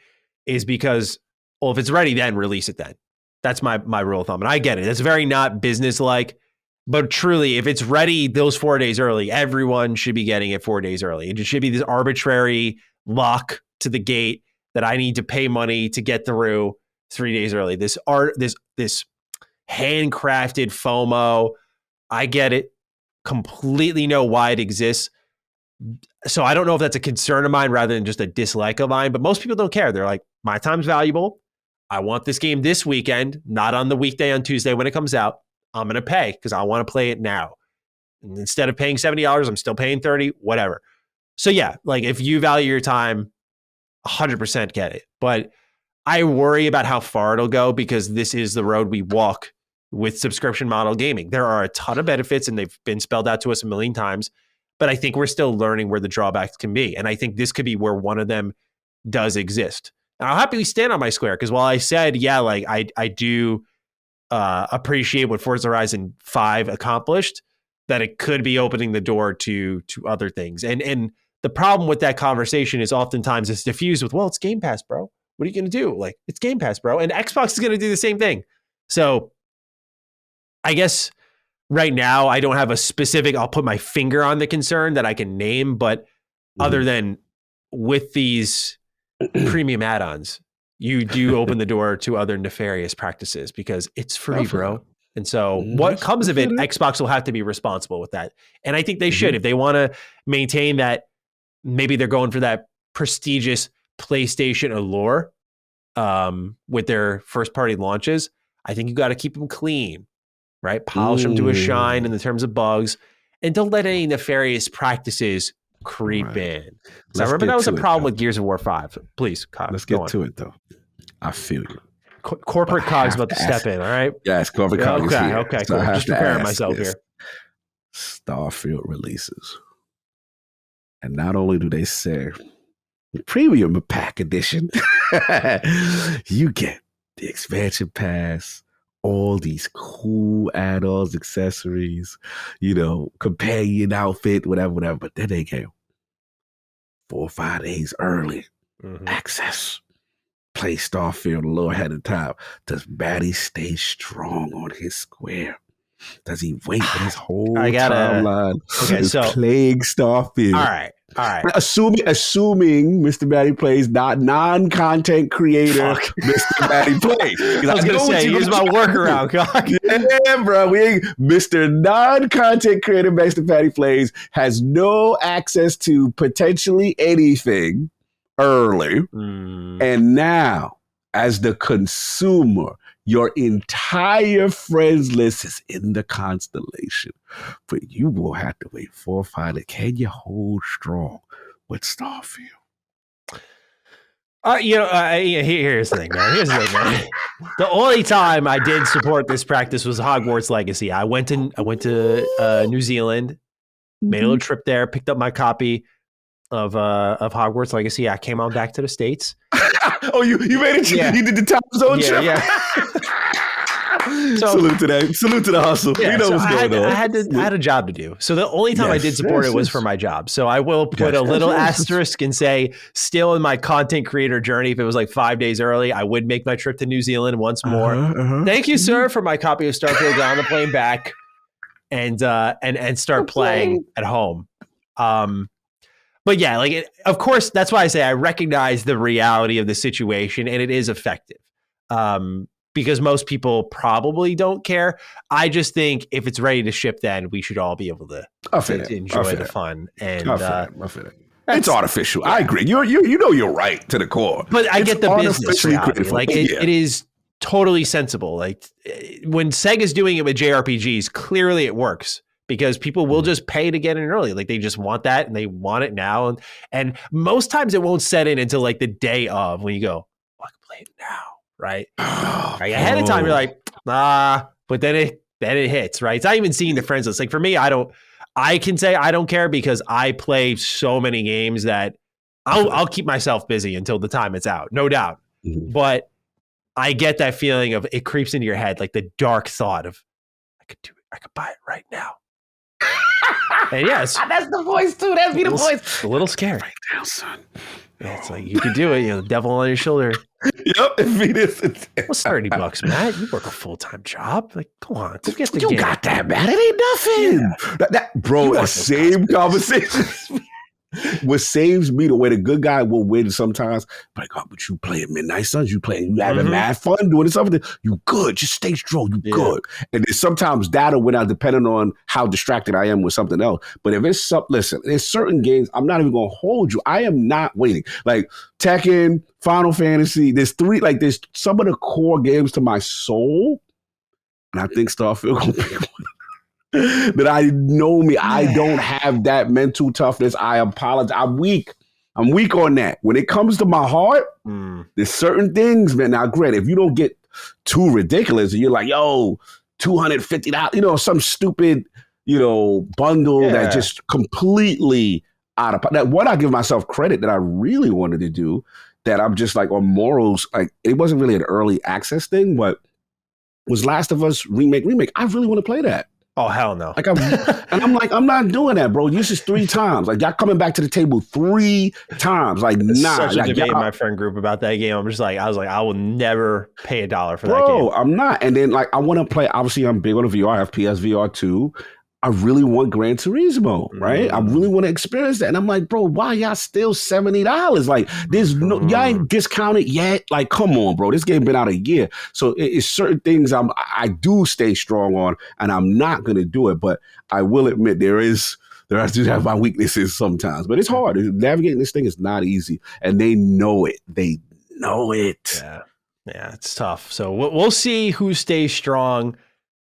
is because, well, if it's ready, then release it then. That's my rule of thumb. And I get it. It's very not business-like. But truly, if it's ready those 4 days early, everyone should be getting it 4 days early. It just should be this arbitrary lock to the gate that I need to pay money to get through 3 days early. This handcrafted FOMO, I get it. Completely know why it exists. So I don't know if that's a concern of mine rather than just a dislike of mine, but most people don't care. They're like, my time's valuable. I want this game this weekend, not on the weekday on Tuesday when it comes out. I'm going to pay because I want to play it now. And instead of paying $70, I'm still paying $30, whatever. So yeah, like if you value your time, 100% get it. But I worry about how far it'll go, because this is the road we walk with subscription model gaming. There are a ton of benefits and they've been spelled out to us a million times, but I think we're still learning where the drawbacks can be. And I think this could be where one of them does exist. And I'll happily stand on my square, because while I said, yeah, like I do appreciate what Forza Horizon 5 accomplished, that it could be opening the door to other things. And the problem with that conversation is oftentimes it's diffused with, well, it's Game Pass, bro. What are you going to do? Like, it's Game Pass, bro. And Xbox is going to do the same thing. So I guess right now I don't have a specific, I'll put my finger on the concern that I can name, but other than with these premium add-ons, you do open the door to other nefarious practices, because it's free, bro. And so what comes of it, Xbox will have to be responsible with that. And I think they should. If they want to maintain that, maybe they're going for that prestigious PlayStation allure with their first-party launches, I think you got to keep them clean, right? Polish them to a shine in the terms of bugs, and don't let any nefarious practices creep in. So I remember that was a problem with Gears of War 5. So please, Cog, let's get to it, though. I feel you. Corporate Cog's about to step in, all right? Yes, corporate Cog is here. Okay, so cool. Just preparing myself here. Starfield releases. And not only do they say premium pack edition, you get the expansion pass, all these cool add-ons, accessories, companion outfit, whatever. But then they get 4 or 5 days early access. Play Starfield a little ahead of time. Does Maddie stay strong on his square? Does he wait for this whole I gotta- timeline? Okay, Is so- playing Starfield. All right. Assuming Mr. Matty Plays not non-content creator Fuck. Mr. Matty Plays. I was gonna say, use my workaround, cock. Yeah, bro. We ain't Mr. Non-content creator Mr. Patty Plays has no access to potentially anything early. And now, as the consumer, your entire friends list is in the constellation. But you will have to wait 4 or 5 days. Can you hold strong with Starfield? Here's the thing, man. The only time I did support this practice was Hogwarts Legacy. I went to New Zealand, made a little trip there, picked up my copy of Hogwarts Legacy. I came on back to the States. Oh, you made it? Yeah. You did the time zone trip? Yeah. So, salute to that. Salute to the hustle. Yeah, you know what's going on. I had a job to do. So the only time I did support it was for my job. So I will put a little asterisk and say, still in my content creator journey, if it was like 5 days early, I would make my trip to New Zealand once more. Thank you, sir, for my copy of Starfield. Get on the plane back and start playing at home. But yeah, of course, that's why I say I recognize the reality of the situation, and it is effective. Because most people probably don't care. I just think if it's ready to ship, then we should all be able to enjoy the fun. And it's artificial. I agree. You're right to the core. But I get the business reality. It is totally sensible. Like when Sega's doing it with JRPGs, clearly it works because people will just pay to get in early. Like they just want that and they want it now. And most times it won't set in until like the day of when you go, I can play it now. Right. Ahead of time, you're like, but then it hits, right? It's not even seeing the friends list. Like for me, I can say I don't care because I play so many games that I'll keep myself busy until the time it's out, no doubt. But I get that feeling of it creeps into your head, like the dark thought of I could do it. I could buy it right now. And yes, that's the voice too. That'd be the voice. A little scary. Right now, son. Yeah, it's like you could do it. The devil on your shoulder. Yep. What's $30, Matt? You work a full-time job. Like, come on, go get the game. You got that, Matt. It ain't nothing. Yeah. Bro, the same conversation. What saves me, the way the good guy will win sometimes, like, but you playing Midnight Suns, you having mad fun doing something. You good. Just stay strong. You good. And then sometimes that'll win out depending on how distracted I am with something else. But if it's listen, there's certain games I'm not even gonna hold you. I am not waiting. Like Tekken, Final Fantasy. There's some of the core games to my soul, and I think Starfield gonna be one. That I know me. I don't have that mental toughness. I apologize. I'm weak on that. When it comes to my heart, there's certain things, man. Now, granted, if you don't get too ridiculous, and you're like, yo, $250, some stupid, bundle that just completely out of that. What I give myself credit that I really wanted to do, that I'm just like on morals, like it wasn't really an early access thing, but was Last of Us remake. I really want to play that. Oh, hell no. I'm not doing that, bro. This is 3 times. Like, y'all coming back to the table 3 times. Like, it's nah. Such a debate in my friend group about that game. I was like, I will never pay $1 for that game. Bro, I'm not. And then, I want to play, obviously, I'm big on the VR. I have PSVR 2. I really want Gran Turismo, right? I really want to experience that. And I'm like, bro, why y'all still $70? Like, y'all ain't discounted yet. Like, come on, bro. This game been out a year. So it's certain things I do stay strong on, and I'm not going to do it. But I will admit I do have my weaknesses sometimes. But it's hard. Navigating this thing is not easy. And they know it. They know it. Yeah, it's tough. So we'll see who stays strong.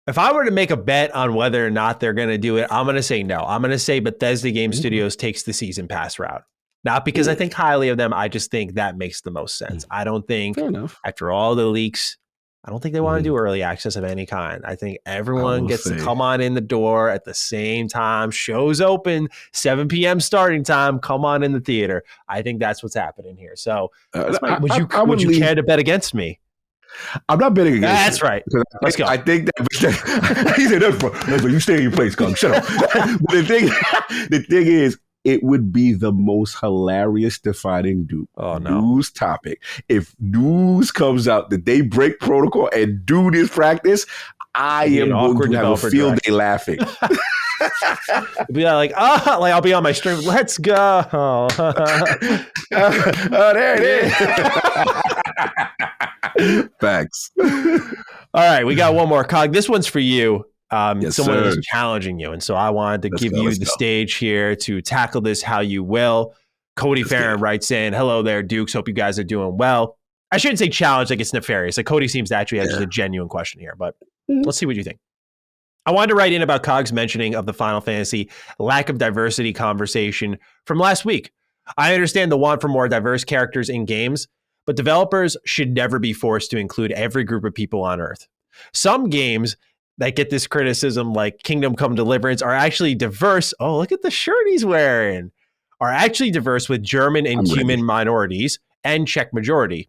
If I were to make a bet on whether or not they're going to do it, I'm going to say no. I'm going to say Bethesda Game Studios takes the season pass route. Not because I think highly of them. I just think that makes the most sense. I don't think, after all the leaks, I don't think they want to do early access of any kind. I think everyone gets to come on in the door at the same time. Shows open, 7 p.m. starting time. Come on in the theater. I think that's what's happening here. So would you care to bet against me? I'm not betting against That's right. Let's go. I think that he said, "That's bro. You stay in your place, come. Shut up." But the thing is, it would be the most hilarious defining news topic if news comes out that they break protocol and do this practice. I Be an am going awkward to have a developer field director. day laughing. Be like, like I'll be on my stream. Let's go. Oh, there it is. Facts. All right, we got one more, Cog. This one's for you. Yes, Someone sir. is challenging you, and so I wanted to give you the stage here to tackle this how you will. Cody Farron writes in, "Hello there, Dukes. Hope you guys are doing well." I shouldn't say challenge like it's nefarious. Like Cody seems to actually have just a genuine question here, but let's see what you think. I wanted to write in about Cog's mentioning of the Final Fantasy lack of diversity conversation from last week. I understand the want for more diverse characters in games, but developers should never be forced to include every group of people on Earth. Some games that get this criticism, like Kingdom Come Deliverance, are actually diverse. Oh, look at the shirt he's wearing. Are actually diverse with German and human minorities and Czech majority.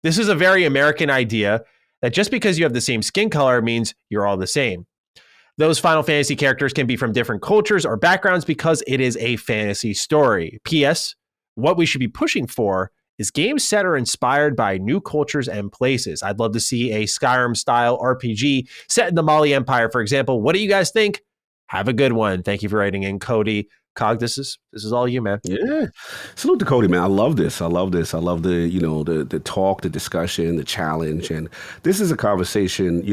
This is a very American idea that just because you have the same skin color means you're all the same. Those Final Fantasy characters can be from different cultures or backgrounds because it is a fantasy story. P.S. What we should be pushing for is games set or inspired by new cultures and places. I'd love to see a Skyrim-style RPG set in the Mali Empire, for example. What do you guys think? Have a good one. Thank you for writing in, Cody. Cog, this is all you, man. Yeah. Salute to Cody, man. I love this. I love the, the talk, the discussion, the challenge. And this is a conversation,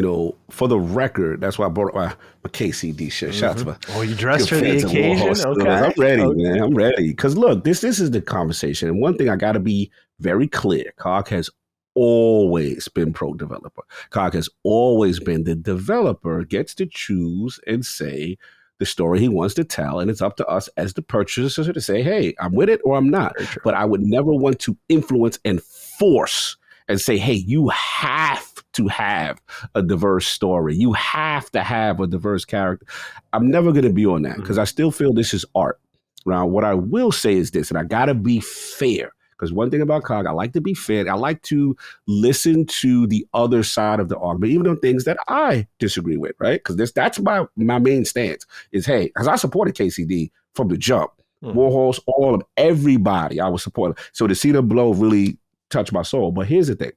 for the record. That's why I brought my KCD shirt. Shout out to my you dressed for the occasion? Okay. I'm ready, man. I'm ready. Because look, this is the conversation. And one thing I got to be very clear. Cog has always been pro-developer. Cog has always been the developer gets to choose and say the story he wants to tell, and it's up to us as the purchaser to say, hey, I'm with it or I'm not. But I would never want to influence and force and say, hey, you have to have a diverse story. You have to have a diverse character. I'm never going to be on that because I still feel this is art. Now, what I will say is this, and I got to be fair. Because one thing about Cog, I like to be fair. I like to listen to the other side of the argument, even on things that I disagree with, right? Because that's my main stance is, hey, because I supported KCD from the jump. Warhorse, all of everybody I was supporting. So to see the blow really touched my soul. But here's the thing.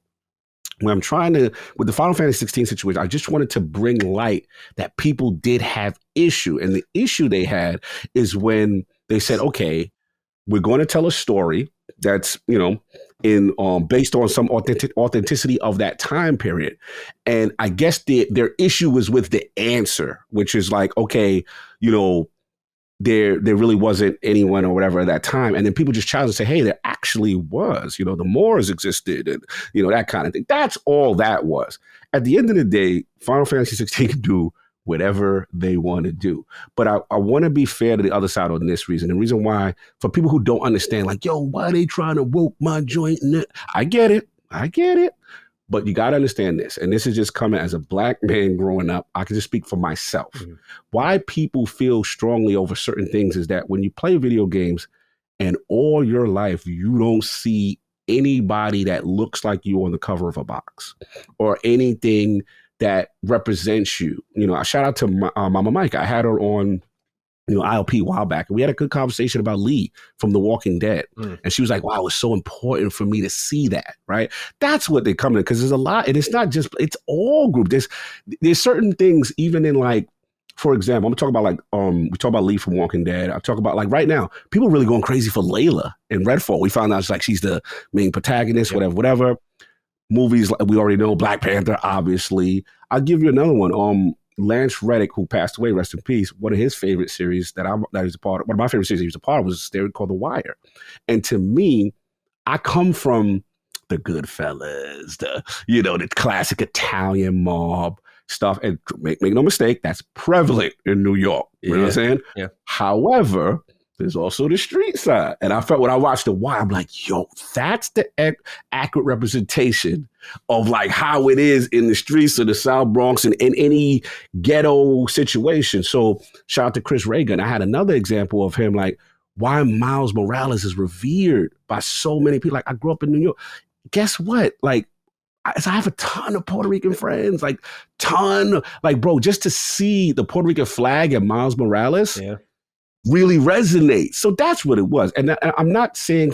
When I'm trying to, with the Final Fantasy 16 situation, I just wanted to bring light that people did have issue. And the issue they had is when they said, okay, we're going to tell a story that's, in based on some authenticity of that time period. And I guess their issue was with the answer, which is like, okay, there really wasn't anyone or whatever at that time. And then people just challenge and say, hey, there actually was, the Moors existed and, that kind of thing. That's all that was. At the end of the day, Final Fantasy 16 can do whatever they want to do. But I want to be fair to the other side on this reason. The reason why, for people who don't understand, like, yo, why are they trying to woke my joint? I get it. But you got to understand this. And this is just coming as a Black man growing up. I can just speak for myself. Why people feel strongly over certain things is that when you play video games and all your life, you don't see anybody that looks like you on the cover of a box or anything that represents you. I shout out to Mama Mike. I had her on, ILP a while back, and we had a good conversation about Lee from The Walking Dead. And she was like, wow, it was so important for me to see that, right? That's what they come to, because there's a lot, and it's not just, it's all group. There's certain things, even in like, for example, I'm talking about like, we talk about Lee from Walking Dead. I talk about like right now, people are really going crazy for Layla in Redfall. We found out it's like she's the main protagonist, whatever. Movies, like we already know, Black Panther, obviously. I'll give you another one. Lance Reddick, who passed away, rest in peace. One of his favorite series that he was a part of, one of my favorite series he was a part of was a series called The Wire. And to me, I come from the Goodfellas, the classic Italian mob stuff. And make no mistake, that's prevalent in New York. You know what I'm saying? Yeah. However, there's also the street side. And I felt when I watched The Wire, I'm like, yo, that's the accurate representation of like how it is in the streets of the South Bronx and in any ghetto situation. So shout out to Chris Reagan. I had another example of him, like why Miles Morales is revered by so many people. Like I grew up in New York. Guess what? Like, I have a ton of Puerto Rican friends, like bro, just to see the Puerto Rican flag and Miles Morales. Yeah. Really resonates. So that's what it was. And I'm not saying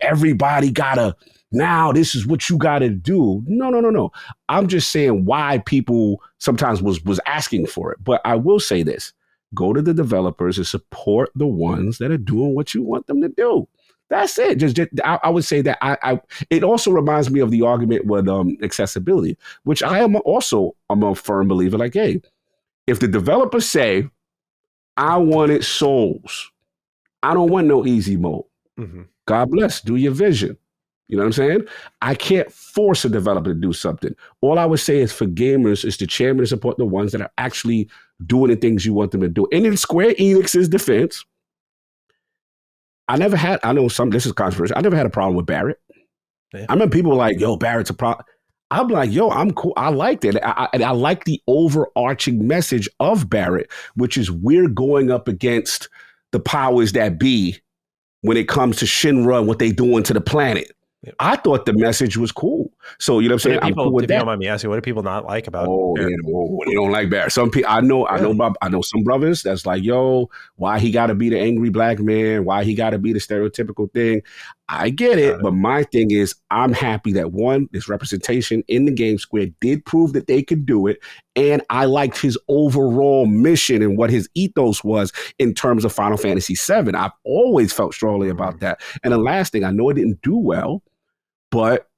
everybody gotta, now this is what you got to do. No. I'm just saying why people sometimes was asking for it. But I will say this: go to the developers and support the ones that are doing what you want them to do. That's it. I would say that it also reminds me of the argument with accessibility, which I'm a firm believer. Like, hey, if the developers say, I wanted Souls, I don't want no easy mode. Mm-hmm. God bless, do your vision. You know what I'm saying? I can't force a developer to do something. All I would say is for gamers is to champion and support the ones that are actually doing the things you want them to do. And in Square Enix's defense, I know this is controversial. I never had a problem with Barrett. Yeah. I remember people were like, yo, Barrett's a problem. I'm like, yo, I'm cool. I liked it. And I like the overarching message of Barrett, which is we're going up against the powers that be when it comes to Shinra and what they doing to the planet. Yep. I thought the message was cool. So, you know what I'm saying? I'm cool with if that. you don't mind me asking, what do people not like about Barrett? They don't like Barrett. Some people, I know some brothers that's like, yo, why he got to be the angry black man? Why he got to be the stereotypical thing? I get it, but my thing is, I'm happy that one, this representation in the game. Square did prove that they could do it, and I liked his overall mission and what his ethos was in terms of Final Fantasy VII. I've always felt strongly about that. And the last thing, I know it didn't do well, but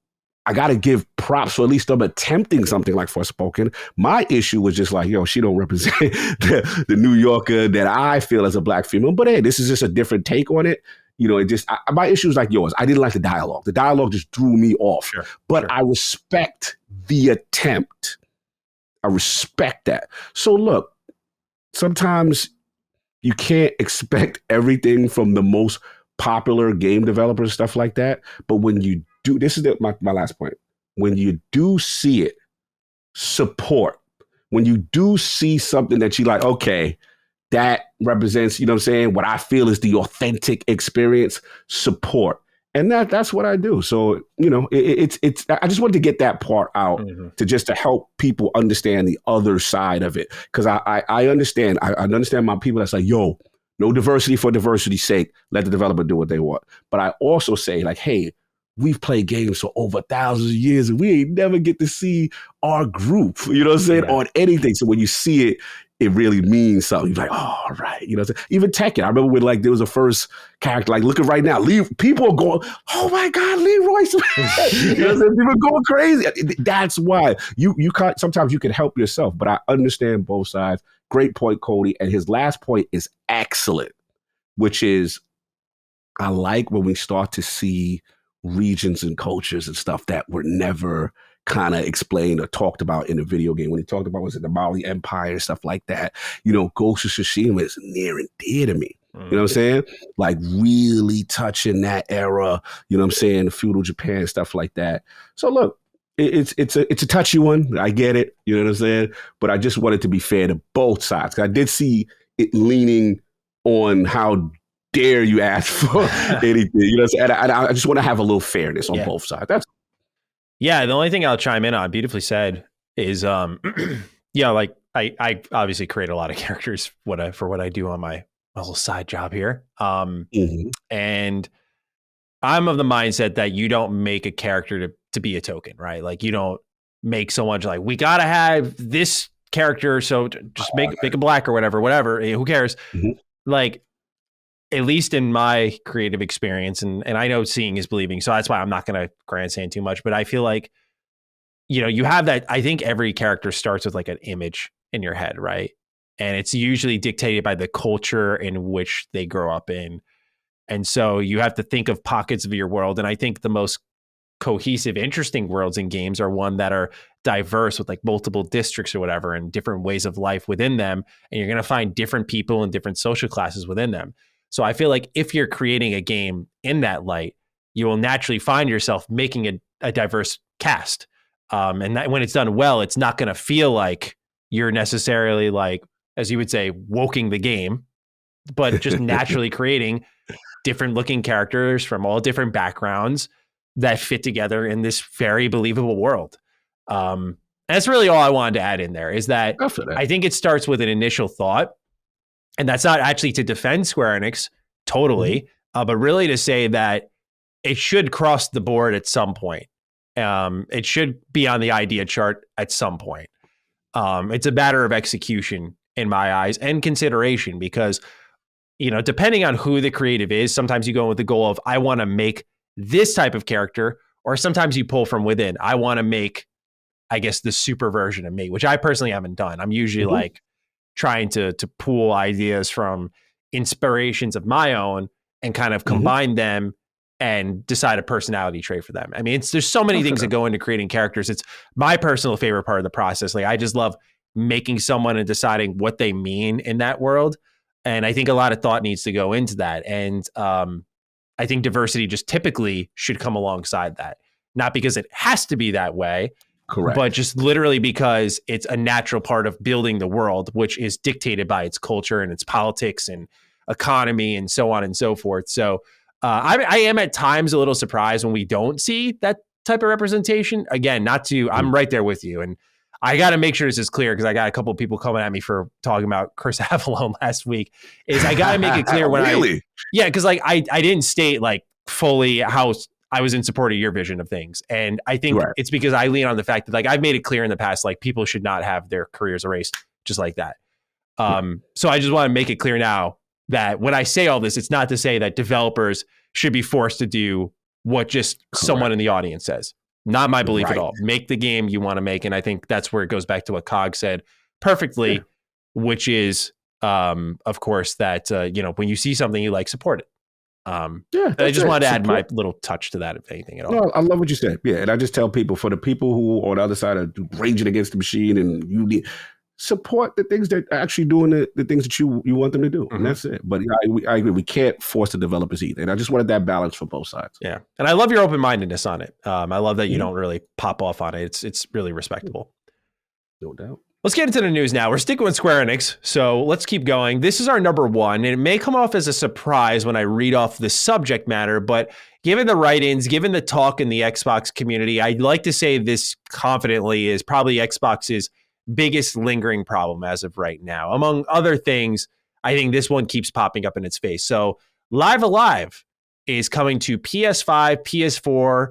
I got to give props for at least them attempting something like Forspoken. My issue was just like, yo, she don't represent the New Yorker that I feel as a black female. But hey, this is just a different take on it. You know, my issue is like yours. I didn't like the dialogue. The dialogue just threw me off. Sure. I respect the attempt. I respect that. So look, sometimes you can't expect everything from the most popular game developers, stuff like that. But when you do, this is my last point. When you do see it, support. When you do see something that you like, okay, that represents, you know what I'm saying, what I feel is the authentic experience, support. And that's what I do. So, you know, it's I just wanted to get that part out to help people understand the other side of it. Because I understand. I understand my people that's like, yo, no diversity for diversity's sake. Let the developer do what they want. But I also say, like, hey, we've played games for over thousands of years and we ain't never get to see our group, you know what I'm saying, on anything. So when you see it, it really means something. You're like, oh, all right. You know what I'm saying? Even Tekken. I remember when like there was a first character, like looking right now, people are going, oh my God, Leroy Smith. You know what I'm saying? People are going crazy. That's why you can't, sometimes you can help yourself, but I understand both sides. Great point, Cody. And his last point is excellent, which is I like when we start to see regions and cultures and stuff that were never kind of explained or talked about in a video game. When he talked about, was it the Mali Empire and stuff like that, you know, Ghost of Tsushima is near and dear to me. You know what I'm saying? Like really touching that era, you know what I'm saying? Feudal Japan, stuff like that. So look, it's a touchy one. I get it. You know what I'm saying? But I just wanted to be fair to both sides. I did see it leaning on how dare you ask for anything, you know what I'm saying? And I just want to have a little fairness on both sides. That's Yeah, the only thing I'll chime in on, beautifully said, is like I obviously create a lot of characters for what I do on my little side job here. And I'm of the mindset that you don't make a character to be a token, right? Like you don't make so much like we gotta have this character, so just make a black or whatever. Who cares? Like, at least in my creative experience, and I know seeing is believing, so that's why I'm not going to grandstand too much, but I feel like, you know, you have that, I think every character starts with like an image in your head, right? And it's usually dictated by the culture in which they grow up in. And so you have to think of pockets of your world. And I think the most cohesive, interesting worlds in games are one that are diverse with like multiple districts or whatever and different ways of life within them. And you're going to find different people and different social classes within them. So I feel like if you're creating a game in that light, you will naturally find yourself making a diverse cast. And that, when it's done well, it's not going to feel like you're necessarily like, as you would say, woking the game, but just naturally creating different looking characters from all different backgrounds that fit together in this very believable world. And that's really all I wanted to add in there is that I think it starts with an initial thought. And that's not actually to defend Square Enix totally, but really to say that it should cross the board at some point. It should be on the idea chart at some point. It's a matter of execution in my eyes and consideration because, depending on who the creative is, sometimes you go with the goal of, I want to make this type of character, or sometimes you pull from within. I want to make, I guess, the super version of me, which I personally haven't done. I'm usually like trying to pool ideas from inspirations of my own and kind of combine them and decide a personality trait for them. I mean, there's so many things that go into creating characters. It's my personal favorite part of the process. Like, I just love making someone and deciding what they mean in that world. And I think a lot of thought needs to go into that. And I think diversity just typically should come alongside that. Not because it has to be that way, correct, but just literally because it's a natural part of building the world, which is dictated by its culture and its politics and economy and so on and so forth. So I am at times a little surprised when we don't see that type of representation. Again, I'm right there with you. And I got to make sure this is clear because I got a couple of people coming at me for talking about Chris Avallone last week. I got to make it clear when because like I didn't state like fully how I was in support of your vision of things. And I think it's because I lean on the fact that like I've made it clear in the past, like people should not have their careers erased just like that. So I just want to make it clear now that when I say all this, it's not to say that developers should be forced to do what just someone in the audience says. Not my belief at all. Make the game you want to make. And I think that's where it goes back to what Cog said perfectly, which is, of course, that, when you see something you like, support it. I just wanted to add my little touch to that, if anything at all. No, I love what you said. Yeah. And I just tell people, for the people who on the other side are raging against the machine and you need support the things that are actually doing the things that you want them to do. And that's it. But I agree. We can't force the developers either. And I just wanted that balance for both sides. Yeah. And I love your open-mindedness on it. I love that you don't really pop off on it. It's really respectable. No doubt. Let's get into the news now. We're sticking with Square Enix, so let's keep going. This is our number one, and it may come off as a surprise when I read off the subject matter, but given the write-ins, given the talk in the Xbox community, I'd like to say this confidently is probably Xbox's biggest lingering problem as of right now. Among other things, I think this one keeps popping up in its face. So Live Alive is coming to PS5, PS4,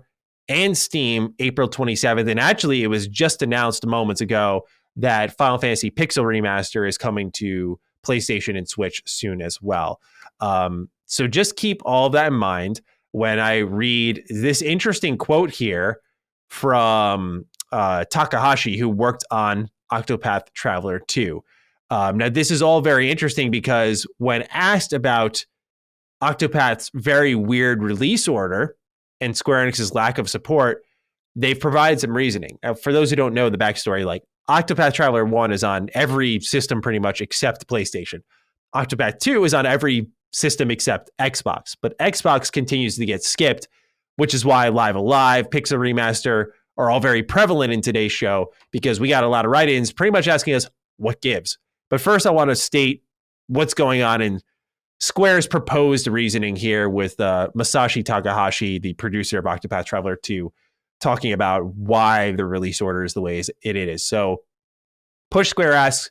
and Steam April 27th. And actually, it was just announced moments ago that Final Fantasy Pixel Remaster is coming to PlayStation and Switch soon as well. So just keep all of that in mind when I read this interesting quote here from Takahashi, who worked on Octopath Traveler 2. Now, this is all very interesting because when asked about Octopath's very weird release order and Square Enix's lack of support, they've provided some reasoning. For those who don't know the backstory, like Octopath Traveler 1 is on every system pretty much except PlayStation. Octopath 2 is on every system except Xbox, but Xbox continues to get skipped, which is why Live Alive, Pixel Remaster are all very prevalent in today's show because we got a lot of write-ins pretty much asking us what gives. But first, I want to state what's going on in Square's proposed reasoning here with Masashi Takahashi, the producer of Octopath Traveler 2, talking about why the release order is the way it is. So Push Square asks,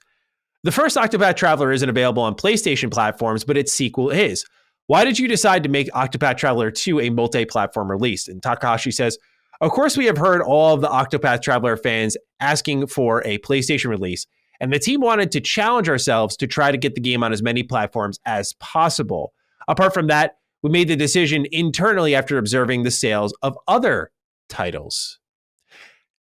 the first Octopath Traveler isn't available on PlayStation platforms, but its sequel is. Why did you decide to make Octopath Traveler 2 a multi-platform release? And Takahashi says, of course, we have heard all of the Octopath Traveler fans asking for a PlayStation release, and the team wanted to challenge ourselves to try to get the game on as many platforms as possible. Apart from that, we made the decision internally after observing the sales of other titles.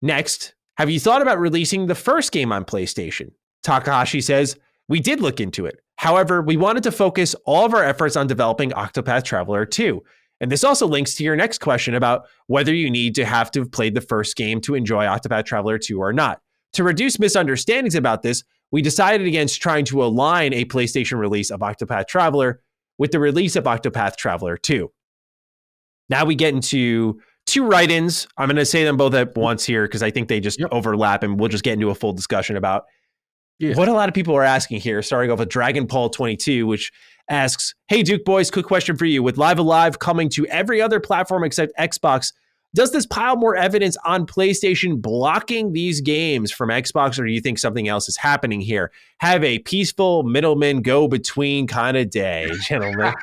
Next, have you thought about releasing the first game on PlayStation? Takahashi says, we did look into it. However, we wanted to focus all of our efforts on developing Octopath Traveler 2. And this also links to your next question about whether you need to have played the first game to enjoy Octopath Traveler 2 or not. To reduce misunderstandings about this, we decided against trying to align a PlayStation release of Octopath Traveler with the release of Octopath Traveler 2. Now we get into two write-ins. I'm going to say them both at once here because I think they just overlap, and we'll just get into a full discussion about what a lot of people are asking here, starting off with Dragon Paul 22, which asks, hey, Duke Boys, quick question for you. With Live Alive coming to every other platform except Xbox, Does this pile more evidence on PlayStation blocking these games from Xbox, or do you think something else is happening here? Have a peaceful middleman go between kind of day, gentlemen.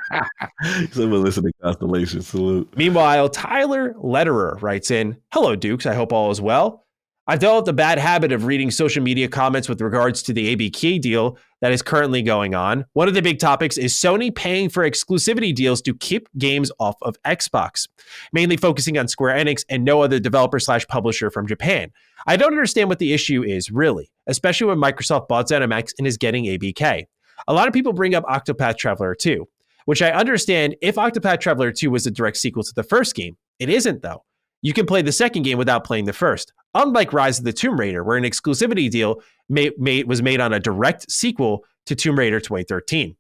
Someone listen to Constellation. Salute. Meanwhile, Tyler Lederer writes in, "Hello, Dukes. I hope all is well. I've developed a bad habit of reading social media comments with regards to the ABK deal that is currently going on. One of the big topics is Sony paying for exclusivity deals to keep games off of Xbox, mainly focusing on Square Enix and no other developer/publisher from Japan. I don't understand what the issue is, really, especially when Microsoft bought ZeniMax and is getting ABK. A lot of people bring up Octopath Traveler 2, which I understand if Octopath Traveler 2 was a direct sequel to the first game. It isn't, though. You can play the second game without playing the first. Unlike Rise of the Tomb Raider, where an exclusivity deal was made on a direct sequel to Tomb Raider 2013.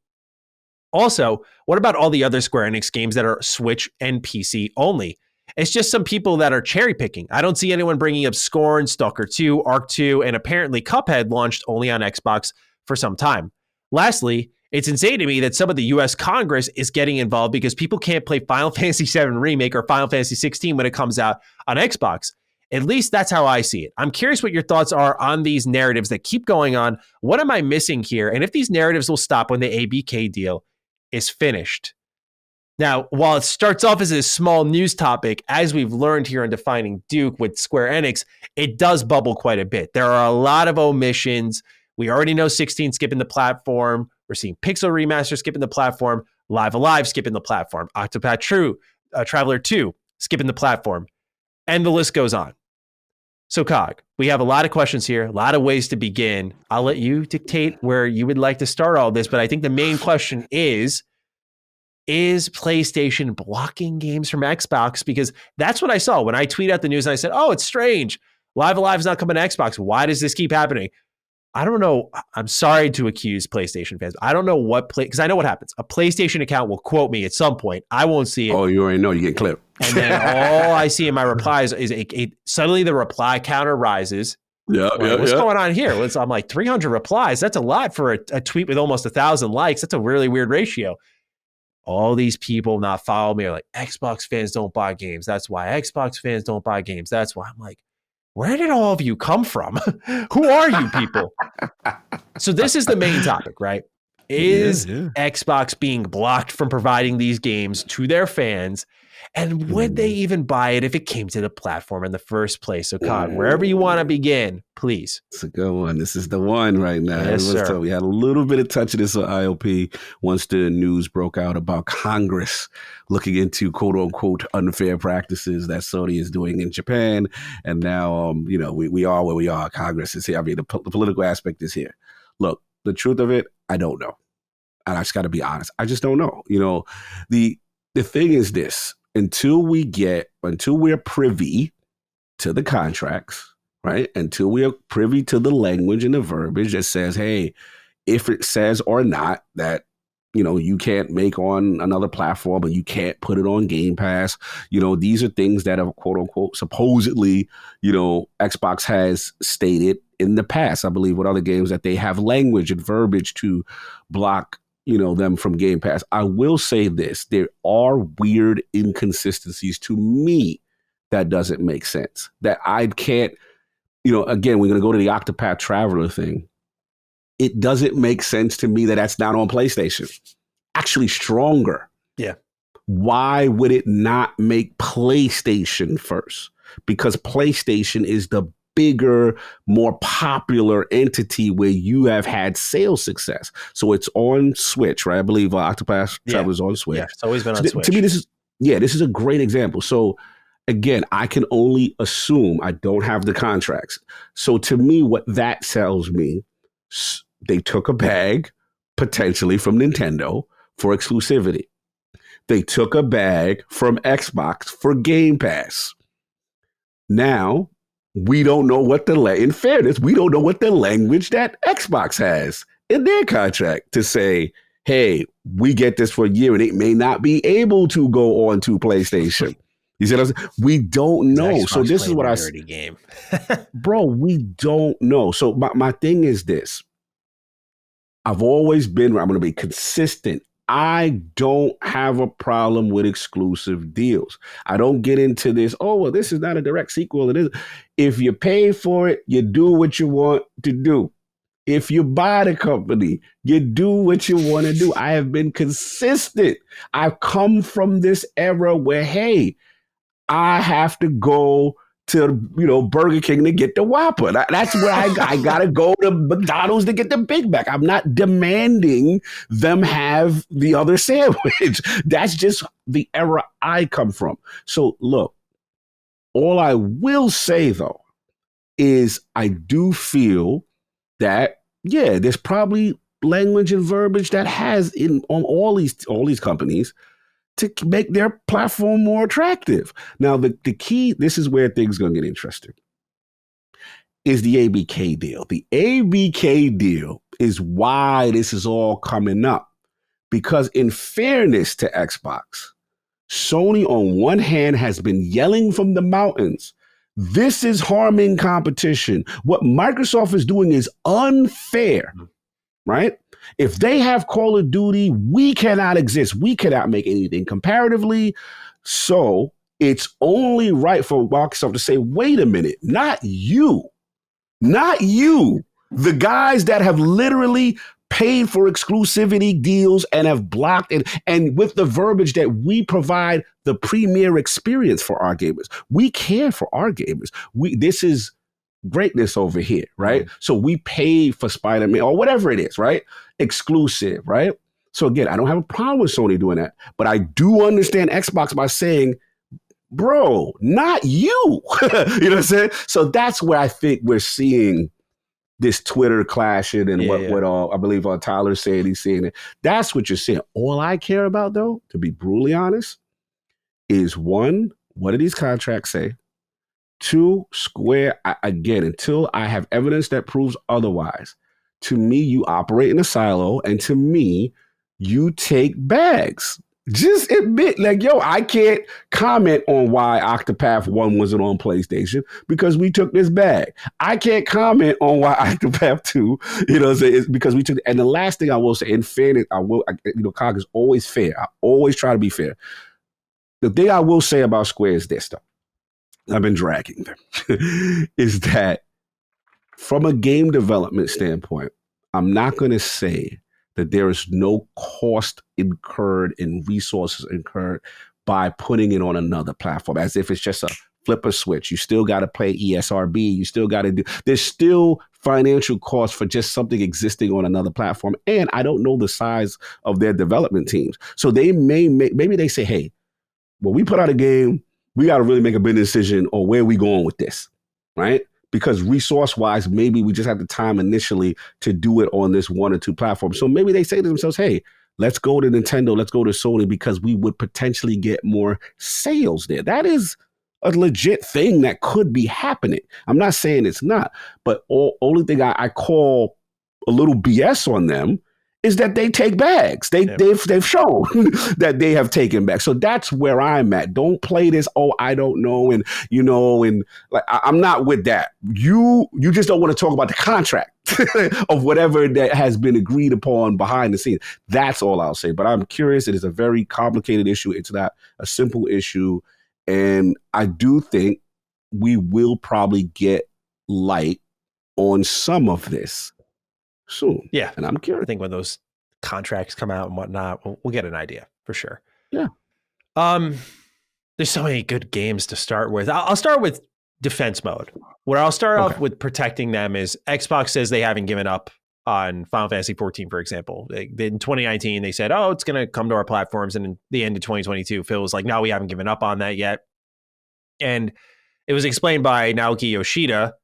Also, what about all the other Square Enix games that are Switch and PC only? It's just some people that are cherry picking. I don't see anyone bringing up Scorn, Stalker 2, Arc 2, and apparently Cuphead launched only on Xbox for some time. Lastly, it's insane to me that some of the US Congress is getting involved because people can't play Final Fantasy VII Remake or Final Fantasy 16 when it comes out on Xbox. At least that's how I see it. I'm curious what your thoughts are on these narratives that keep going on. What am I missing here? And if these narratives will stop when the ABK deal is finished. Now, while it starts off as a small news topic, as we've learned here in Defining Duke with Square Enix, it does bubble quite a bit. There are a lot of omissions. We already know 16 skipping the platform. We're seeing Pixel Remaster skipping the platform, Live Alive skipping the platform, Octopath Traveler 2 skipping the platform, and the list goes on. So, Cog, we have a lot of questions here, a lot of ways to begin. I'll let you dictate where you would like to start all this, but I think the main question is PlayStation blocking games from Xbox? Because that's what I saw when I tweeted out the news and I said, oh, it's strange. Live Alive is not coming to Xbox. Why does this keep happening? I don't know. I'm sorry to accuse PlayStation fans. I don't know what because I know what happens. A PlayStation account will quote me at some point. I won't see it. Oh, you already know you get clipped. And then all I see in my replies is suddenly the reply counter rises. What's going on here? I'm like 300 replies. That's a lot for a tweet with almost 1,000 likes. That's a really weird ratio. All these people not follow me are like, Xbox fans don't buy games. That's why Xbox fans don't buy games. That's why. I'm like, where did all of you come from? Who are you people? So this is the main topic, right? Is Xbox being blocked from providing these games to their fans? And would they even buy it if it came to the platform in the first place? So, Con, wherever you want to begin, please. It's a good one. This is the one right now. Yes, sir. We had a little bit of touch of this on IOP once the news broke out about Congress looking into quote unquote unfair practices that Sony is doing in Japan. And now, we are where we are. Congress is here. I mean, the political aspect is here. Look, the truth of it, I don't know. And I just got to be honest. I just don't know. The thing is this. Until we're privy to the contracts, right? Until we're privy to the language and the verbiage that says, hey, if it says or not that, you can't make on another platform, but you can't put it on Game Pass. These are things that are quote unquote, supposedly, Xbox has stated in the past, I believe, with other games that they have language and verbiage to block them from Game Pass. I will say this, there are weird inconsistencies to me that doesn't make sense. That I can't, again, we're going to go to the Octopath Traveler thing. It doesn't make sense to me that that's not on PlayStation. Actually stronger. Yeah. Why would it not make PlayStation first? Because PlayStation is the bigger, more popular entity where you have had sales success. So it's on Switch, right? I believe Octopath Traveler is on Switch. Yeah, it's always been on Switch. To me, this is a great example. So again, I can only assume. I don't have the contracts. So to me, what that tells me, they took a bag potentially from Nintendo for exclusivity. They took a bag from Xbox for Game Pass. Now, we don't know in fairness, we don't know what the language that Xbox has in their contract to say, hey, we get this for a year and it may not be able to go on to PlayStation. You see what I'm saying? We don't know. So this is what I say. Game. Bro, we don't know. So my thing is this. I'm going to be consistent. I don't have a problem with exclusive deals. I don't get into this, oh, well, this is not a direct sequel. It is. If you pay for it, you do what you want to do. If you buy the company, you do what you want to do. I have been consistent. I've come from this era where, hey, I have to go to Burger King to get the Whopper. That's where I gotta go to McDonald's to get the Big Mac. I'm not demanding them have the other sandwich. That's just the era I come from. So look, all I will say though is I do feel that there's probably language and verbiage that has on all these companies to make their platform more attractive. Now, the key, this is where things are going to get interesting, is the ABK deal. The ABK deal is why this is all coming up. Because in fairness to Xbox, Sony on one hand has been yelling from the mountains, this is harming competition. What Microsoft is doing is unfair, right? If they have Call of Duty, we cannot exist. We cannot make anything comparatively. So it's only right for Microsoft to say, wait a minute, not you. The guys that have literally paid for exclusivity deals and have blocked and with the verbiage that we provide the premier experience for our gamers. We care for our gamers. This is greatness over here, right? Mm-hmm. So we pay for Spider-Man or whatever it is, right? Exclusive, right? So again, I don't have a problem with Sony doing that, but I do understand Xbox by saying, bro, not you. You know what I'm saying? So that's where I think we're seeing this Twitter clashing and what I believe Tyler said, he's seeing it. That's what you're seeing. All I care about, though, to be brutally honest, is one, what do these contracts say? Two, Square, again, until I have evidence that proves otherwise, to me, you operate in a silo, and to me, you take bags. Just admit, like, yo, I can't comment on why Octopath 1 wasn't on PlayStation because we took this bag. I can't comment on why Octopath 2, it's because we took it. And the last thing I will say, in fairness, COG is always fair. I always try to be fair. The thing I will say about Square is this, though. I've been dragging them, is that from a game development standpoint, I'm not going to say that there is no cost incurred and resources incurred by putting it on another platform, as if it's just a flip a switch. You still got to pay ESRB. You still got to there's still financial costs for just something existing on another platform. And I don't know the size of their development teams. So they maybe they say, hey, when we put out a game, we got to really make a business decision on where we going with this, right? Because resource-wise, maybe we just have the time initially to do it on this one or two platforms. So maybe they say to themselves, hey, let's go to Nintendo, let's go to Sony, because we would potentially get more sales there. That is a legit thing that could be happening. I'm not saying it's not, but only thing I call a little BS on them is that they take bags. They've shown that they have taken back. So that's where I'm at. Don't play this, oh, I don't know, and like I'm not with that. You just don't want to talk about the contract of whatever that has been agreed upon behind the scenes. That's all I'll say. But I'm curious. It is a very complicated issue. It's not a simple issue. And I do think we will probably get light on some of this soon. Yeah. And I'm curious. I think when those contracts come out and whatnot, we'll get an idea for sure. Yeah. There's so many good games to start with. I'll start with defense mode. Where I'll start off with protecting them is Xbox says they haven't given up on Final Fantasy 14, for example. In 2019, they said, oh, it's going to come to our platforms. And in the end of 2022, Phil was like, no, we haven't given up on that yet. And it was explained by Naoki Yoshida,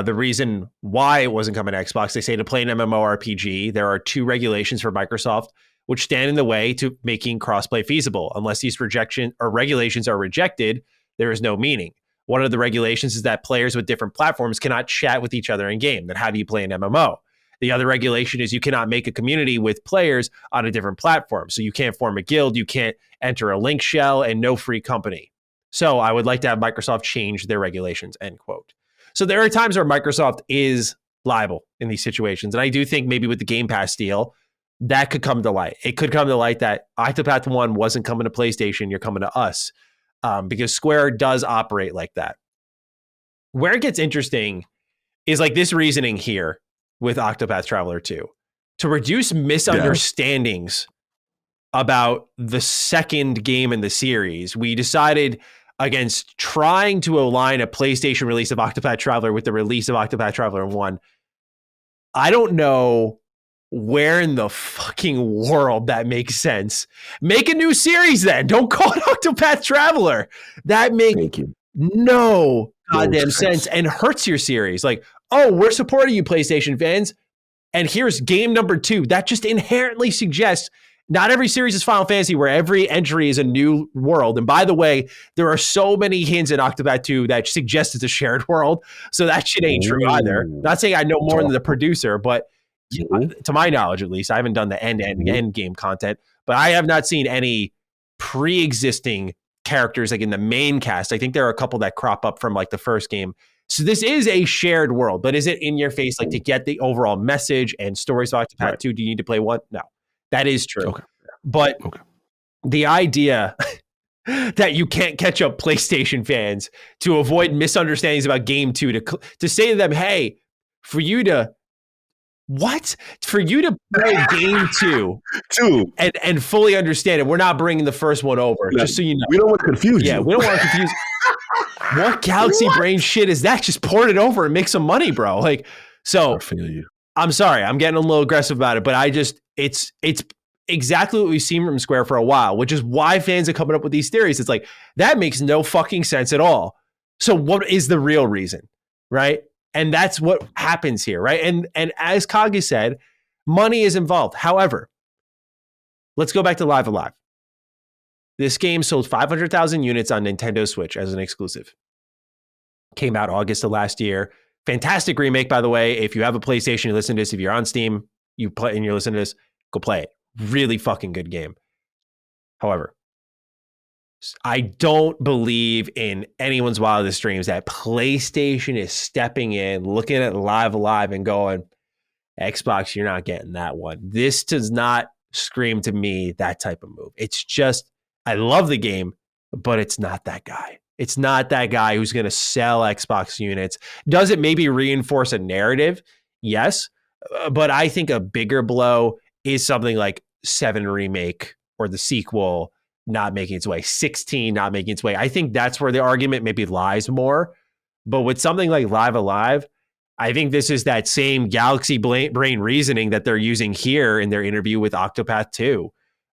the reason why it wasn't coming to Xbox. They say to play an MMORPG, there are two regulations for Microsoft which stand in the way to making crossplay feasible. Unless these regulations are rejected, there is no meaning. One of the regulations is that players with different platforms cannot chat with each other in game. Then how do you play an MMO? The other regulation is you cannot make a community with players on a different platform. So you can't form a guild, you can't enter a link shell, and no free company. So I would like to have Microsoft change their regulations, end quote. So there are times where Microsoft is liable in these situations. And I do think maybe with the Game Pass deal, that could come to light. It could come to light that Octopath 1 wasn't coming to PlayStation, you're coming to us, because Square does operate like that. Where it gets interesting is like this reasoning here with Octopath Traveler 2. To reduce misunderstandings about the second game in the series, we decided against trying to align a PlayStation release of Octopath Traveler with the release of Octopath Traveler 1. I don't know where in the fucking world that makes sense. Make a new series then. Don't call it Octopath Traveler. That makes no goddamn sense and hurts your series. Like, oh, we're supporting you, PlayStation fans, and here's game number 2. That just inherently suggests not every series is Final Fantasy where every entry is a new world. And by the way, there are so many hints in Octopath 2 that suggest it's a shared world. So that shit ain't true either. Not saying I know more than the producer, but to my knowledge, at least, I haven't done the end game content, but I have not seen any pre-existing characters like in the main cast. I think there are a couple that crop up from like the first game. So this is a shared world, but is it in your face? Like to get the overall message and stories of Octopath 2, do you need to play 1? No, that is true. But the idea that you can't catch up PlayStation fans to avoid misunderstandings about game 2, to say to them, hey, for you to play game 2 and fully understand it, we're not bringing the first one over, just so you know. We don't want to confuse you. Yeah, we don't want to confuse. What galaxy brain shit is that? Just port it over and make some money, bro. Like, so I feel you. I'm sorry, I'm getting a little aggressive about it, but it's exactly what we've seen from Square for a while, which is why fans are coming up with these theories. It's like, that makes no fucking sense at all. So what is the real reason, right? And that's what happens here, right? And as Kage said, money is involved. However, let's go back to Live Alive. This game sold 500,000 units on Nintendo Switch as an exclusive. Came out August of last year. Fantastic remake, by the way. If you have a PlayStation, you listen to this. If you're on Steam, you play and you're listening to this, go play it. Really fucking good game. However, I don't believe in anyone's wildest dreams that PlayStation is stepping in, looking at Live Alive and going, Xbox, you're not getting that one. This does not scream to me that type of move. It's just, I love the game, but it's not that guy. It's not that guy who's going to sell Xbox units. Does it maybe reinforce a narrative? Yes. But I think a bigger blow is something like 7 Remake or the sequel not making its way, 16 not making its way. I think that's where the argument maybe lies more. But with something like Live Alive, I think this is that same galaxy brain reasoning that they're using here in their interview with Octopath 2.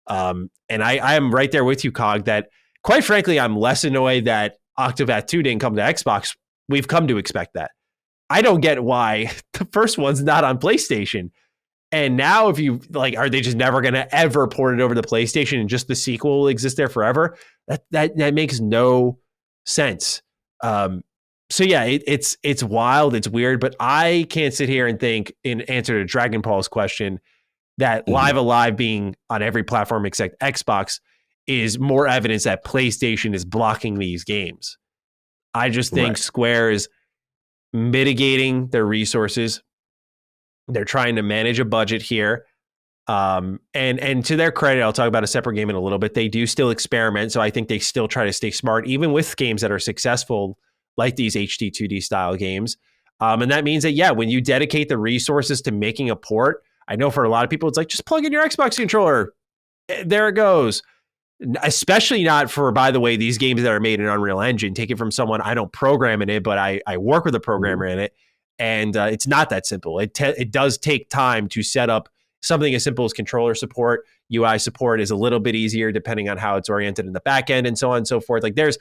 And I am right there with you, Cog, that quite frankly, I'm less annoyed that Octopath 2 didn't come to Xbox. We've come to expect that. I don't get why the first one's not on PlayStation. And now if you like, are they just never going to ever port it over to PlayStation and just the sequel will exist there forever? That makes no sense. So yeah, it's wild. It's weird, but I can't sit here and think in answer to Dragon Paul's question that Live Alive being on every platform except Xbox is more evidence that PlayStation is blocking these games. I just think Square is mitigating their resources. They're trying to manage a budget here. And to their credit, I'll talk about a separate game in a little bit. They do still experiment. So I think they still try to stay smart, even with games that are successful, like these HD 2D style games. And that means that, yeah, when you dedicate the resources to making a port, I know for a lot of people, it's like, just plug in your Xbox controller. There it goes. Especially not for, by the way, these games that are made in Unreal Engine. Take it from someone, I don't program in it, but I work with a programmer in it. And it's not that simple. It does take time to set up something as simple as controller support. UI support is a little bit easier depending on how it's oriented in the back end and so on and so forth. Like there's,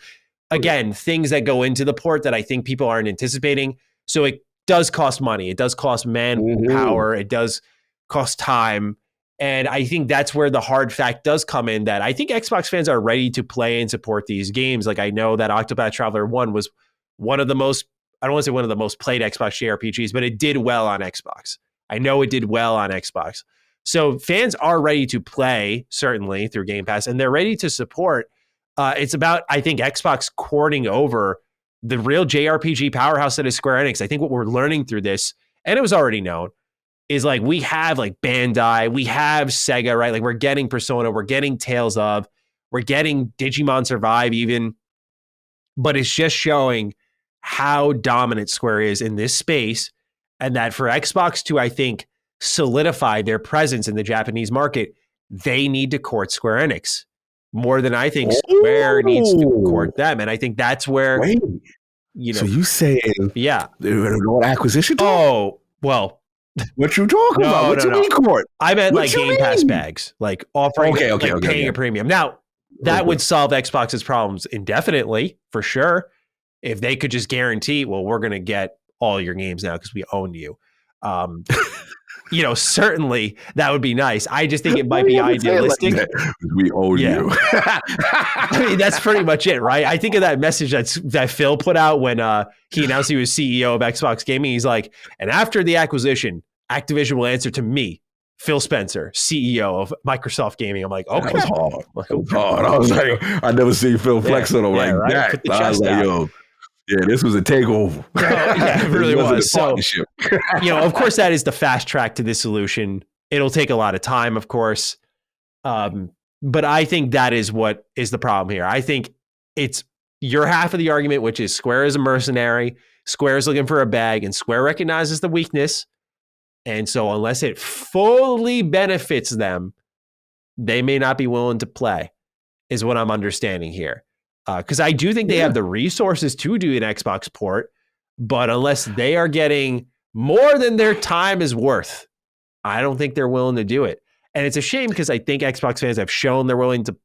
again, things that go into the port that I think people aren't anticipating. So it does cost money. It does cost manpower. It does cost time. And I think that's where the hard fact does come in, that I think Xbox fans are ready to play and support these games. Like I know that Octopath Traveler 1 was one of the most, I don't want to say one of the most played Xbox JRPGs, but it did well on Xbox. I know it did well on Xbox. So fans are ready to play, certainly through Game Pass, and they're ready to support. It's about, I think, Xbox courting over the real JRPG powerhouse that is Square Enix. I think what we're learning through this, and it was already known, is like we have like Bandai, we have Sega, right? Like we're getting Persona, we're getting Tales of, we're getting Digimon Survive even, but it's just showing how dominant Square is in this space, and that for Xbox to, I think, solidify their presence in the Japanese market, they need to court Square Enix more than I think Square needs to court them. And I think that's where, Wait, you know, so you saying yeah. they're going to go on acquisition? Oh, well, what you talking about? What you mean court? I meant What like you Game mean? Pass bags, like offering, Okay, paying a premium. Now, that would solve Xbox's problems indefinitely, for sure. If they could just guarantee, well, we're going to get all your games now because we own you. You know, certainly that would be nice. I just think it might be idealistic. Like we own you. I mean, that's pretty much it, right? I think of that message that Phil put out when he announced he was CEO of Xbox Gaming. He's like, and after the acquisition, Activision will answer to me, Phil Spencer, CEO of Microsoft Gaming. I'm like, okay. That was hard. I was like, I never seen Phil flex on him like right? that. Put the I was chest like, out. yo, yeah, this was a takeover. Yeah, it really was. So, partnership. You know, of course, that is the fast track to this solution. It'll take a lot of time, of course. But I think that is what is the problem here. I think it's your half of the argument, which is Square is a mercenary. Square is looking for a bag, and Square recognizes the weakness. And so unless it fully benefits them, they may not be willing to play, is what I'm understanding here. Because I do think they have the resources to do an Xbox port, but unless they are getting more than their time is worth, I don't think they're willing to do it. And it's a shame because I think Xbox fans have shown they're willing to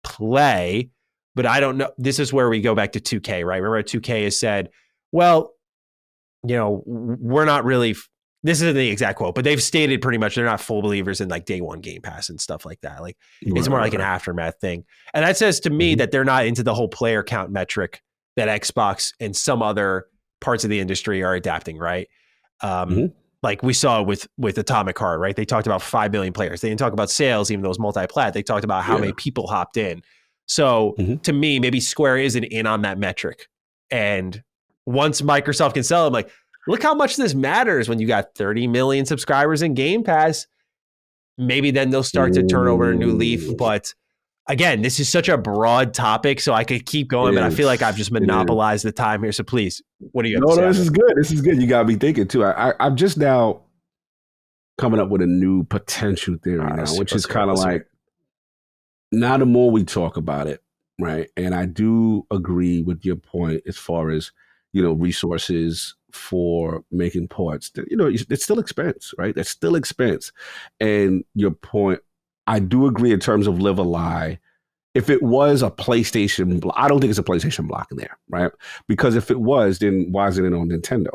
play, but I don't know. This is where we go back to 2K, right? Remember 2K has said, well, you know, we're not really, this isn't the exact quote, but they've stated pretty much they're not full believers in like day one Game Pass and stuff like that. Like it's more like an aftermath thing. And that says to me that they're not into the whole player count metric that Xbox and some other parts of the industry are adapting, right? Like we saw with Atomic Heart, right? They talked about 5 million players. They didn't talk about sales, even though it was multi-plat. They talked about how many people hopped in. So to me, maybe Square isn't in on that metric. And once Microsoft can sell them, like, look how much this matters when you got 30 million subscribers in Game Pass. Maybe then they'll start to turn over a new leaf. But again, this is such a broad topic, so I could keep going, but I feel like I've just monopolized the time here. So please, what do you have to say? No, this is good. This is good. You got me thinking too. I'm just now coming up with a new potential theory now, which is kind of like, now the more we talk about it, right? And I do agree with your point as far as, you know, resources for making ports. You know, it's still expense, right? It's still expense. And your point, I do agree in terms of live a lie. If it was a PlayStation, I don't think it's a PlayStation block in there, right? Because if it was, then why isn't it on Nintendo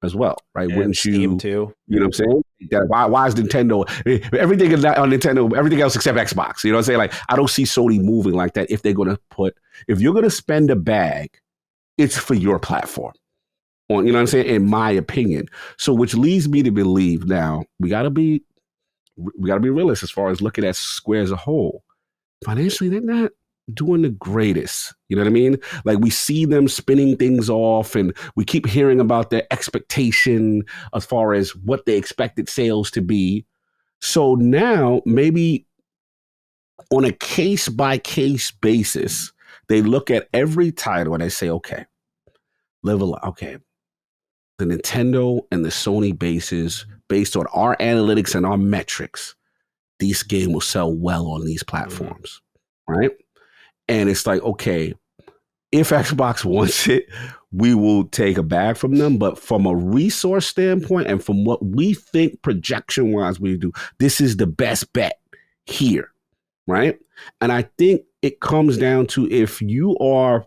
as well, right? And wouldn't Steam you? Too. You know what I'm saying? That why is Nintendo? Everything is not on Nintendo. Everything else except Xbox. You know what I'm saying? Like I don't see Sony moving like that. If you're going to spend a bag, it's for your platform. On, you know what I'm saying? In my opinion. So, which leads me to believe now we gotta be realistic as far as looking at Square as a whole. Financially, they're not doing the greatest. You know what I mean? Like we see them spinning things off, and we keep hearing about their expectation as far as what they expected sales to be. So now maybe on a case by case basis, they look at every title and they say, okay, the Nintendo and the Sony bases, based on our analytics and our metrics, these games will sell well on these platforms, right? And it's like, okay, if Xbox wants it, we will take a bag from them. But from a resource standpoint and from what we think projection-wise we do, this is the best bet here, right? And I think it comes down to if you are,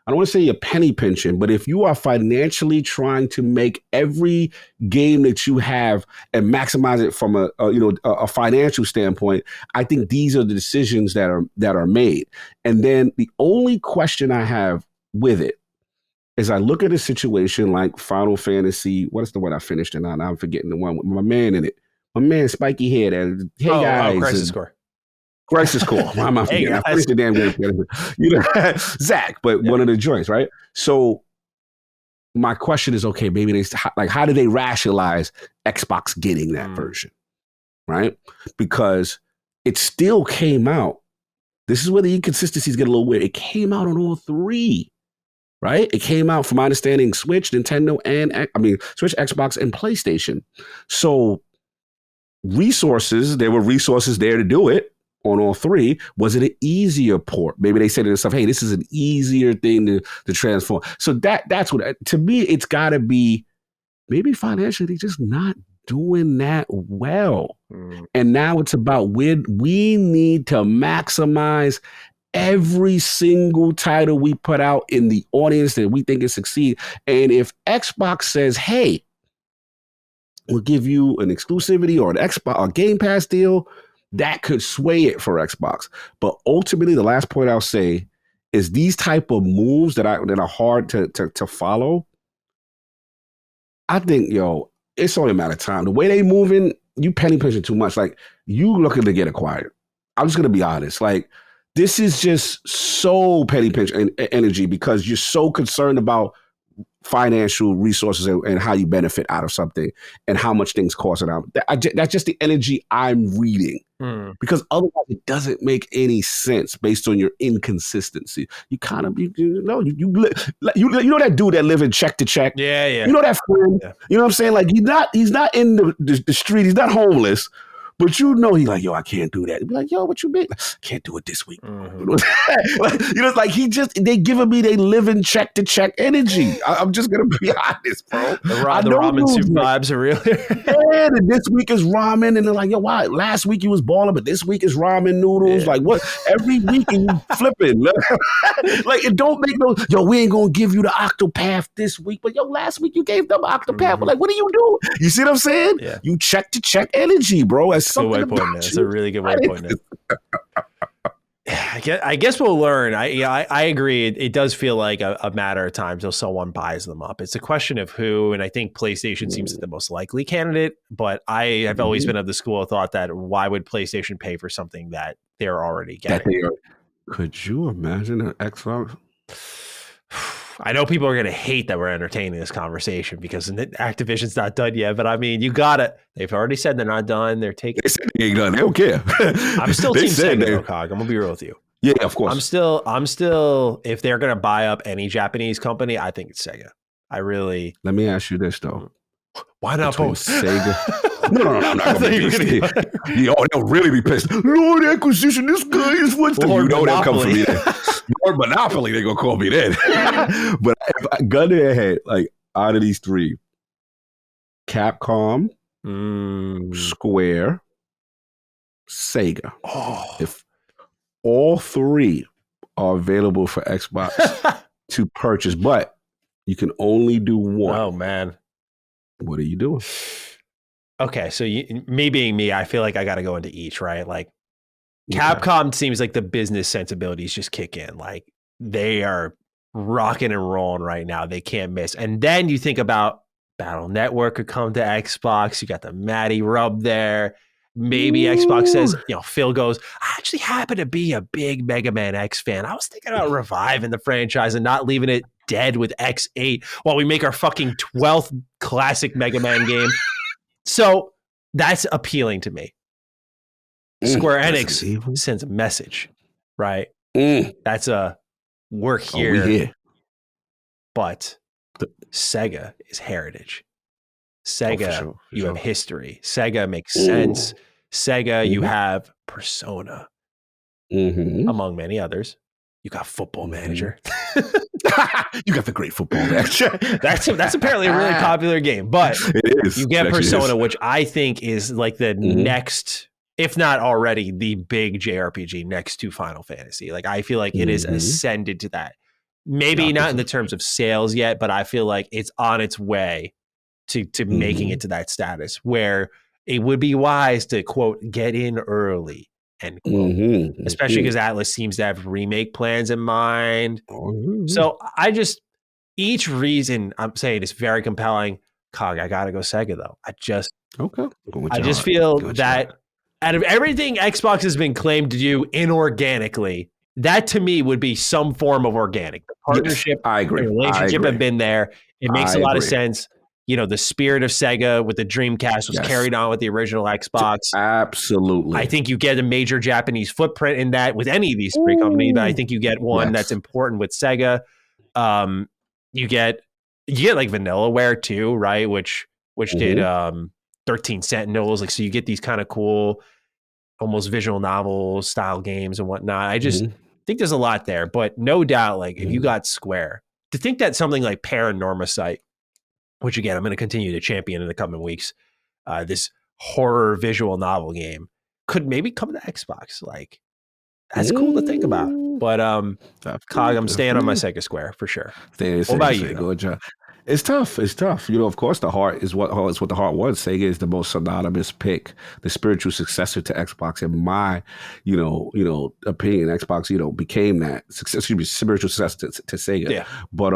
I don't want to say you're penny pinching, but if you are financially trying to make every game that you have and maximize it from a financial standpoint, I think these are the decisions that are made. And then the only question I have with it is I look at a situation like Final Fantasy. What is the one I finished? And now I'm forgetting the one with my man in it. My man, spiky head. Hey guys, Crisis Core. Crisis Core. Why am I forgetting? I finished the damn game. You know, Zach, but one of the joints, right? So my question is, okay, maybe how do they rationalize Xbox getting that version, right? Because it still came out. This is where the inconsistencies get a little weird. It came out on all three, right? It came out, from my understanding, Switch, Nintendo, Switch, Xbox, and PlayStation. So there were resources there to do it on all three. Was it an easier port? Maybe they said to themselves, hey, this is an easier thing to transform. So that's what, to me, it's got to be maybe financially, they're just not doing that well. And now it's about we need to maximize every single title we put out in the audience that we think it succeed. And if Xbox says, hey, we'll give you an exclusivity or an Xbox or Game Pass deal, that could sway it for Xbox. But ultimately, the last point I'll say is these type of moves that are hard to follow. I think, it's only a matter of time. The way they moving, you penny pinching too much. Like, you looking to get acquired. I'm just gonna be honest. Like, this is just so penny pinch energy because you're so concerned about financial resources and how you benefit out of something and how much things cost it out. That's just the energy I'm reading. Because otherwise it doesn't make any sense based on your inconsistency. You kind of, you know that dude that live in check to check. Yeah. You know that friend. Yeah. You know what I'm saying? Like, he's not in the street. He's not homeless. But he's like, I can't do that. He'd be like, what you mean? I can't do it this week. They giving me they living check to check energy. I'm just gonna be honest, bro. The ramen soup vibes are real. Yeah, and this week is ramen, and they're like, why? Last week you was balling, but this week is ramen noodles. Yeah. Like, what? Every week you flipping. Like, it don't make no. We ain't gonna give you the Octopath this week, but last week you gave them Octopath. Like, what are you doing? You see what I'm saying? Yeah. You check to check energy, bro. That's a good way point. That's a really good way of putting it. I guess we'll learn. I agree. It does feel like a matter of time till someone buys them up. It's a question of who, and I think PlayStation seems like the most likely candidate. But I have always been of the school of thought that why would PlayStation pay for something that they're already getting? Could you imagine an Xbox? I know people are going to hate that we're entertaining this conversation because Activision's not done yet, but I mean, you got it. They've already said they're not done. They said they ain't done. They don't care. I'm still Team Sega, Cog. I'm going to be real with you. Yeah, of course. I'm still, if they're going to buy up any Japanese company, I think it's Sega. Let me ask you this, though. Why not both? Sega. No, I'm not going to be pissed. They'll really be pissed. Lord Acquisition, this guy is what's the... they'll come for me then. Lord Monopoly, they're going to call me then. But if I gun to their head, like, out of these three, Capcom, Square, Sega. If all three are available for Xbox to purchase, but you can only do one. Oh, man. What are you doing? Okay, so me being me, I feel like I got to go into each, right? Like, Capcom seems like the business sensibilities just kick in. Like, they are rocking and rolling right now. They can't miss. And then you think about Battle Network could come to Xbox. You got the Matty rub there. Maybe Xbox says, Phil goes, I actually happen to be a big Mega Man X fan. I was thinking about reviving the franchise and not leaving it dead with X8 while we make our fucking 12th classic Mega Man game. So that's appealing to me. Square Enix sends a message, right? That's we're here. We here. But Sega is heritage. Sega, you have history. Sega makes sense. Sega, you have Persona, among many others. You got Football Manager. You got the great Football Manager. That's apparently a really popular game, but it is. You get Persona, which I think is like the next, if not already, the big JRPG next to Final Fantasy. Like, I feel like it is ascended to that. Maybe not in the terms of sales yet, but I feel like it's on its way to making it to that status where it would be wise to, quote, get in early, end quote. Especially because Atlas seems to have remake plans in mind. So each reason I'm saying is very compelling. Cog, I got to go Sega, though. I just feel that out of everything Xbox has been claimed to do inorganically, that to me would be some form of organic. The partnership, I agree. the relationship have been there. It makes I a lot of agree. sense. You know, the spirit of Sega with the Dreamcast was Yes. carried on with the original Xbox. Absolutely. I think you get a major Japanese footprint in that with any of these three companies, but I think you get one that's important with Sega. You get like Vanillaware too, right? Which did 13 Sentinels. Like, so you get these kind of cool, almost visual novel style games and whatnot. I just think there's a lot there, but no doubt, like if you got Square, to think that something like Paranormasight, which again I'm going to continue to champion in the coming weeks, this horror visual novel game could maybe come to Xbox. Like, that's cool to think about. But Cog, I'm staying on my Sega Square for sure. What about you? Good job. It's tough. It's tough. You know, of course, the heart is what the heart wants. Sega is the most synonymous pick, the spiritual successor to Xbox. In my, opinion, Xbox, became that spiritual successor to Sega. Yeah. But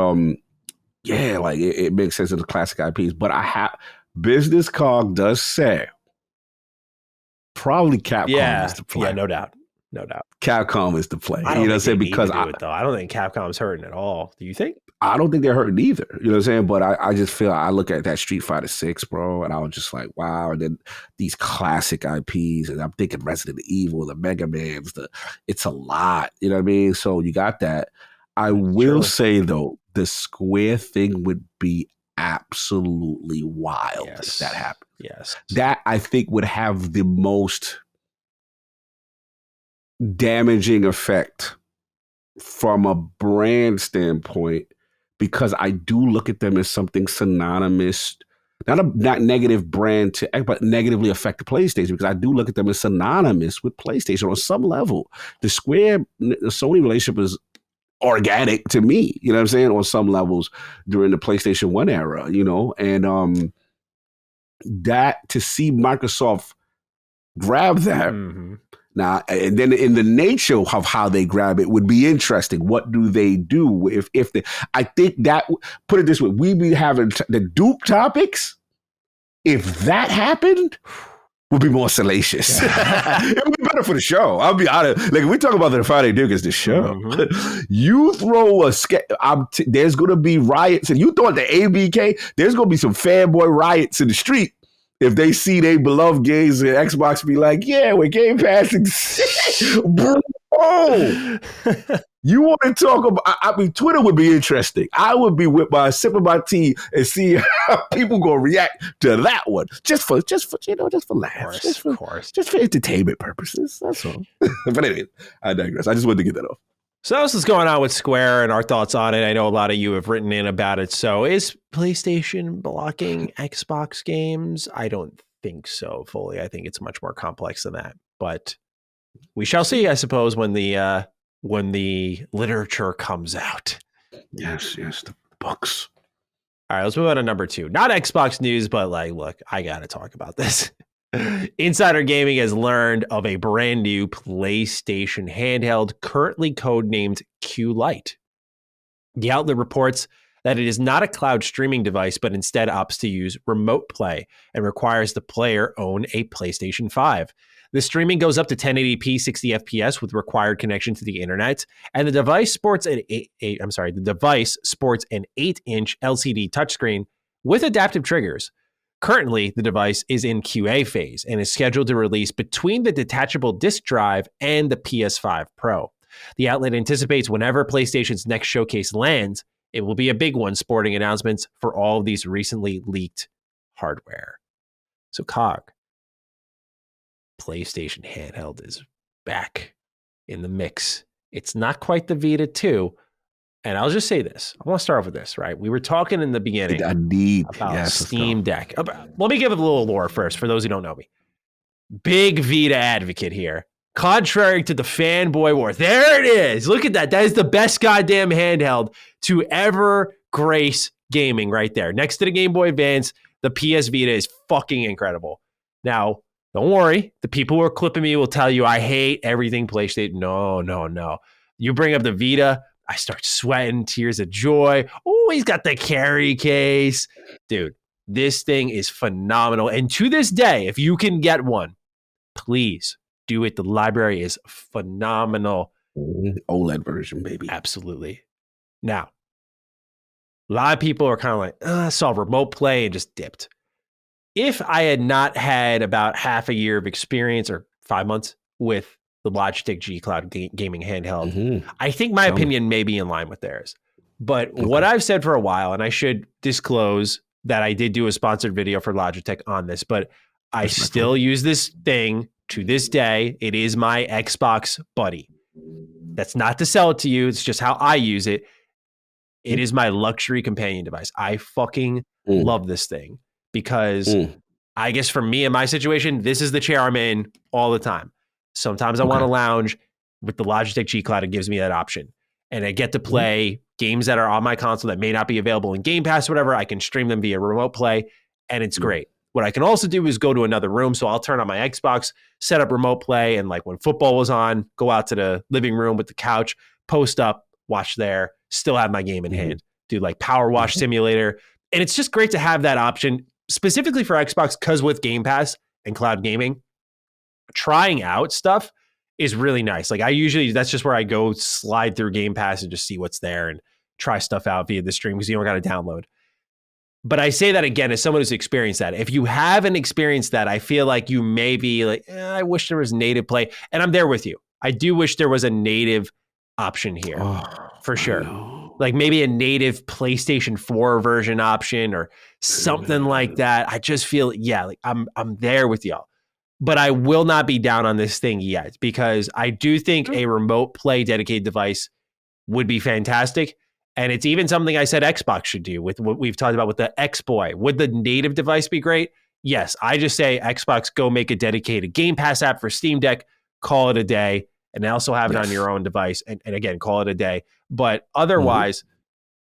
like it makes sense of the classic IPs. But Business Cog does say probably Capcom is the play. Yeah, no doubt. Capcom is the play. I don't think they need to do it, though. I don't think Capcom's hurting at all. Do you think? I don't think they're hurting either. You know what I'm saying? But I just feel, I look at that Street Fighter 6, bro, and I was just like, wow. And then these classic IPs, and I'm thinking Resident Evil, the Mega Mans, it's a lot. You know what I mean? So you got that. I will say, though, the Square thing would be absolutely wild if that happened. Yes. That, I think, would have the most damaging effect from a brand standpoint, because I do look at them as something synonymous, not negative brand but negatively affect the PlayStation, because I do look at them as synonymous with PlayStation on some level. The Sony relationship is organic to me, you know what I'm saying, on some levels during the PlayStation 1 era, and that, to see Microsoft grab that. Now, and then in the nature of how they grab it would be interesting. What do they do if they? I think that, put it this way, we be having the Duke topics. If that happened, would be more salacious. It would be better for the show. I'll be honest. Like, we talk about the Friday Duke as the show. You throw there's going to be riots, and you throw it the ABK. There's going to be some fanboy riots in the street. If they see they beloved games, and Xbox be like, yeah, we're Game Passing. Bro, you want to talk about, I mean, Twitter would be interesting. I would be with my sipping my tea and see how people going to react to that one. Just for laughs. Of course. Just for entertainment purposes. That's all. But anyway, I digress. I just wanted to get that off. So that's what's going on with Square and our thoughts on it. I know a lot of you have written in about it. So is PlayStation blocking Xbox games? I don't think so fully. I think it's much more complex than that. But we shall see, I suppose, when the literature comes out. Yes, the books. All right, let's move on to number 2. Not Xbox news, but like, look, I got to talk about this. Insider Gaming has learned of a brand new PlayStation handheld currently codenamed Q Lite. The outlet reports that it is not a cloud streaming device, but instead opts to use remote play and requires the player own a PlayStation 5. The streaming goes up to 1080p 60 FPS with required connection to the internet, and the device sports an 8-inch LCD touchscreen with adaptive triggers. Currently, the device is in QA phase and is scheduled to release between the detachable disk drive and the PS5 Pro. The outlet anticipates whenever PlayStation's next showcase lands, it will be a big one, sporting announcements for all of these recently leaked hardware. So, Cog, PlayStation handheld is back in the mix. It's not quite the Vita 2. And I'll just say this. I want to start off with this, right? We were talking in the beginning about Steam Deck. Let me give it a little lore first for those who don't know me. Big Vita advocate here. Contrary to the fanboy war. There it is. Look at that. That is the best goddamn handheld to ever grace gaming right there. Next to the Game Boy Advance, the PS Vita is fucking incredible. Now, don't worry. The people who are clipping me will tell you I hate everything PlayStation. No. You bring up the Vita, I start sweating, tears of joy. Oh, he's got the carry case. Dude, this thing is phenomenal. And to this day, if you can get one, please do it. The library is phenomenal. OLED version, baby. Absolutely. Now, A lot of people are kind of like, I saw remote play and just dipped. If I had not had about half a year of experience or 5 months with the Logitech G Cloud gaming handheld, I think my opinion may be in line with theirs. But what I've said for a while, and I should disclose that I did do a sponsored video for Logitech on this, but I still use this thing to this day. It is my Xbox buddy. That's not to sell it to you. It's just how I use it. It is my luxury companion device. I fucking love this thing because I guess for me in my situation, this is the chair I'm in all the time. Sometimes I want to lounge. With the Logitech G Cloud, it gives me that option. And I get to play games that are on my console that may not be available in Game Pass or whatever. I can stream them via remote play, and it's great. What I can also do is go to another room. So I'll turn on my Xbox, set up remote play, and like when football was on, go out to the living room with the couch, post up, watch there, still have my game in hand, do like Power Wash Simulator. And it's just great to have that option specifically for Xbox because with Game Pass and cloud gaming, trying out stuff is really nice. Like that's just where I go slide through Game Pass and just see what's there and try stuff out via the stream because you don't got to download. But I say that again as someone who's experienced that. If you haven't experienced that, I feel like you may be like, I wish there was native play. And I'm there with you. I do wish there was a native option here for sure. Like maybe a native PlayStation 4 version option or something like that. I just feel, like I'm there with y'all. But I will not be down on this thing yet because I do think a remote play dedicated device would be fantastic. And it's even something I said Xbox should do with what we've talked about with the X-Boy. Would the native device be great? Yes. I just say Xbox, go make a dedicated Game Pass app for Steam Deck, call it a day, and also have it on your own device. And again, call it a day. But otherwise,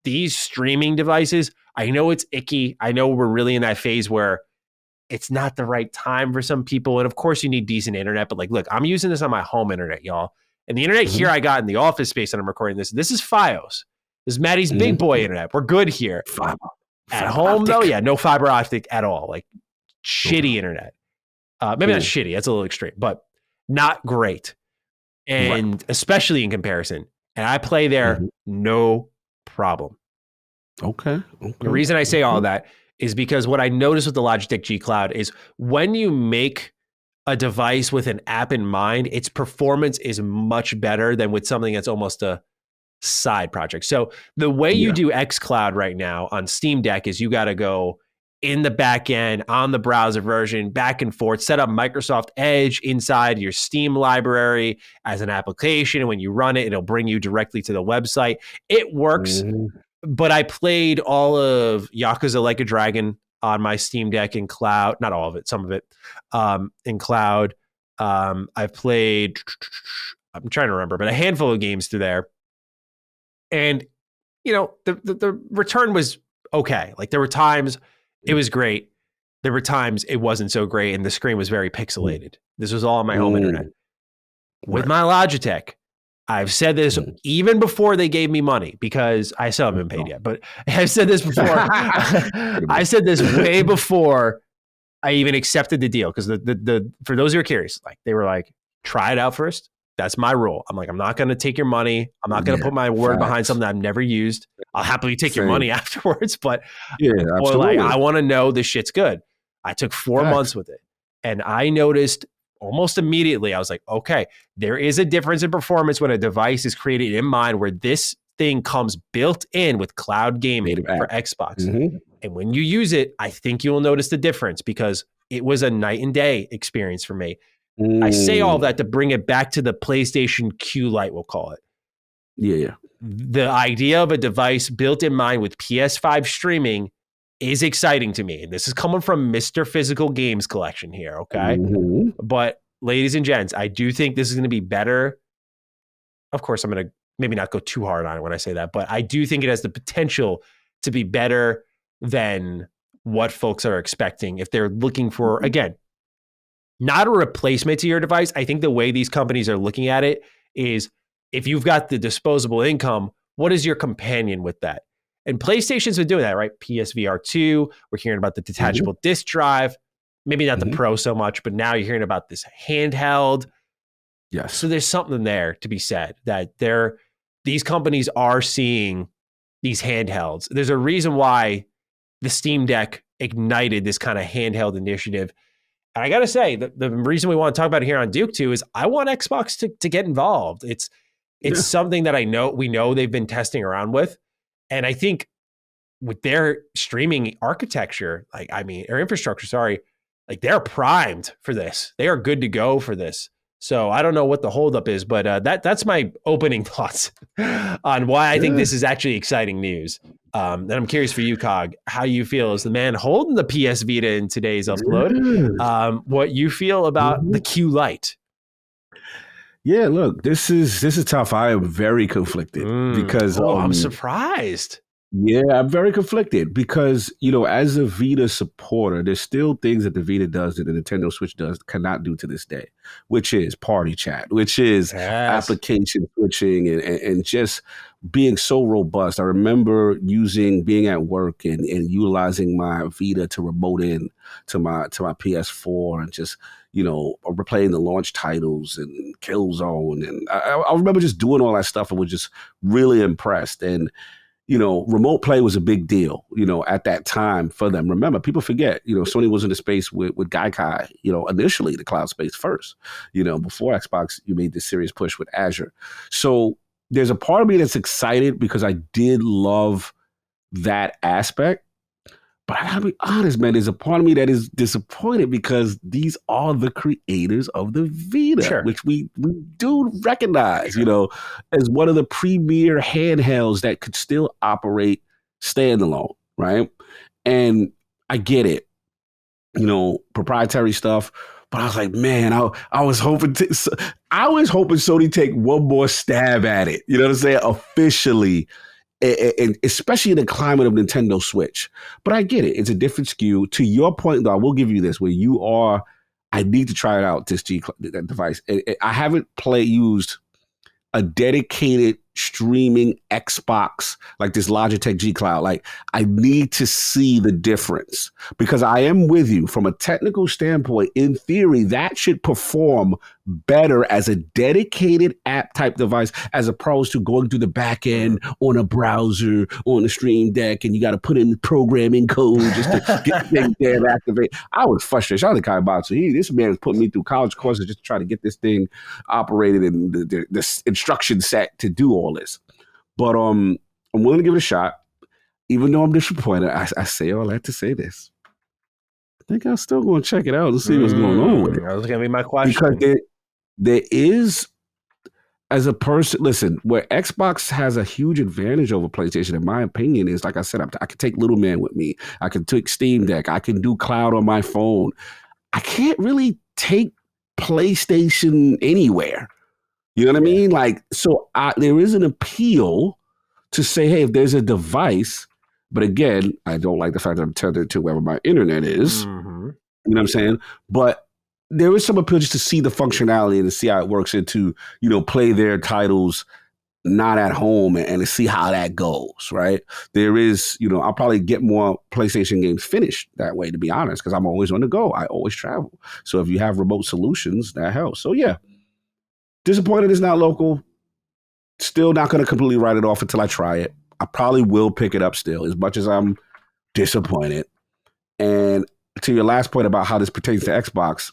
these streaming devices, I know it's icky. I know we're really in that phase where it's not the right time for some people. And of course you need decent internet, but like, look, I'm using this on my home internet, y'all. And the internet here I got in the office space that I'm recording this. This is Fios. This is Maddie's big boy internet. We're good here. At home though, no fiber optic at all. Like shitty internet. Maybe not shitty. That's a little extreme, but not great. And especially in comparison. And I play there, no problem. Okay. The reason I say all that is because what I noticed with the Logitech G Cloud is when you make a device with an app in mind, its performance is much better than with something that's almost a side project. So the way you do xCloud right now on Steam Deck is you got to go in the back end on the browser version, back and forth, set up Microsoft Edge inside your Steam library as an application. And when you run it, it'll bring you directly to the website. It works. But I played all of Yakuza Like a Dragon on my Steam Deck in cloud. Not all of it, some of it in cloud. I've played, I'm trying to remember, but a handful of games through there. And, the return was okay. Like there were times it was great. There were times it wasn't so great and the screen was very pixelated. This was all on my home internet. With my Logitech, I've said this even before they gave me money because I still haven't been paid yet, but I've said this before. I said this way before I even accepted the deal because the for those who are curious, like they were like, try it out first. That's my rule. I'm like, I'm not going to take your money. I'm not going to put my word behind something I've never used. I'll happily take your money afterwards, but absolutely. I want to know this shit's good. I took 4 months with it and I noticed almost immediately, I was like, okay, there is a difference in performance when a device is created in mind where this thing comes built in with cloud gaming for Xbox. And when you use it, I think you will notice the difference because it was a night and day experience for me. I say all of that to bring it back to the PlayStation Q Lite, we'll call it. The idea of a device built in mind with PS5 streaming is exciting to me. And this is coming from Mr. Physical Games Collection here, okay? But ladies and gents, I do think this is going to be better. Of course, I'm going to maybe not go too hard on it when I say that, but I do think it has the potential to be better than what folks are expecting if they're looking for, again, not a replacement to your device. I think the way these companies are looking at it is if you've got the disposable income, what is your companion with that? And PlayStation's been doing that, right? PSVR 2, we're hearing about the detachable disc drive, maybe not the Pro so much, but now you're hearing about this handheld. Yes. So there's something there to be said that these companies are seeing these handhelds. There's a reason why the Steam Deck ignited this kind of handheld initiative. And I got to say, the reason we want to talk about it here on Duke 2 is I want Xbox to get involved. It's something that we know they've been testing around with. And I think with their streaming architecture, or infrastructure, like they're primed for this. They are good to go for this. So I don't know what the holdup is, but that's my opening thoughts on why I think this is actually exciting news. And I'm curious for you, Cog, how you feel as the man holding the PS Vita in today's upload. What you feel about the Q Lite? Yeah, look, this is tough. I am very conflicted because I'm surprised. Yeah, I'm very conflicted because, as a Vita supporter, there's still things that the Vita does that the Nintendo Switch cannot do to this day, which is party chat, which is application switching and just being so robust. I remember being at work and utilizing my Vita to remote in to my PS4 and just, replaying the launch titles and Killzone. And I remember just doing all that stuff and was just really impressed. And remote play was a big deal, at that time for them. Remember, people forget, Sony was in the space with Gaikai, initially the cloud space first, before Xbox, you made this serious push with Azure. So there's a part of me that's excited because I did love that aspect. But I gotta be honest, man, there's a part of me that is disappointed because these are the creators of the Vita, which we do recognize, as one of the premier handhelds that could still operate standalone, right? And I get it, proprietary stuff. But I was like, man, I was hoping Sony take one more stab at it. You know what I'm saying? Officially. And especially in the climate of Nintendo Switch. But I get it. It's a different SKU. To your point, though, I will give you this, where I need to try it out, that device. I haven't used a dedicated streaming Xbox like this Logitech G Cloud. Like, I need to see the difference because I am with you from a technical standpoint. In theory, that should perform better as a dedicated app type device as opposed to going through the back end on a browser on the Stream Deck and you got to put in programming code just to get the thing there and activate. I was frustrated. Shout out to Kai Batsu. This man is putting me through college courses just to try to get this thing operated and the instruction set to do all this. But I'm willing to give it a shot, even though I'm disappointed. I say all that to say this. I think I'm still going to check it out and see what's going on with it. That was going to be my question. Because there is, as a person, listen, where Xbox has a huge advantage over PlayStation, in my opinion, is, like I said, I can take Little Man with me. I can take Steam Deck. I can do cloud on my phone. I can't really take PlayStation anywhere. You know what I mean? Like, so there is an appeal to say, hey, if there's a device, but again, I don't like the fact that I'm tethered to wherever my internet is. Mm-hmm. You know what I'm saying? But there is some appeal just to see the functionality and to see how it works and to, play their titles not at home and to see how that goes, right? There is, I'll probably get more PlayStation games finished that way, to be honest, because I'm always on the go. I always travel. So if you have remote solutions, that helps. So yeah. Disappointed it's not local. Still not going to completely write it off until I try it. I probably will pick it up still, as much as I'm disappointed. And to your last point about how this pertains to Xbox,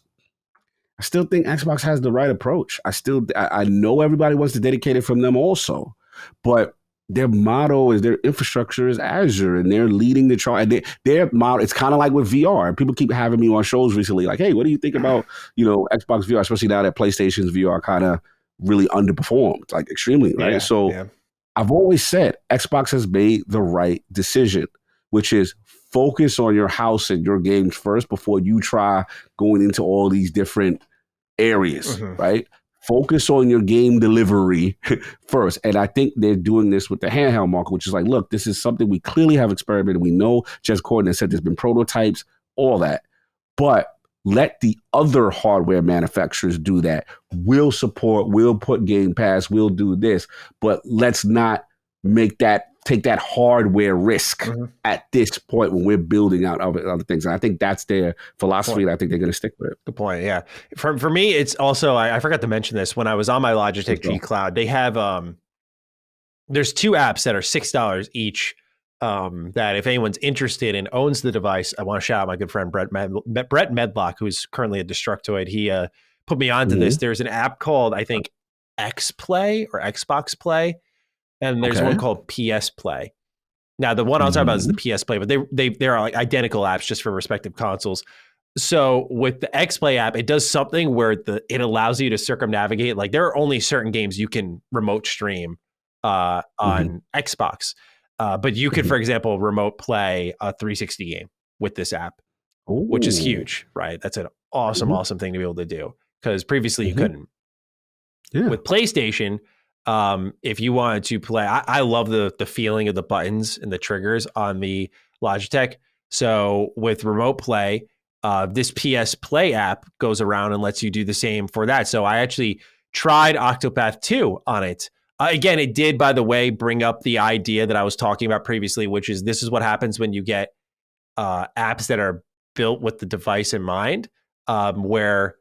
I still think Xbox has the right approach. I know everybody wants to dedicate it from them also, but their motto is their infrastructure is Azure, and they're leading the charge. Their motto, it's kind of like with VR. People keep having me on shows recently, like, hey, what do you think about, Xbox VR, especially now that PlayStation's VR kind of really underperformed, like extremely, right? So I've always said Xbox has made the right decision, which is focus on your house and your games first before you try going into all these different areas, right? Focus on your game delivery first. And I think they're doing this with the handheld market, which is like, look, this is something we clearly have experimented. We know Jez Corden said there's been prototypes, all that. But let the other hardware manufacturers do that. We'll support, we'll put Game Pass, we'll do this. But let's not take that hardware risk at this point when we're building out other things. And I think that's their philosophy, and I think they're going to stick with it. Good point, yeah. For me, it's also, I forgot to mention this, when I was on my Logitech G Cloud, they have, there's two apps that are $6 each. That if anyone's interested and owns the device, I want to shout out my good friend Brett Medlock, who's currently a Destructoid. He put me onto this. There's an app called, I think, X Play or Xbox Play, and there's one called PS Play. Now, the one I'll talk about is the PS Play, but they are like identical apps just for respective consoles. So with the X Play app, it does something where it allows you to circumnavigate. Like there are only certain games you can remote stream on Xbox. But you could, for example, remote play a 360 game with this app, which is huge, right? That's an awesome thing to be able to do because previously you couldn't. Yeah. With PlayStation, if you wanted to play, I love the feeling of the buttons and the triggers on the Logitech. So with remote play, this PS Play app goes around and lets you do the same for that. So I actually tried Octopath 2 on it. Again, it did, by the way, bring up the idea that I was talking about previously, which is this is what happens when you get apps that are built with the device in mind, where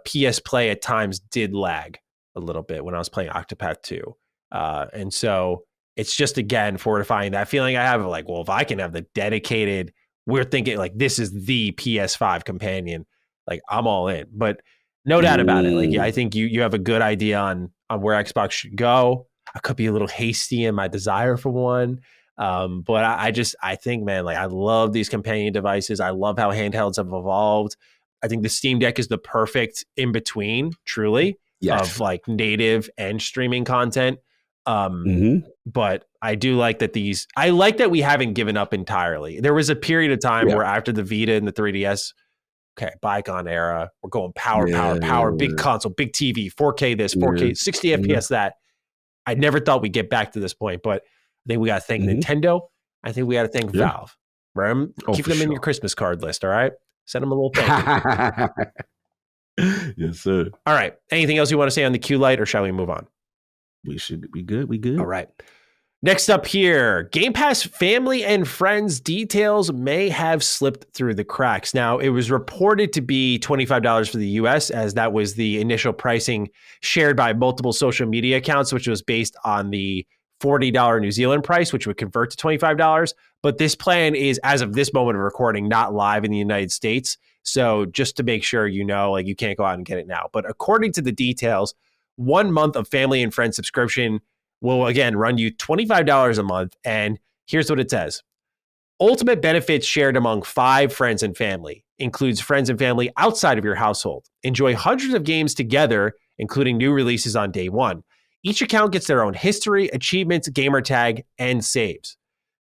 PS Play at times did lag a little bit when I was playing Octopath 2. And so it's just, again, fortifying that feeling I have of like, well, if I can have the dedicated, we're thinking like this is the PS5 companion, like I'm all in. But no doubt about it. Like, yeah, I think you have a good idea on where Xbox should go. I could be a little hasty in my desire for one. But I think, man, like I love these companion devices. I love how handhelds have evolved. I think the Steam Deck is the perfect in between, truly, of like native and streaming content. But I do like that I like that we haven't given up entirely. There was a period of time where after the Vita and the 3DS, okay, bygone era, we're going power, big console, big TV, 4K this, 4K, 60 FPS that. I never thought we'd get back to this point, but I think we got to thank Nintendo. I think we got to thank Valve. Right? Keep them in your Christmas card list, all right? Send them a little thank you. Yes, sir. All right. Anything else you want to say on the Q Lite, or shall we move on? We should be good. We good. All right. Next up here, Game Pass family and friends details may have slipped through the cracks. Now, it was reported to be $25 for the US, as that was the initial pricing shared by multiple social media accounts, which was based on the $40 New Zealand price, which would convert to $25. But this plan is, as of this moment of recording, not live in the United States. So just to make sure you know, like you can't go out and get it now. But according to the details, 1 month of family and friends subscription will, again, run you $25 a month. And here's what it says. Ultimate benefits shared among 5 friends and family. Includes friends and family outside of your household. Enjoy hundreds of games together, including new releases on day one. Each account gets their own history, achievements, gamer tag, and saves.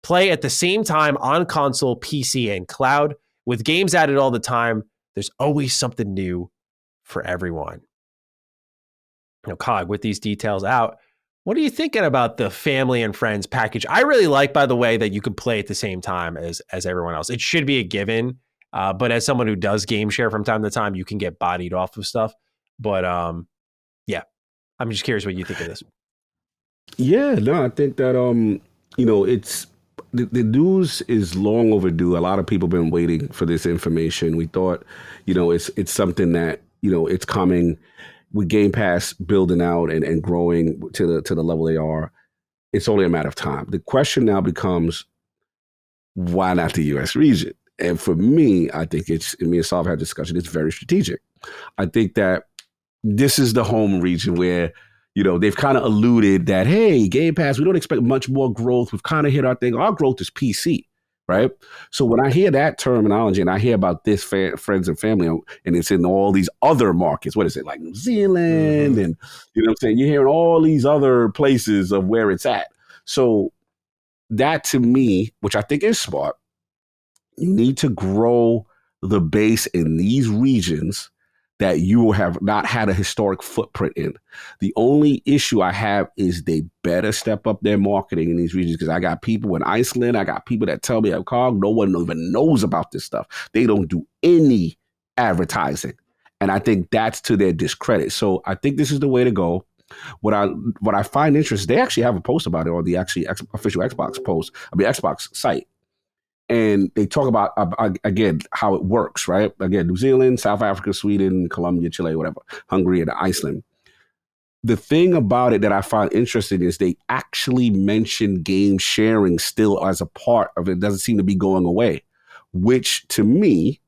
Play at the same time on console, PC, and cloud. With games added all the time, there's always something new for everyone. Now, Cog, with these details out, what are you thinking about the family and friends package? I really like, by the way, that you can play at the same time as everyone else. It should be a given, but as someone who does game share from time to time, you can get bodied off of stuff. But yeah, I'm just curious what you think of this. Yeah, no, I think that it's the news is long overdue. A lot of people have been waiting for this information. We thought, it's something that it's coming. With Game Pass building out and growing to the level they are, it's only a matter of time. The question now becomes, why not the U.S. region? And for me, I think me and Sav had a discussion, it's very strategic. I think that this is the home region where, they've kind of alluded that, hey, Game Pass, we don't expect much more growth. We've kind of hit our thing. Our growth is PC. Right. So when I hear that terminology and I hear about this friends and family, and it's in all these other markets, what is it, like New Zealand? And you know what I'm saying? You're hearing all these other places of where it's at. So that to me, which I think is smart, you need to grow the base in these regions that you have not had a historic footprint in. The only issue I have is they better step up their marketing in these regions, because I got people in Iceland, I got people that tell me, Cog, no one even knows about this stuff. They don't do any advertising. And I think that's to their discredit. So I think this is the way to go. What I find interesting, they actually have a post about it on the official Xbox site. And they talk about, again, how it works, right? Again, New Zealand, South Africa, Sweden, Colombia, Chile, whatever, Hungary, and Iceland. the thing about it that I find interesting is they actually mention game sharing still as a part of it. It doesn't seem to be going away, which to me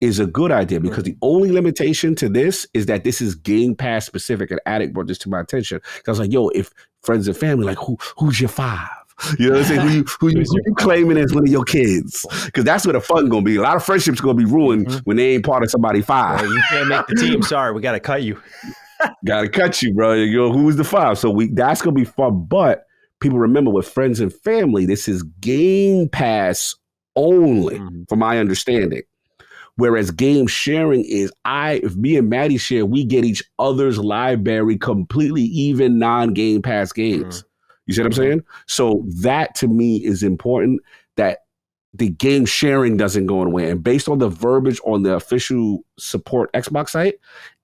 is a good idea because the only limitation to this is that this is Game Pass specific, and Addict brought this to my attention. I was like, yo, if friends and family, like who's your five? You know what I'm saying? Who you claiming as one of your kids? Because that's where the fun gonna be. A lot of friendships gonna be ruined when they ain't part of somebody five. Well, you can't make the team. Sorry, we gotta cut you. Gotta cut you, bro. Yo, who's the five? So that's gonna be fun. But people remember with friends and family, this is Game Pass only, from my understanding. Whereas game sharing is if me and Maddie share, we get each other's library completely, even non-Game Pass games. You see what I'm saying? So that to me is important, that the game sharing doesn't go away. And based on the verbiage on the official support Xbox site,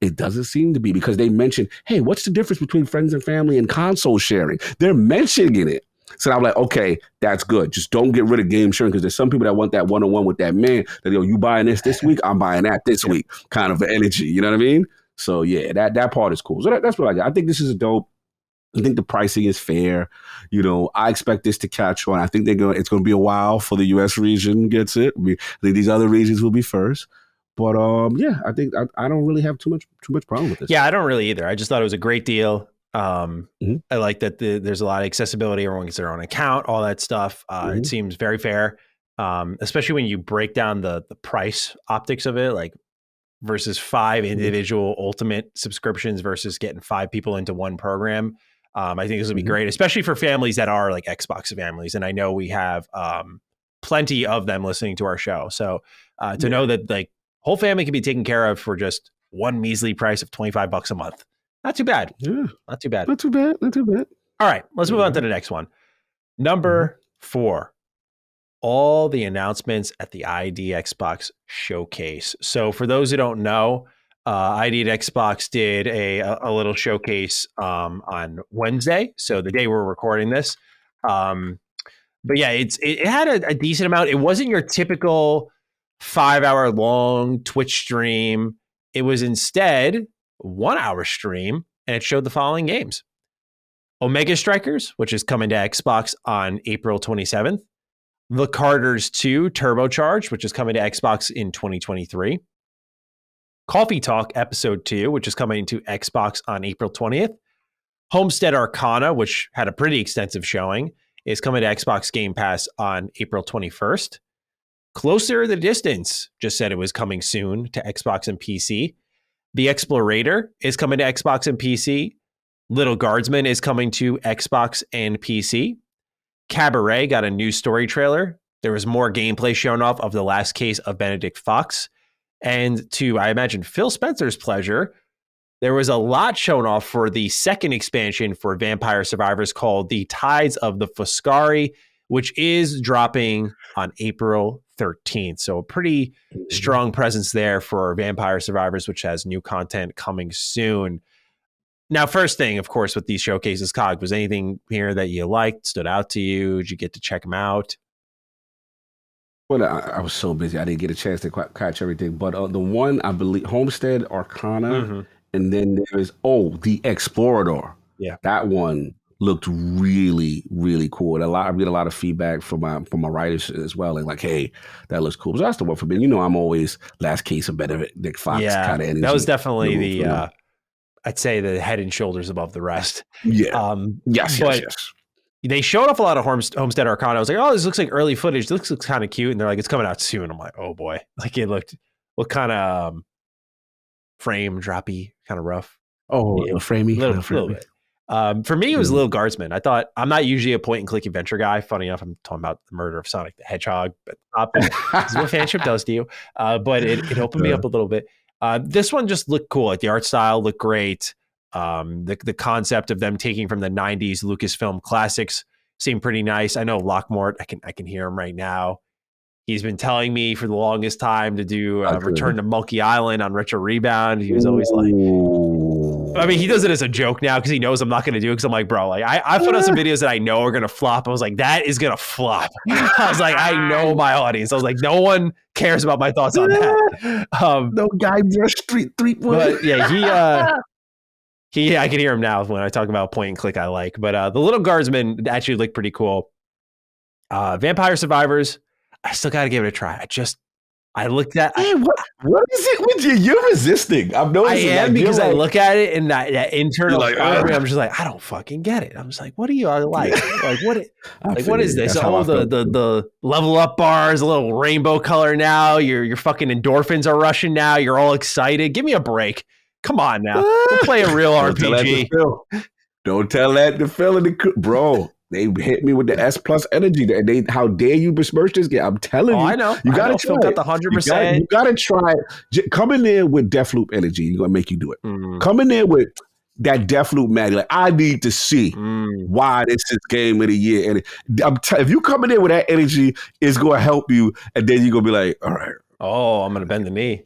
it doesn't seem to be, because they mentioned, hey, what's the difference between friends and family and console sharing? They're mentioning it. So I'm like, okay, that's good. Just don't get rid of game sharing, because there's some people that want that one-on-one with that man that, you buying this week, I'm buying that this week kind of energy. You know what I mean? So yeah, that part is cool. So that's what I got. I think this is dope. I think the pricing is fair. I expect this to catch on. I think it's going to be a while for the U.S. region gets it. I think these other regions will be first. But yeah, I think I don't really have too much problem with this. Yeah, I don't really either. I just thought it was a great deal. I like that there's a lot of accessibility. Everyone gets their own account, all that stuff. It seems very fair, especially when you break down the price optics of it, like versus 5 individual ultimate subscriptions versus getting 5 people into one program. I think this will be great, especially for families that are like Xbox families. And I know we have plenty of them listening to our show. So to know that like whole family can be taken care of for just one measly price of $25 a month. Not too bad. Yeah. Not too bad. Not too bad. Not too bad. All right. Let's move on to the next one. Number 4. All the announcements at the ID Xbox showcase. So for those who don't know, ID at Xbox did a little showcase on Wednesday. So the day we're recording this. But yeah, it had a decent amount. It wasn't your typical 5-hour long Twitch stream. It was instead 1-hour stream, and it showed the following games: Omega Strikers, which is coming to Xbox on April 27th. The Carters 2 Turbocharged, which is coming to Xbox in 2023. Coffee Talk Episode 2, which is coming to Xbox on April 20th. Homestead Arcana, which had a pretty extensive showing, is coming to Xbox Game Pass on April 21st. Closer the Distance just said it was coming soon to Xbox and PC. The Explorator is coming to Xbox and PC. Little Guardsman is coming to Xbox and PC. Cabaret got a new story trailer. There was more gameplay shown off of the last case of Benedict Fox. And to, I imagine, Phil Spencer's pleasure, there was a lot shown off for the second expansion for Vampire Survivors called The Tides of the Foscari, which is dropping on April 13th. So a pretty strong presence there for Vampire Survivors, which has new content coming soon. Now, first thing, of course, with these showcases, Cog, was anything here that you liked, stood out to you? Did you get to check them out? Well, I was so busy. I didn't get a chance to catch everything. But the one, I believe, Homestead Arcana, and then there is, the Explorador. Yeah. That one looked really, really cool. I get a lot of feedback from my writers as well. And like, hey, that looks cool. So that's the one for me. I'm always last case of Benedict Fox kind of energy. That was definitely I'd say the head and shoulders above the rest. Yeah. Yes. They showed off a lot of Homestead Arcana. I was like, oh, this looks like early footage. This looks kind of cute. And they're like, it's coming out soon. I'm like, oh boy. Like it looked kind of frame droppy, kind of rough. Oh, a framey. A little bit. For me, it was Little Guardsman. I thought, I'm not usually a point and click adventure guy. Funny enough, I'm talking about the murder of Sonic the Hedgehog, but this is what fanship does to you. But it opened me up a little bit. This one just looked cool. Like the art style looked great. The concept of them taking from the 90s Lucasfilm classics seemed pretty nice. I know Lockmort, I can hear him right now. He's been telling me for the longest time to do Return to Monkey Island on Retro Rebound. He was always like, I mean, he does it as a joke now because he knows I'm not going to do it. Because I'm like, bro, like I put out some videos that I know are going to flop. I was like, that is going to flop. I was like, I know my audience. I was like, no one cares about my thoughts on that. No guy brush street. But yeah, I can hear him now when I talk about point and click I like. But the Little Guardsmen actually look pretty cool. Vampire Survivors, I still got to give it a try. I looked at. What is it with you? You're resisting. I'm noticing. I am, because I look at it and that internal part of me, I'm just like, I don't fucking get it. I'm just like, what do you like? Like what? Like what is this? Oh, the level up bars, a little rainbow color now. Your fucking endorphins are rushing now. You're all excited. Give me a break. Come on now. We'll play a real RPG. Don't tell that to Phil, bro. They hit me with the S plus energy. How dare you besmirch this game? I'm telling you. I know. You got to try it. Got the 100%. You got to try it. Come in there with Deathloop energy. You're going to make you do it. Come in there with that Deathloop magic. Like, I need to see why this is game of the year. And if you come in there with that energy, it's going to help you. And then you're going to be like, all right. Oh, I'm going to bend the knee.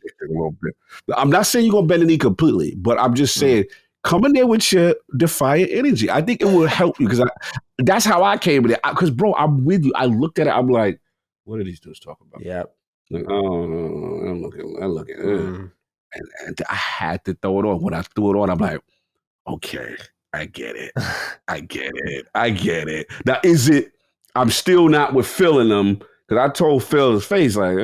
I'm not saying you're going to bend the knee completely, but I'm just saying, come in there with your defiant energy. I think it will help you, because that's how I came in there. Because, bro, I'm with you. I looked at it. I'm like, what are these dudes talking about? Yeah. Like, oh, I'm looking. And I had to throw it on. When I threw it on, I'm like, okay, I get it. I get it. Now, I'm still not with Phil in them, because I told Phil's face, like,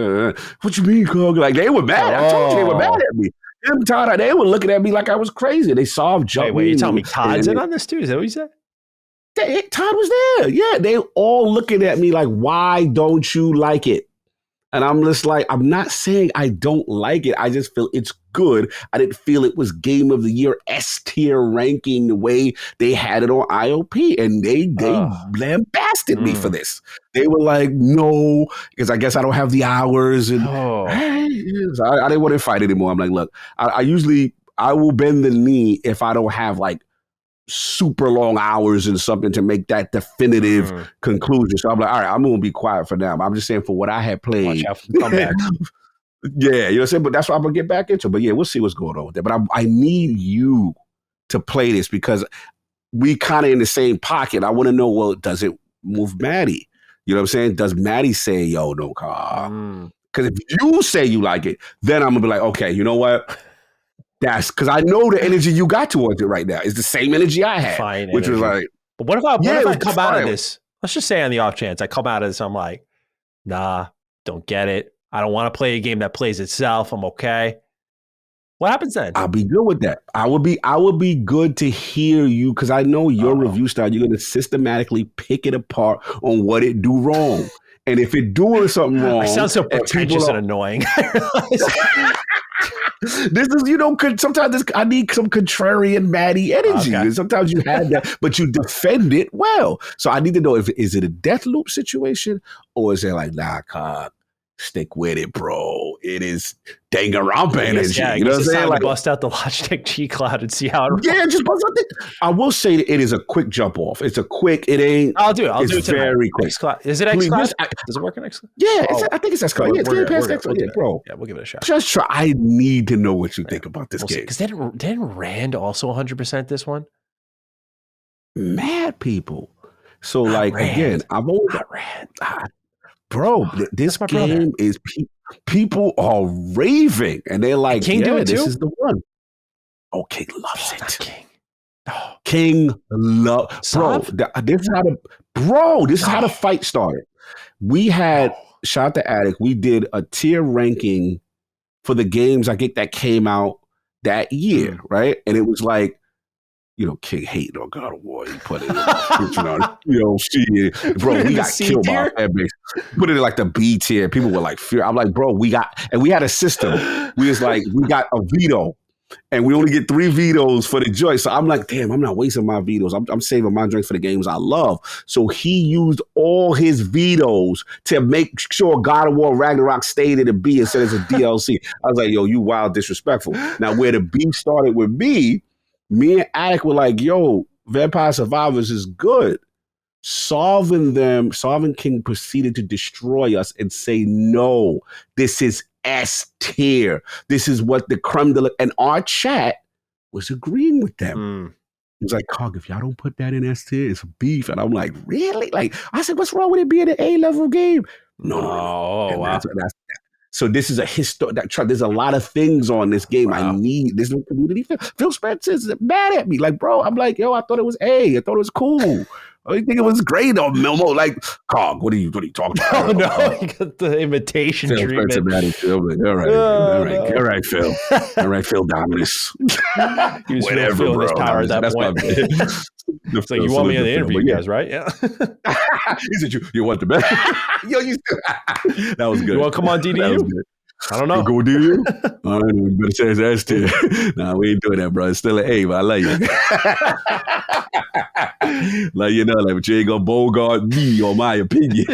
what you mean, Cog? Like, they were mad. I told you they were mad at me. Them Todd, they were looking at me like I was crazy. They saw him jump. Wait, you telling me Todd's in on this too? Is that what you said? Todd was there. Yeah, they all looking at me like, why don't you like it? And I'm just like, I'm not saying I don't like it. I just feel it's good. I didn't feel it was Game of the Year S tier ranking the way they had it on IOP. And they lambasted me for this. They were like, no, because I guess I don't have the hours. And I didn't want to fight anymore. I'm like, look, I will bend the knee if I don't have like super long hours and something to make that definitive conclusion. So I'm like, all right, I'm going to be quiet for now. I'm just saying, for what I had played. Watch out for the comeback. Yeah, you know what I'm saying? But that's what I'm going to get back into. But yeah, we'll see what's going on with that. But I need you to play this, because we kind of in the same pocket. I want to know, well, does it move Maddie? You know what I'm saying? Does Maddie say, yo, no car? Because if you say you like it, then I'm going to be like, okay, you know what? That's because I know the energy you got towards it right now is the same energy I had, which was like. But what if I come out of this? Let's just say on the off chance I come out of this, I'm like, nah, don't get it. I don't want to play a game that plays itself. I'm okay. What happens then? I'll be good with that. I would be good to hear you, because I know your review style. You're going to systematically pick it apart on what it do wrong. And if it doing something wrong. I sound so pretentious and annoying. This is, sometimes I need some contrarian Maddie energy. Okay. Sometimes you have that, but you defend it well. So I need to know, is it a death loop situation, or is it like, nah, Cog, stick with it, bro. It is Danganronpa energy. Yeah, you know what I'm saying? Like, bust out the Logitech G Cloud and see how it rolls. Yeah, just bust out I will say that it is a quick jump off. It's a quick, it ain't. I'll do it. I'll do it tonight. Very quick. Is it xCloud? Does it work in xCloud? Yeah, I think it's xCloud. Yeah, it's getting past xCloud. Yeah, bro. Yeah, we'll give it a shot. Just try. I need to know what you think about this game. Because didn't Rand also 100% this one? Mad people. So, like, again, I'm always not Rand. Bro, this game is people are raving, and they're like, King do it too? This is the one. Oh, King loves it. Not King. No. King loves. Bro, this is how the fight started. We had shout out to Attic. We did a tier ranking for the games I think that came out that year, right? And it was like, King hating on God of War. He put it in, shit. Bro, we got killed by our fan base. Put it in like the B tier. People were like, fear. I'm like, bro, we had a system. We got a veto, and we only get 3 vetoes for the joint. So I'm like, damn, I'm not wasting my vetoes. I'm saving my drinks for the games I love. So he used all his vetoes to make sure God of War Ragnarok stayed in the B instead of a DLC. I was like, yo, you wild disrespectful. Now, where the B started with me and Attic were like, yo, Vampire Survivors is good. Solving King proceeded to destroy us and say, no, this is S tier. This is what the creme de la, and our chat was agreeing with them. It was like, Cog, if y'all don't put that in S tier, it's beef. And I'm like, really? Like, I said, what's wrong with it being an A-level game? No. Wow. So this is a there's a lot of things on this game. Wow. I need this community. Phil Spencer's mad at me. Like, bro, I'm like, yo, I thought it was A. I thought it was cool. I think it was great on Milmo. Like, Cog, what are you talking about? Oh no, you got the imitation Phil treatment. Spencer mad at Phil. Like, all right, all right, Phil. All right, Phil Dominus. He was Whatever, feeling bro. his power at that point. It's like, you want me in the interview, you guys, right? Yeah. He said, you want the best? Yo, that was good. You want to come on DDU? I don't know. You go DDU? All right, we better say it's S tier. Nah, we ain't doing that, bro. It's still an A, but I like you. Like, you know, like, but you ain't gonna bogart me or my opinion.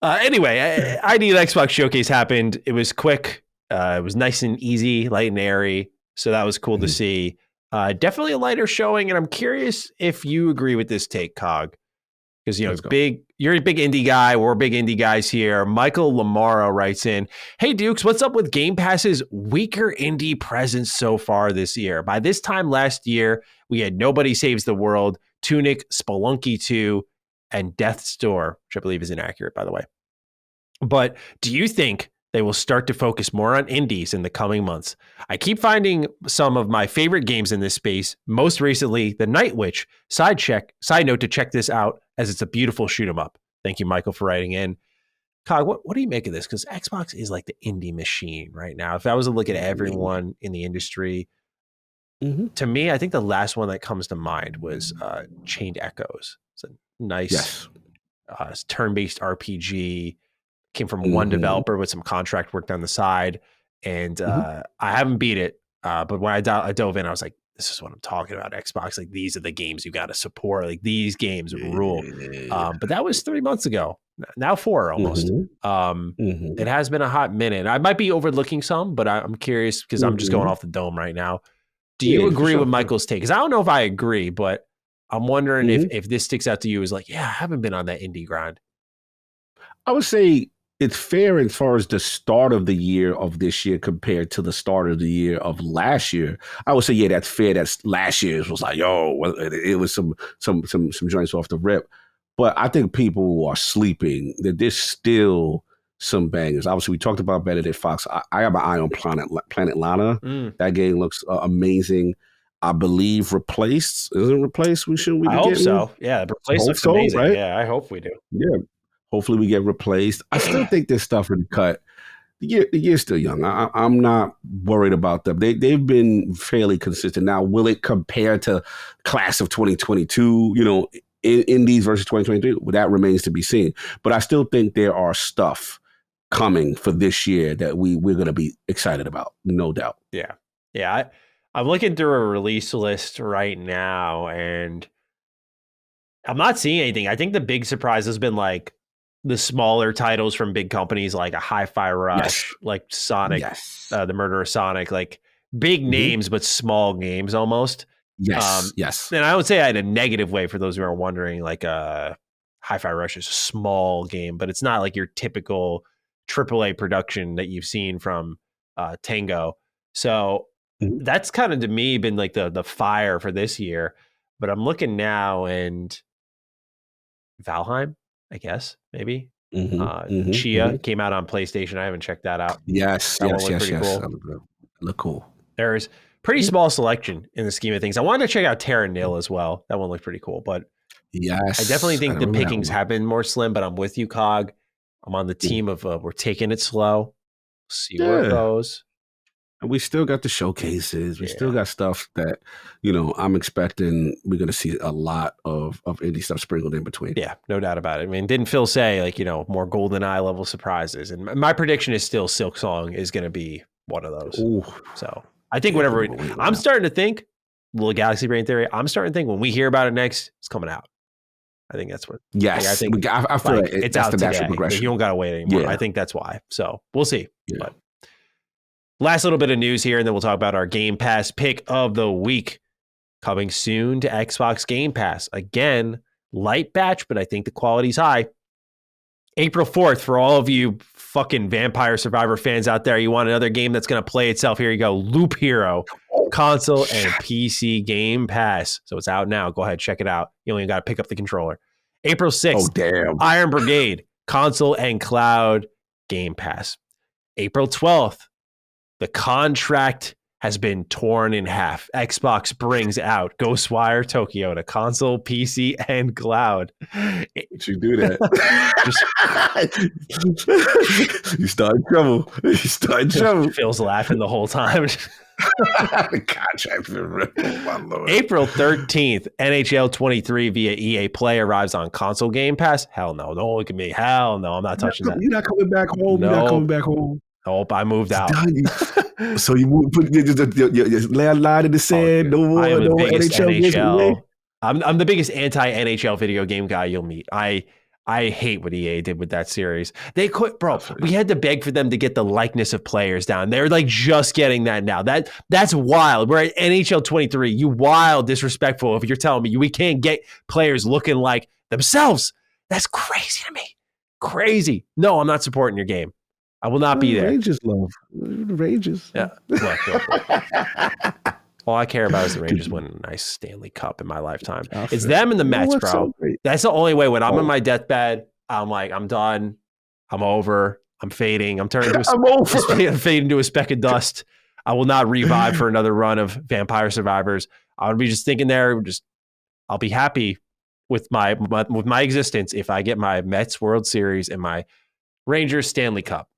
Anyway, ID Xbox Showcase happened. It was quick. It was nice and easy, light and airy. So that was cool to see. Definitely a lighter showing, and I'm curious if you agree with this take, Cog. Because, you know, you're a big indie guy. We're big indie guys here. Michael Lamara writes in, hey, Dukes, what's up with Game Pass's weaker indie presence so far this year? By this time last year, we had Nobody Saves the World, Tunic, Spelunky 2, and Death's Door, which I believe is inaccurate, by the way. But do you think they will start to focus more on indies in the coming months? I keep finding some of my favorite games in this space, most recently The Night Witch. Side note to check this out, as it's a beautiful shoot 'em up. Thank you, Michael, for writing in. Cog, what do you make of this? Because Xbox is like the indie machine right now. If I was to look at everyone in the industry, to me, I think the last one that comes to mind was Chained Echoes. It's a nice turn-based RPG. Came from one developer with some contract work on the side. And I haven't beat it. But when I dove in, I was like, this is what I'm talking about. Xbox, like, these are the games you got to support. Like, these games rule. But that was 3 months ago. Now 4 almost. It has been a hot minute. I might be overlooking some, but I'm curious because I'm just going off the dome right now. Do you agree with Michael's take? Because I don't know if I agree, but I'm wondering if this sticks out to you as like, yeah, I haven't been on that indie grind. I would say it's fair as far as the start of the year of this year compared to the start of the year of last year. I would say, yeah, that's fair. That's last year's was like, yo, it was some joints off the rip. But I think people are sleeping. That there's still some bangers. Obviously, we talked about Benedict Fox. I have an eye on Planet Lana. That game looks amazing. I believe Replaced. Is it Replaced? I hope so. Yeah, Replaced looks amazing. Right? Yeah, I hope we do. Yeah. Hopefully we get Replaced. I still think there's stuff in the cut. The year's still young. I'm not worried about them. They've been fairly consistent. Now, will it compare to class of 2022, you know, indies versus 2023? Well, that remains to be seen. But I still think there are stuff coming for this year that we're going to be excited about, no doubt. Yeah. Yeah. I'm looking through a release list right now, and I'm not seeing anything. I think the big surprise has been like the smaller titles from big companies like a Hi-Fi Rush, like Sonic, the Murder of Sonic, like big names, but small games almost. Yes. And I would say I had a negative way for those who are wondering, like Hi-Fi Rush is a small game, but it's not like your typical AAA production that you've seen from Tango. So that's kind of, to me, been like the fire for this year. But I'm looking now, and Valheim, I guess, maybe. Chia came out on PlayStation. I haven't checked that out. Yes. Cool. Look cool. There's pretty small selection in the scheme of things. I wanted to check out Terra Nil as well. That one looked pretty cool. But yes, I definitely think the pickings have been more slim, but I'm with you, Cog. I'm on the team of we're taking it slow. See where it goes. And we still got the showcases. We still got stuff that, you know, I'm expecting we're going to see a lot of indie stuff sprinkled in between. Yeah, no doubt about it. I mean, didn't Phil say, like, you know, more GoldenEye level surprises? And my prediction is still Silk Song is going to be one of those. Ooh. So I think I'm starting to think, little galaxy brain theory, I'm starting to think when we hear about it next, it's coming out. I think that's what. Yes, I think I feel like it's that's out the today. natural progression. You don't got to wait anymore. I think that's why. So we'll see. Yeah. But last little bit of news here, and then we'll talk about our Game Pass pick of the week. Coming soon to Xbox Game Pass. Again, light batch, but I think the quality's high. April 4th, for all of you fucking Vampire Survivor fans out there, you want another game that's going to play itself, here you go. Loop Hero, console and PC Game Pass. So it's out now. Go ahead, check it out. You only got to pick up the controller. April 6th, Iron Brigade, console and cloud Game Pass. April 12th, the contract has been torn in half. Xbox brings out Ghostwire Tokyo to console, PC, and cloud. But you do that. You start in trouble. You start in trouble. Phil's laughing the whole time. The contract for my Lord. April 13th, NHL 23 via EA Play arrives on console Game Pass. Hell no. Don't look at me. Hell no. I'm not touching that. You're not coming back home. No. You're not coming back home. Nope, I moved out. So you put your line in the sand. No more NHL. I'm the biggest anti-NHL video game guy you'll meet. I hate what EA did with that series. They quit, bro. We had to beg for them to get the likeness of players down. They're like just getting that now. That's wild. We're at NHL 23. You wild, disrespectful. If you're telling me we can't get players looking like themselves, that's crazy to me. Crazy. No, I'm not supporting your game. I will not be there. Rangers love. Rangers. Yeah. Look. All I care about is the Rangers winning a nice Stanley Cup in my lifetime. It's them and the Mets, bro. So that's the only way. When I'm on my deathbed, I'm like, I'm done. I'm over. I'm fading. I'm turning I'm fading to a speck of dust. I will not revive for another run of Vampire Survivors. I would be just thinking there. I'll be happy with my existence if I get my Mets World Series and my Rangers Stanley Cup.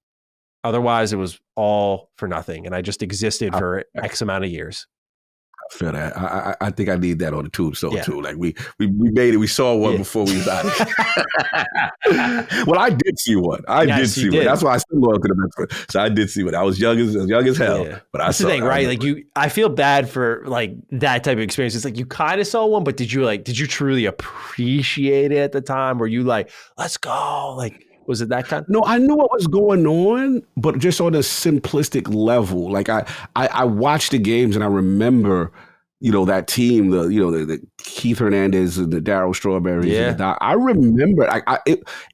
Otherwise, it was all for nothing, and I just existed for X amount of years. I feel that. I think I need that on the tombstone too. Like we made it. We saw one before we died. Well, I did see one. I did see one. That's why I still loyal to the Mets. So I did see one. I was young as hell. Yeah. But that's the thing, right? Like I feel bad for like that type of experience. It's like you kind of saw one, but did you truly appreciate it at the time? Were you like, let's go? Like, was it that kind? No, I knew what was going on, but just on a simplistic level. Like I watched the games and I remember, that team, the Keith Hernandez and the Darryl Strawberries. Yeah. I remember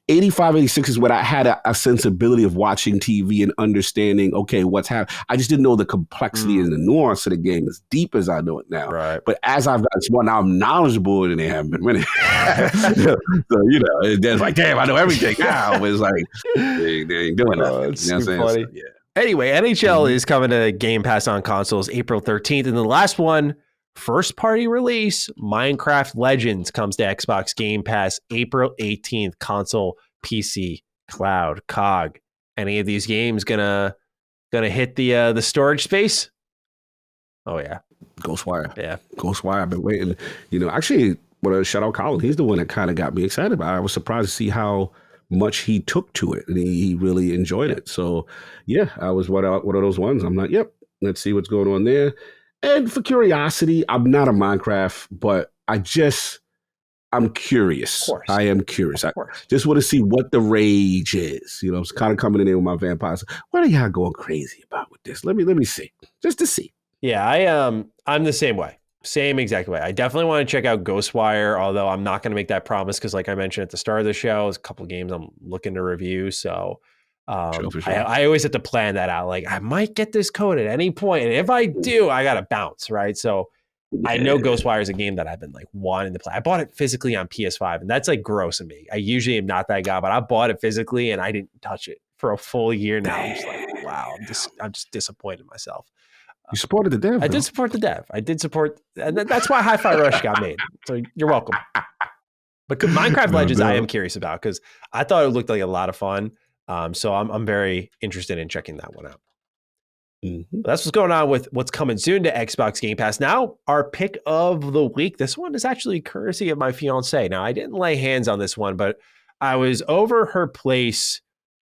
85, 86 is when I had a sensibility of watching TV and understanding, okay, what's happening. I just didn't know the complexity and the nuance of the game as deep as I know it now. Right. But as I've gotten smart, now I'm knowledgeable and they haven't been winning. So, it's like, damn, I know everything now. But it's like, they ain't doing nothing. It's funny. So, yeah. Anyway, NHL is coming to Game Pass on consoles April 13th. And the last one, first party release, Minecraft Legends comes to Xbox Game Pass April 18th, console, PC, cloud, COG. Any of these games gonna hit the storage space? Oh yeah. Ghostwire. Yeah. Ghostwire. I've been waiting. Actually, shout out Colin. He's the one that kind of got me excited about it. I was surprised to see how much he took to it and he really enjoyed it. So yeah, I was one of those ones. I'm like, yep, let's see what's going on there. And for curiosity, I'm not a Minecraft, but I'm curious. I am curious. I just want to see what the rage is. I was kind of coming in there with my vampires. What are y'all going crazy about with this? Let me see. Just to see. Yeah, I'm the same way. Same exact way. I definitely want to check out Ghostwire, although I'm not going to make that promise because, like I mentioned at the start of the show, there's a couple of games I'm looking to review. So sure. I always have to plan that out. Like I might get this code at any point, and if I do, I got to bounce, right? So I know Ghostwire is a game that I've been like wanting to play. I bought it physically on PS5, and that's like gross of me. I usually am not that guy, but I bought it physically, and I didn't touch it for a full year now. I'm just like, wow, I'm just disappointed in myself. You supported the dev. I did support the dev. I did support, and that's why Hi-Fi Rush got made. So you're welcome. But Minecraft Legends, I am curious about because I thought it looked like a lot of fun. So I'm very interested in checking that one out. Mm-hmm. That's what's going on with what's coming soon to Xbox Game Pass. Now, our pick of the week. This one is actually courtesy of my fiance. Now, I didn't lay hands on this one, but I was over her place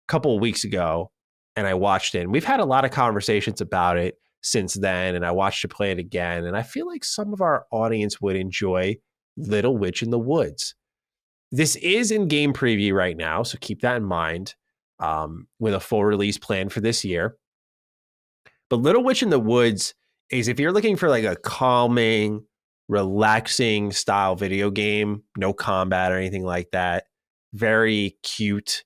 a couple of weeks ago, and I watched it. And we've had a lot of conversations about it since then, and I watched her play it again. And I feel like some of our audience would enjoy Little Witch in the Woods. This is in game preview right now, so keep that in mind. With a full release plan for this year. But Little Witch in the Woods is if you're looking for like a calming, relaxing style video game, no combat or anything like that, very cute.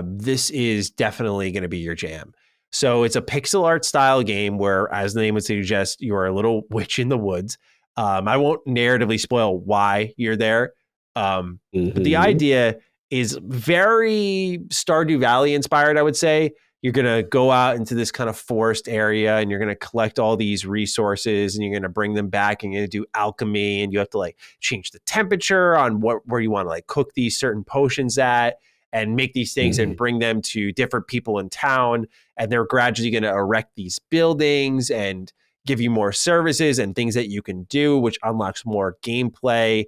This is definitely going to be your jam. So it's a pixel art style game where, as the name would suggest, you are a little witch in the woods. I won't narratively spoil why you're there. But the idea is very Stardew Valley inspired, I would say. You're going to go out into this kind of forest area and you're going to collect all these resources and you're going to bring them back and you're going to do alchemy and you have to like change the temperature on where you want to like cook these certain potions at and make these things and bring them to different people in town. And they're gradually going to erect these buildings and give you more services and things that you can do, which unlocks more gameplay,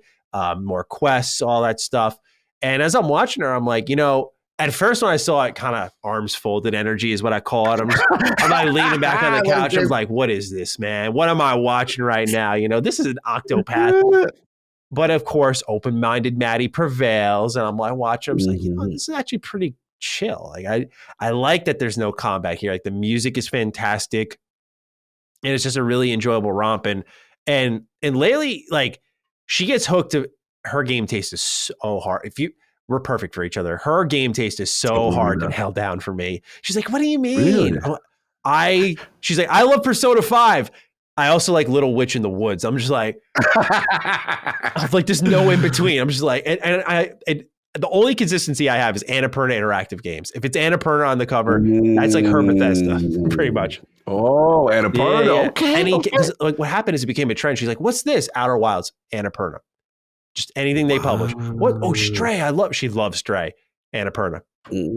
more quests, all that stuff. And as I'm watching her, I'm like, at first when I saw it, kind of arms folded energy is what I call it. I'm like leaning back on the couch. I'm like, what is this, man? What am I watching right now? This is an Octopath. But of course, open-minded Maddie prevails. And I'm like, watching. I'm just like, this is actually pretty chill. Like I like that there's no combat here. Like the music is fantastic. And it's just a really enjoyable romp. And lately, like she gets hooked to her game taste is so hard. We're perfect for each other. Her game taste is so hard and held down for me. She's like, what do you mean? Really? She's like, I love Persona 5. I also like Little Witch in the Woods. I'm just like, I'm like, there's no in between. I'm just like, and the only consistency I have is Annapurna Interactive Games. If it's Annapurna on the cover, that's like her Bethesda, pretty much. Oh, Annapurna. Yeah. Okay. Like what happened is it became a trend. She's like, what's this? Outer Wilds, Annapurna. Just anything they publish. What? Oh, Stray. She loves Stray. Annapurna.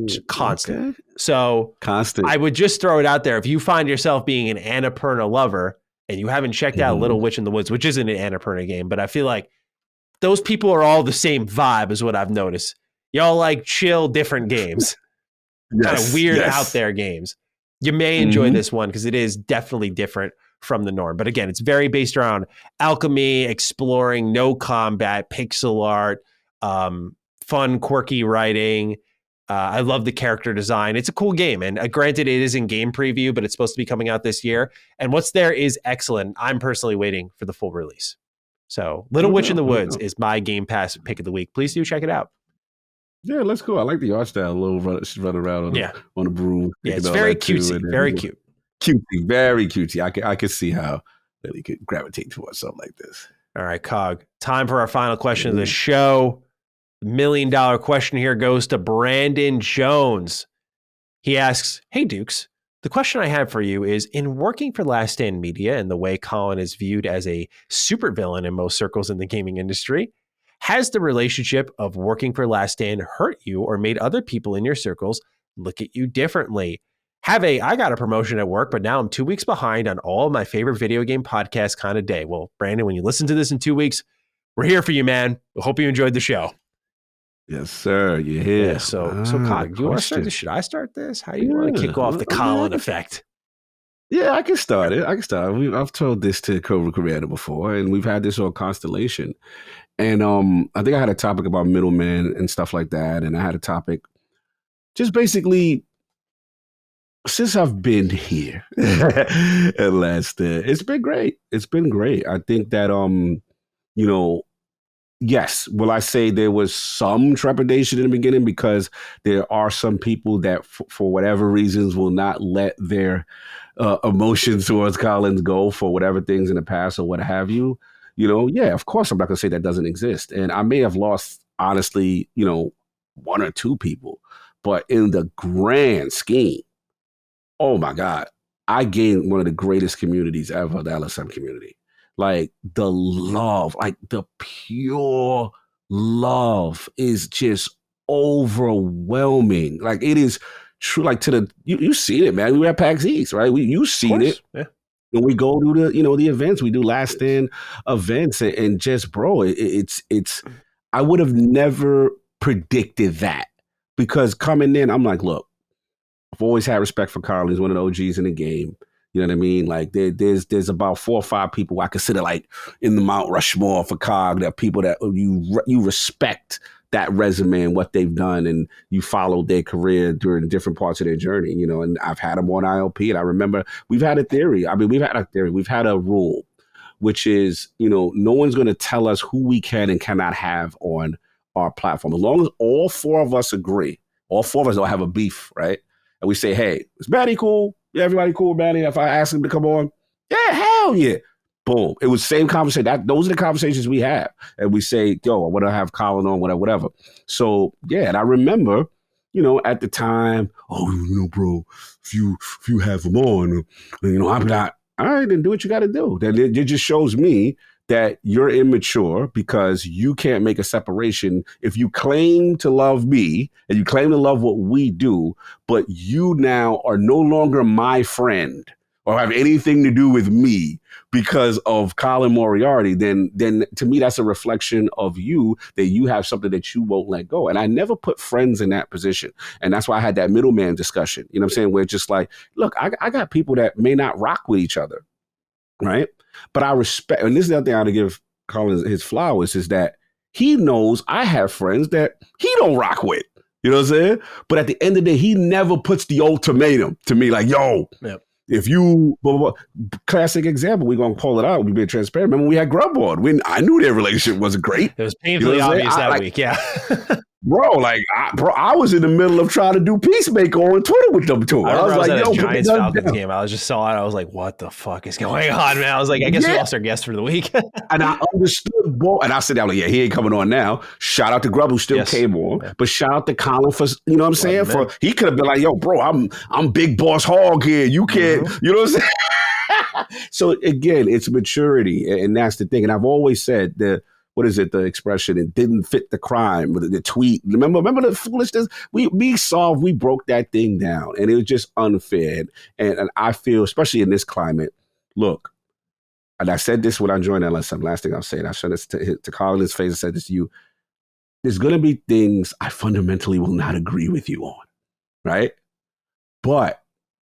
Just constant. Okay. So constant. I would just throw it out there. If you find yourself being an Annapurna lover and you haven't checked out Little Witch in the Woods, which isn't an Annapurna game, but I feel like those people are all the same vibe is what I've noticed. Y'all like chill, different games. Kind of weird out there games. You may enjoy this one because it is definitely different from the norm. But again, it's very based around alchemy, exploring, no combat, pixel art, fun, quirky writing. I love the character design. It's a cool game. And granted, it is in game preview, but it's supposed to be coming out this year. And what's there is excellent. I'm personally waiting for the full release. So Little Witch in the Woods is my Game Pass pick of the week. Please do check it out. Yeah, let's go. I like the art style. A little she's running around on the broom. Yeah, it's very cutesy. Very cute. Cutesy, very cutesy. I could see how Lily could gravitate towards something like this. All right, Cog. Time for our final question of the show. The $1 million question here goes to Brandon Jones. He asks, hey, Dukes, the question I have for you is, in working for Last Stand Media and the way Colin is viewed as a supervillain in most circles in the gaming industry, has the relationship of working for Last Stand hurt you or made other people in your circles look at you differently? I got a promotion at work, but now I'm 2 weeks behind on all of my favorite video game podcasts kind of day. Well, Brandon, when you listen to this in 2 weeks, we're here for you, man. We hope you enjoyed the show. Yes, sir. You're here. Yeah, so Cog, do you want to start this? Should I start this? How do you want to kick off the Colin effect? Yeah, I can start it. I've told this to Cobra Commander before, and we've had this on Constellation. And I think I had a topic about middlemen and stuff like that. And I had a topic just basically since I've been here at Last Stand, it's been great. It's been great. I think that, yes, will I say there was some trepidation in the beginning because there are some people that for whatever reasons will not let their emotions towards Collins go for whatever things in the past or what have you. Yeah, of course, I'm not going to say that doesn't exist. And I may have lost, honestly, one or two people. But in the grand scheme, oh, my God, I gained one of the greatest communities ever, the LSM community. Like the love, like the pure love is just overwhelming. Like it is true. Like you've seen it, man. We were at PAX East, right? You've seen it. Yeah. When we go to the events, we do Last Stand events and just, bro, it's, I would have never predicted that because coming in, I'm like, look, I've always had respect for Carl. He's one of the OGs in the game. You know what I mean? Like there's about 4 or 5 people I consider like in the Mount Rushmore for COG, that people that you respect that resume and what they've done, and you followed their career during different parts of their journey, and I've had them on ILP. And I remember we've had a theory. I mean, we've had a rule, which is, no one's going to tell us who we can and cannot have on our platform. As long as all 4 of us agree, all 4 of us don't have a beef, right? And we say, hey, is Maddie cool? Yeah, everybody cool with Maddie? If I ask him to come on, yeah, hell yeah. Boom. It was the same conversation. Those are the conversations we have. And we say, yo, I want to have Colin on, whatever. So, yeah, and I remember, at the time, bro, if you have him on, I'm not, all right, then do what you got to do. Then it just shows me that you're immature because you can't make a separation. If you claim to love me and you claim to love what we do, but you now are no longer my friend or have anything to do with me because of Colin Moriarty, then to me, that's a reflection of you, that you have something that you won't let go. And I never put friends in that position. And that's why I had that middleman discussion, you know what I'm saying? Where it's just like, look, I got people that may not rock with each other, right? But I respect, and this is the other thing I ought to give Colin his flowers, is that he knows I have friends that he don't rock with. You know what I'm saying? But at the end of the day, he never puts the ultimatum to me like, yo, yep. If you, classic example, we're going to pull it out. We've been transparent. Remember when we had Grub on? I knew their relationship wasn't great. It was painfully obvious that week, yeah. Bro, I was in the middle of trying to do Peacemaker on Twitter with them too. I was like, at a Giants Falcons game. I was just saw it. I was like, what the fuck is going on, man? I was like, I guess we lost our guest for the week. And I understood, and I said, yeah, he ain't coming on now. Shout out to Grub, who still came on. Yeah. But shout out to Colin for, you know what I'm saying? He could have been like, yo, bro, I'm big boss hog here. You can't, you know what I'm saying? So again, it's maturity. And that's the thing. And I've always said that, what is it? The expression, it didn't fit the crime, the tweet. Remember the foolishness? We broke that thing down, and it was just unfair. And I feel, especially in this climate, look, and I said this when I joined LSM, last thing I'll say, and I said this to Colin in his face, I said this to you, there's going to be things I fundamentally will not agree with you on, right? But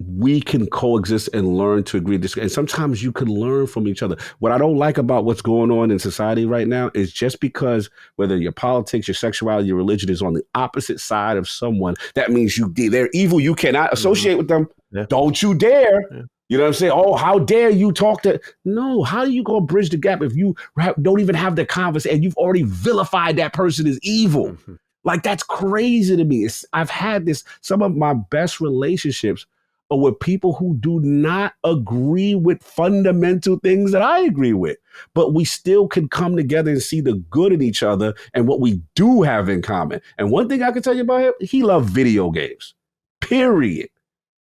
we can coexist and learn to agree. And sometimes you can learn from each other. What I don't like about what's going on in society right now is just because whether your politics, your sexuality, your religion is on the opposite side of someone, that means they're evil. You cannot associate with them. Yeah. Don't you dare. Yeah. You know what I'm saying? Oh, how dare you talk to... No, how are you going to bridge the gap if you don't even have the conversation and you've already vilified that person as evil? Mm-hmm. Like, that's crazy to me. I've had this, some of my best relationships or with people who do not agree with fundamental things that I agree with. But we still can come together and see the good in each other and what we do have in common. And one thing I can tell you about him, he loved video games, period.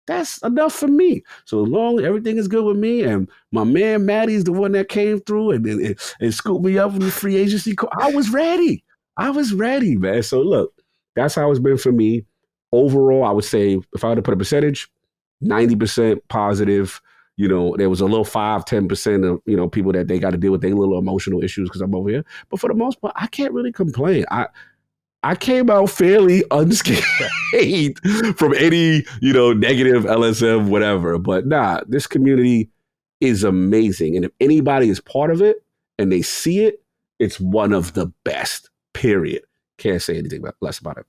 That's enough for me. So as long as everything is good with me and my man Maddie's the one that came through and scooped me up in the free agency, I was ready. Man. So look, that's how it's been for me. Overall, I would say if I had to put a percentage, 90% positive. You know, there was a little 5-10% of, people that they got to deal with their little emotional issues because I'm over here. But for the most part, I can't really complain. I came out fairly unscathed from any, negative LSM, whatever. But nah, this community is amazing. And if anybody is part of it and they see it, it's one of the best, period. Can't say anything less about it.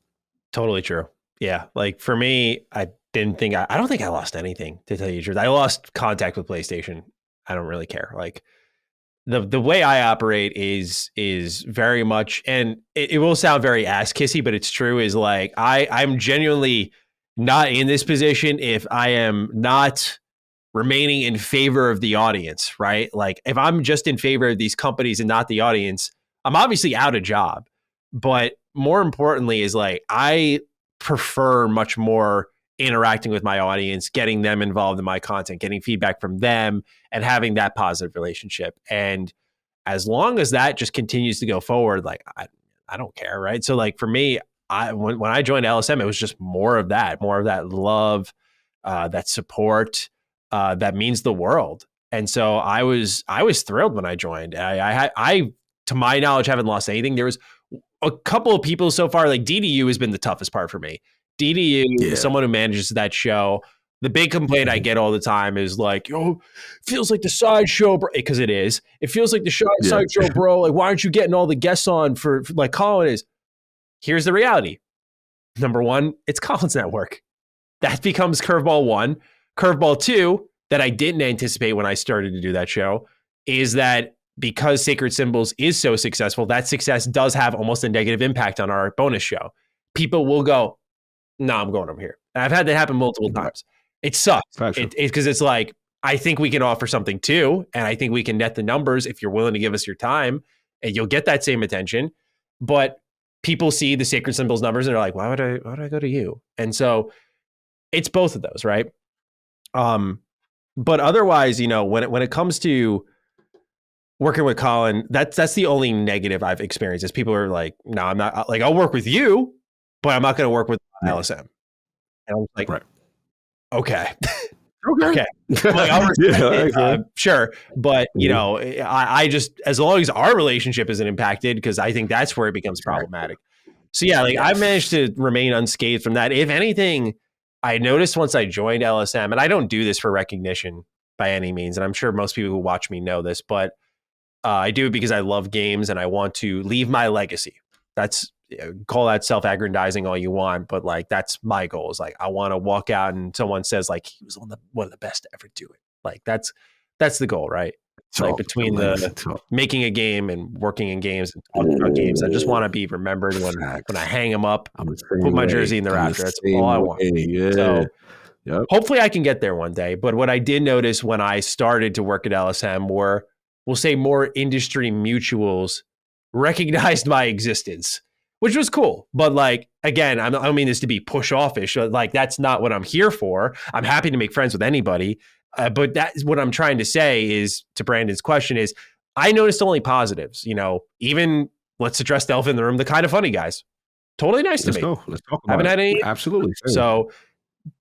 Totally true. Yeah. Like for me, I don't think I lost anything, to tell you the truth. I lost contact with PlayStation. I don't really care. Like the way I operate is very much, and it will sound very ass kissy, but it's true, is like I'm genuinely not in this position if I am not remaining in favor of the audience, right? Like if I'm just in favor of these companies and not the audience, I'm obviously out of job. But more importantly is like I prefer much more interacting with my audience, getting them involved in my content, getting feedback from them, and having that positive relationship. And as long as that just continues to go forward, like I don't care, right? So like for me, when I joined LSM, it was just more of that love, that support, that means the world. And so I was thrilled when I joined. I to my knowledge, haven't lost anything. There was a couple of people so far, like DDU has been the toughest part for me. DDU is someone who manages that show. The big complaint I get all the time is like, feels like the sideshow, bro. Because it is. It feels like the sideshow, bro. Like, why aren't you getting all the guests on for like Colin is? Here's the reality. Number one, it's Colin's network. That becomes curveball one. Curveball two, that I didn't anticipate when I started to do that show, is that because Sacred Symbols is so successful, that success does have almost a negative impact on our bonus show. People will go, no, I'm going over here. And I've had that happen multiple times. It sucks. Because it's like, I think we can offer something too. And I think we can net the numbers if you're willing to give us your time, and you'll get that same attention. But people see the Sacred Symbols numbers and they're like, why would I go to you? And so it's both of those, right? But otherwise, when it comes to working with Colin, that's the only negative I've experienced is people are like, no, I'm not, like, I'll work with you, but I'm not going to work with LSM. And I was like, right. Okay. Okay. Like, I'll respect it, sure. But, I just, as long as our relationship isn't impacted, because I think that's where it becomes problematic. So yeah, like I've managed to remain unscathed from that. If anything, I noticed once I joined LSM, and I don't do this for recognition by any means, and I'm sure most people who watch me know this, but I do it because I love games and I want to leave my legacy. That's, call that self-aggrandizing all you want, but like that's my goal. Is like I want to walk out and someone says like he was one of the best to ever do it. Like that's the goal, right? Like between the making a game and working in games and talking about games, I just want to be remembered when I hang them up, put my jersey in the rafter. That's all I want. So hopefully I can get there one day. But what I did notice when I started to work at LSM were, we'll say, more industry mutuals recognized my existence, which was cool. But like, again, I don't mean this to be push offish. Like, that's not what I'm here for. I'm happy to make friends with anybody. But that's what I'm trying to say is, to Brandon's question, is I noticed only positives. Even let's address the elephant in the room, the Kind of Funny guys. Totally nice to me. Let's talk about Haven't had any. Absolutely. Same. So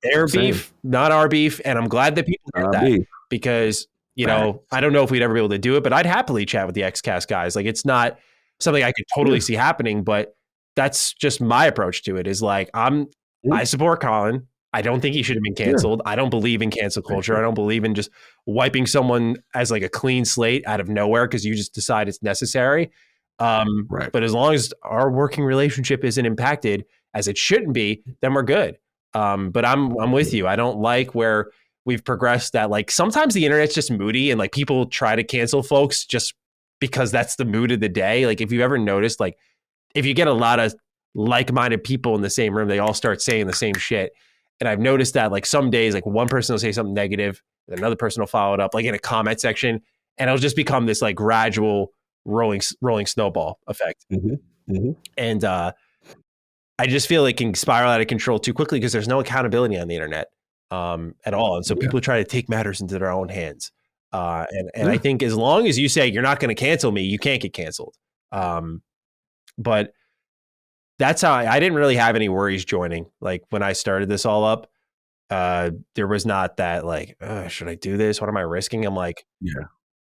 their beef, not our beef. And I'm glad that people get that because, I don't know if we'd ever be able to do it, but I'd happily chat with the XCast guys. Like, it's not something I could totally see happening, but that's just my approach to it is like, I support Colin. I don't think he should have been canceled. I don't believe in cancel culture. I don't believe in just wiping someone as like a clean slate out of nowhere because you just decide it's necessary. But as long as our working relationship isn't impacted, as it shouldn't be, then we're good. But I'm with you. I don't like where we've progressed that, like, sometimes the internet's just moody and like people try to cancel folks just because that's the mood of the day. Like, if you've ever noticed, like, if you get a lot of like-minded people in the same room, they all start saying the same shit. And I've noticed that, like, some days, like, one person will say something negative, and another person will follow it up, like in a comment section, and it'll just become this like gradual rolling snowball effect. And I just feel it can spiral out of control too quickly because there's no accountability on the internet at all. And so people try to take matters into their own hands. And I think as long as you say you're not going to cancel me, you can't get canceled. But that's how I didn't really have any worries joining. Like, when I started this all up, there was not that like, should I do this? What am I risking? I'm like,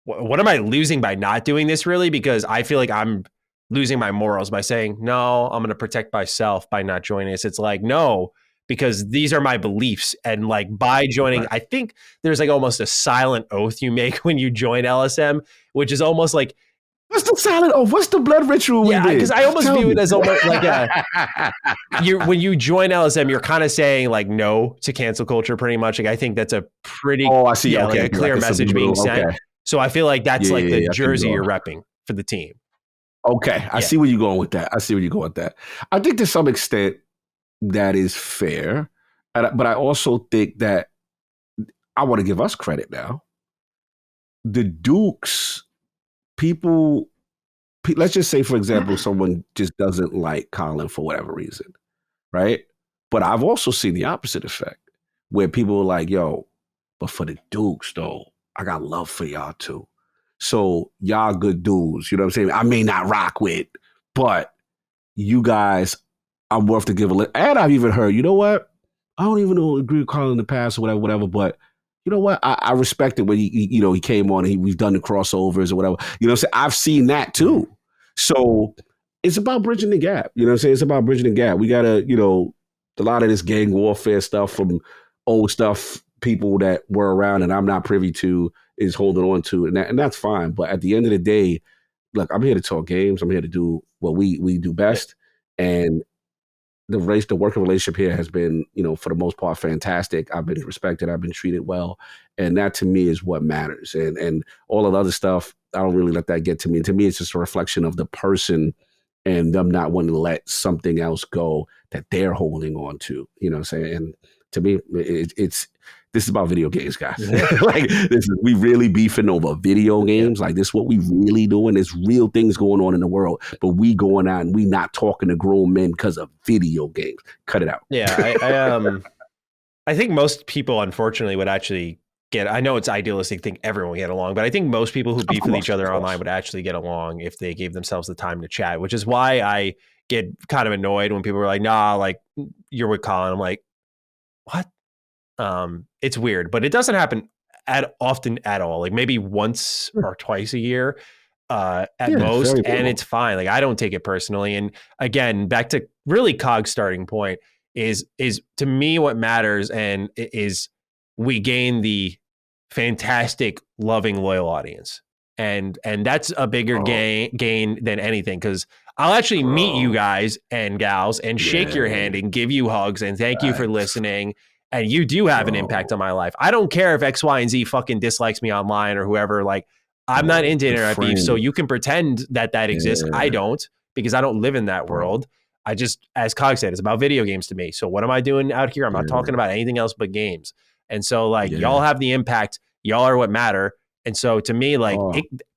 what am I losing by not doing this, really? Because I feel like I'm losing my morals by saying, no, I'm going to protect myself by not joining us. It's like, no, because these are my beliefs. And like, by joining, I think there's like almost a silent oath you make when you join LSM, which is almost like, what's the silent oath? What's the blood ritual? Yeah, because I almost view it as almost like when you join LSM, you're kind of saying like no to cancel culture, pretty much. Like, I think that's a pretty like a clear message being sent. Okay. So I feel like that's like the jersey you're repping for the team. Okay, I see where you're going with that. I think to some extent that is fair, but I also think that I want to give us credit now. The Dukes. People, let's just say, for example, someone just doesn't like Colin for whatever reason, right? But I've also seen the opposite effect where people are like, yo, but for the Dukes, though, I got love for y'all too. So y'all good dudes, you know what I'm saying? I may not rock with, but you guys, I'm worth to give a listen. And I've even heard, you know what? I don't even agree with Colin in the past or whatever, but you know what? I respect it when he came on and we've done the crossovers or whatever. You know what I'm saying? I've seen that too. So it's about bridging the gap. You know what I'm saying? It's about bridging the gap. We got to, a lot of this gang warfare stuff from old stuff, people that were around and I'm not privy to is holding on to. And that's fine. But at the end of the day, look, I'm here to talk games. I'm here to do what we do best. And the working relationship here has been, for the most part, fantastic. I've been respected. I've been treated well. And that to me is what matters. And all of the other stuff, I don't really let that get to me. And to me, it's just a reflection of the person and them not wanting to let something else go that they're holding on to, you know what I'm saying? And to me, this is about video games, guys. Like we really beefing over video games. Like this is what we really doing. There's real things going on in the world, but we going out and we not talking to grown men because of video games. Cut it out. Yeah, I think most people, unfortunately, would actually I know it's idealistic to think everyone would get along, but I think most people who beef with each other online would actually get along if they gave themselves the time to chat, which is why I get kind of annoyed when people are like, nah, like you're with Colin. I'm like, what? It's weird, but it doesn't happen often at all. Like maybe once or twice a year at most, and it's fine. Like I don't take it personally. And again, back to really Cog's starting point is to me what matters, and is we gain the fantastic, loving, loyal audience, and that's a bigger gain than anything, because I'll actually meet you guys and gals and shake your hand and give you hugs and thank you for listening. And you do have an impact on my life. I don't care if X, Y, and Z fucking dislikes me online or whoever. Like, I'm not into internet beef, so you can pretend that exists. I don't, because I don't live in that world. I just, as Cog said, it's about video games to me. So what am I doing out here? I'm not talking about anything else but games. And so, like, y'all have the impact. Y'all are what matter. And so, to me, like,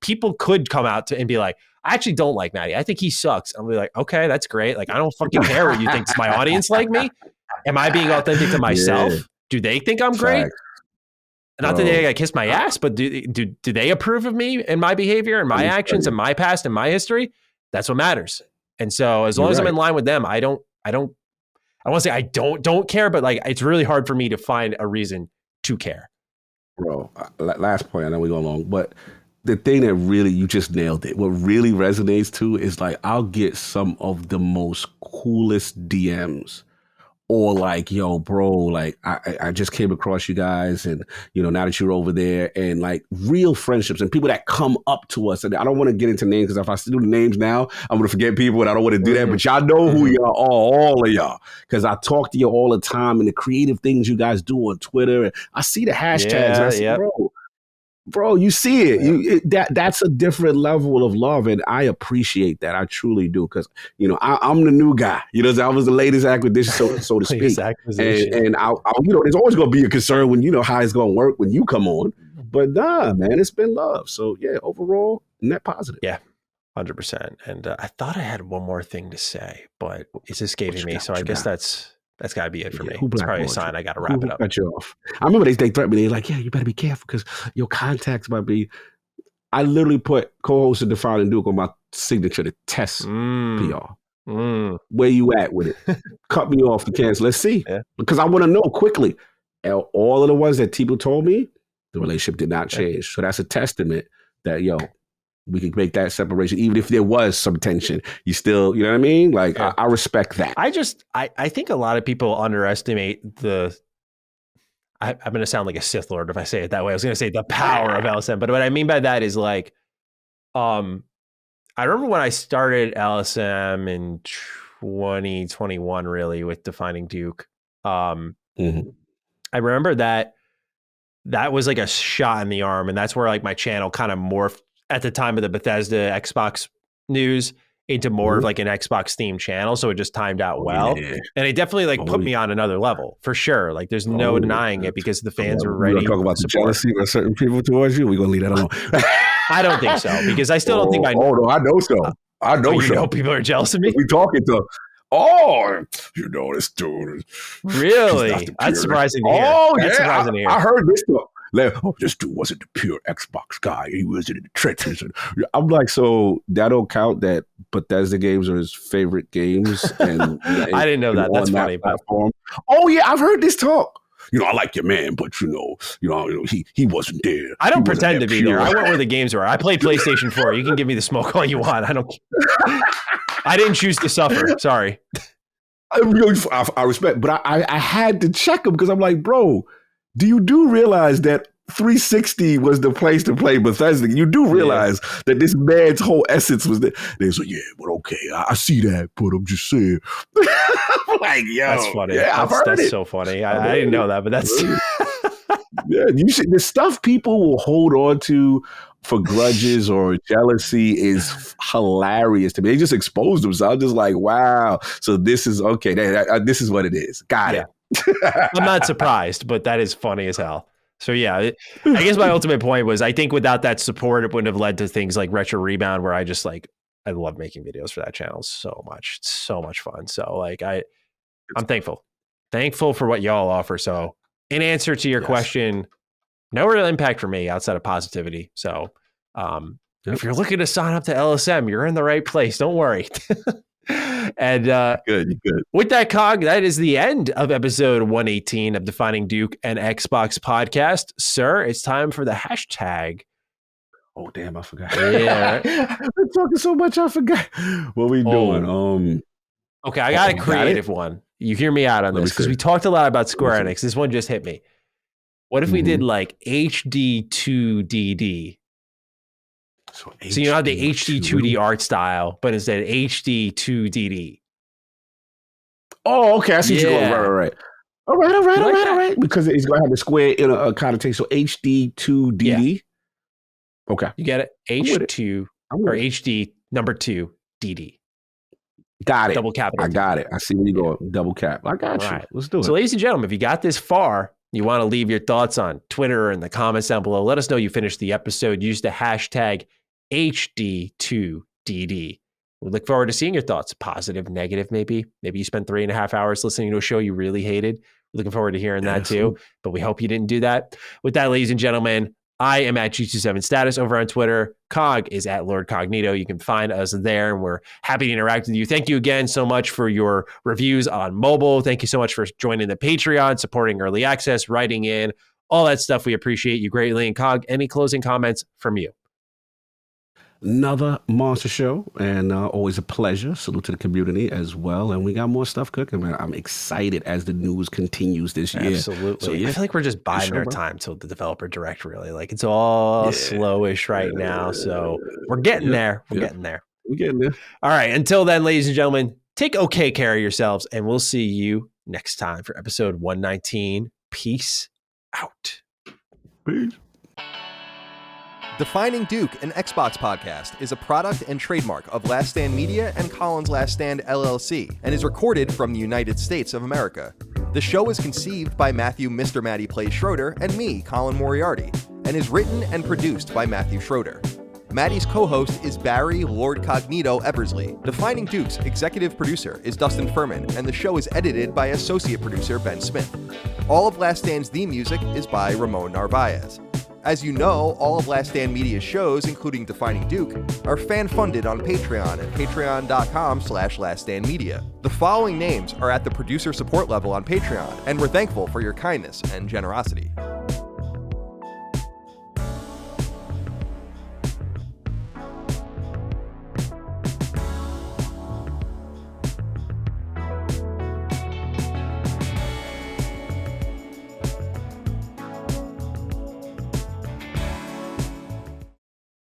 people could come out and be like, I actually don't like Maddie. I think he sucks. I'll be like, okay, that's great. Like, I don't fucking care what you think. Does my audience like me? Am I being authentic to myself? Do they think I'm great? Not that they gotta kiss my ass, but do they approve of me and my behavior and my actions and my past and my history? That's what matters. And so, as long as I'm in line with them, I want to say I don't care, but like it's really hard for me to find a reason to care. Bro, last point, I know we go along, but the thing that really, you just nailed it. What really resonates too is like, I'll get some of the most coolest DMs, or like, yo, bro, like I just came across you guys, and you know, now that you're over there, and like real friendships and people that come up to us. And I don't want to get into names, because if I do the names now, I'm gonna forget people, and I don't want to do that. But y'all know who y'all are, all of y'all, because I talk to you all the time, and the creative things you guys do on Twitter, and I see the hashtags. And I say, bro, you see it. That's a different level of love, and I appreciate that. I truly do, because you know I'm the new guy. You know, I was the latest acquisition, so to speak. And I, you know, there's always going to be a concern when you know how it's going to work when you come on. But nah, man, it's been love. So yeah, overall, net positive. Yeah, 100%. And I thought I had one more thing to say, but it's escaping me. So I guess that's got to be it for me. It's probably a sign I got to wrap it up. Cut you off. I remember they threatened me. They're like, yeah, you better be careful, because your contacts might be. I literally put co-host of Define and Duke on my signature to test PR. Where you at with it? Cut me off to cancel. Let's see. Because I want to know quickly. All of the ones that people told me, the relationship did not change. So that's a testament that, yo, we could make that separation, even if there was some tension. You still, you know what I mean? Like, I respect that. I think a lot of people underestimate I'm going to sound like a Sith Lord if I say it that way. I was going to say the power of LSM, but what I mean by that is like, I remember when I started LSM in 2021, really, with Defining Duke. I remember that was like a shot in the arm, and that's where like my channel kind of morphed at the time of the Bethesda Xbox news into more of like an Xbox themed channel. So it just timed out well. Yeah. And it definitely like put me on another level for sure. Like there's no denying it, because the fans were ready. Talk about the jealousy of certain people towards you. We're going to leave that alone. I don't think so, because I still don't think I know. Oh, no, I know so. I know so. You know people are jealous of me? We talking to, you know, this dude. Really? That's surprising to hear. Oh, that's surprising to hear. I heard this stuff. Like, this dude wasn't the pure Xbox guy. He was in the trenches. I'm like, so that don't count that Bethesda games are his favorite games? And I didn't know that. That's funny. Platform. Oh, yeah, I've heard this talk. You know, I like your man, but you know, he wasn't there. I don't pretend to be there. I went where the games were. I played PlayStation 4. You can give me the smoke all you want. I didn't choose to suffer. Sorry. I respect, but I had to check him, because I'm like, bro, do you realize that 360 was the place to play Bethesda? You do realize that this man's whole essence was there. They was like, yeah, but okay, I see that, but I'm just saying. I'm like, yo, that's funny. Yeah, that's so funny. I didn't know that, but that's yeah. The stuff people will hold on to for grudges or jealousy is hilarious to me. They just expose themselves. I'm just like, wow. So this is okay. This is what it is. Got it. I'm not surprised, but that is funny as hell. So yeah, I guess my ultimate point was I think without that support, it wouldn't have led to things like Retro Rebound, where I just like I love making videos for that channel so much. It's so much fun. So like I'm thankful for what y'all offer. So in answer to your question, no real impact for me outside of positivity. So if you're looking to sign up to LSM, you're in the right place. Don't worry. And good. With that, Cog, that is the end of episode 118 of Defining Duke and Xbox podcast. Sir, it's time for the hashtag. Oh, damn, I forgot. Yeah. We're talking so much, I forgot. What we doing? Okay, I got a creative one. You hear me out on this because we talked a lot about Square Enix. This one just hit me. What if we did like HD2DD? So you know the HD2D art style, but instead HD2DD. Oh, okay. I see you going. Right. All right. Because it's going to have the square in a connotation. So HD2DD. Yeah. Okay. You get it? H2 or HD number 2 DD. Got it. Double capital. I got it. I see where you go. Double cap. I got you. Right. Let's do it. So, ladies and gentlemen, if you got this far, you want to leave your thoughts on Twitter or in the comments down below. Let us know you finished the episode. Use the hashtag HD2DD. We look forward to seeing your thoughts. Positive, negative, maybe. Maybe you spent 3.5 hours listening to a show you really hated. We're looking forward to hearing that too. But we hope you didn't do that. With that, ladies and gentlemen, I am at G27status over on Twitter. Cog is at Lord Cognito. You can find us there, and we're happy to interact with you. Thank you again so much for your reviews on mobile. Thank you so much for joining the Patreon, supporting early access, writing in, all that stuff. We appreciate you greatly. And Cog, any closing comments from you? Another monster show, and always a pleasure. Salute to the community as well. And we got more stuff cooking, man. I'm excited as the news continues this year. Absolutely. So, I feel like we're just biding our time till the developer direct, really. Like, it's all slowish right now. So we're getting there. We're getting there. All right. Until then, ladies and gentlemen, take okay care of yourselves, and we'll see you next time for episode 119. Peace out. Peace. Defining Duke, an Xbox podcast, is a product and trademark of Last Stand Media and Collins Last Stand LLC, and is recorded from the United States of America. The show is conceived by Matthew Mr. Matty Plays Schroeder and me, Colin Moriarty, and is written and produced by Matthew Schroeder. Matty's co-host is Barry Lord Cognito Eversley. Defining Duke's executive producer is Dustin Furman, and the show is edited by associate producer Ben Smith. All of Last Stand's theme music is by Ramon Narvaez. As you know, all of Last Stand Media's shows, including Defining Duke, are fan-funded on Patreon at patreon.com/laststandmedia. The following names are at the producer support level on Patreon, and we're thankful for your kindness and generosity.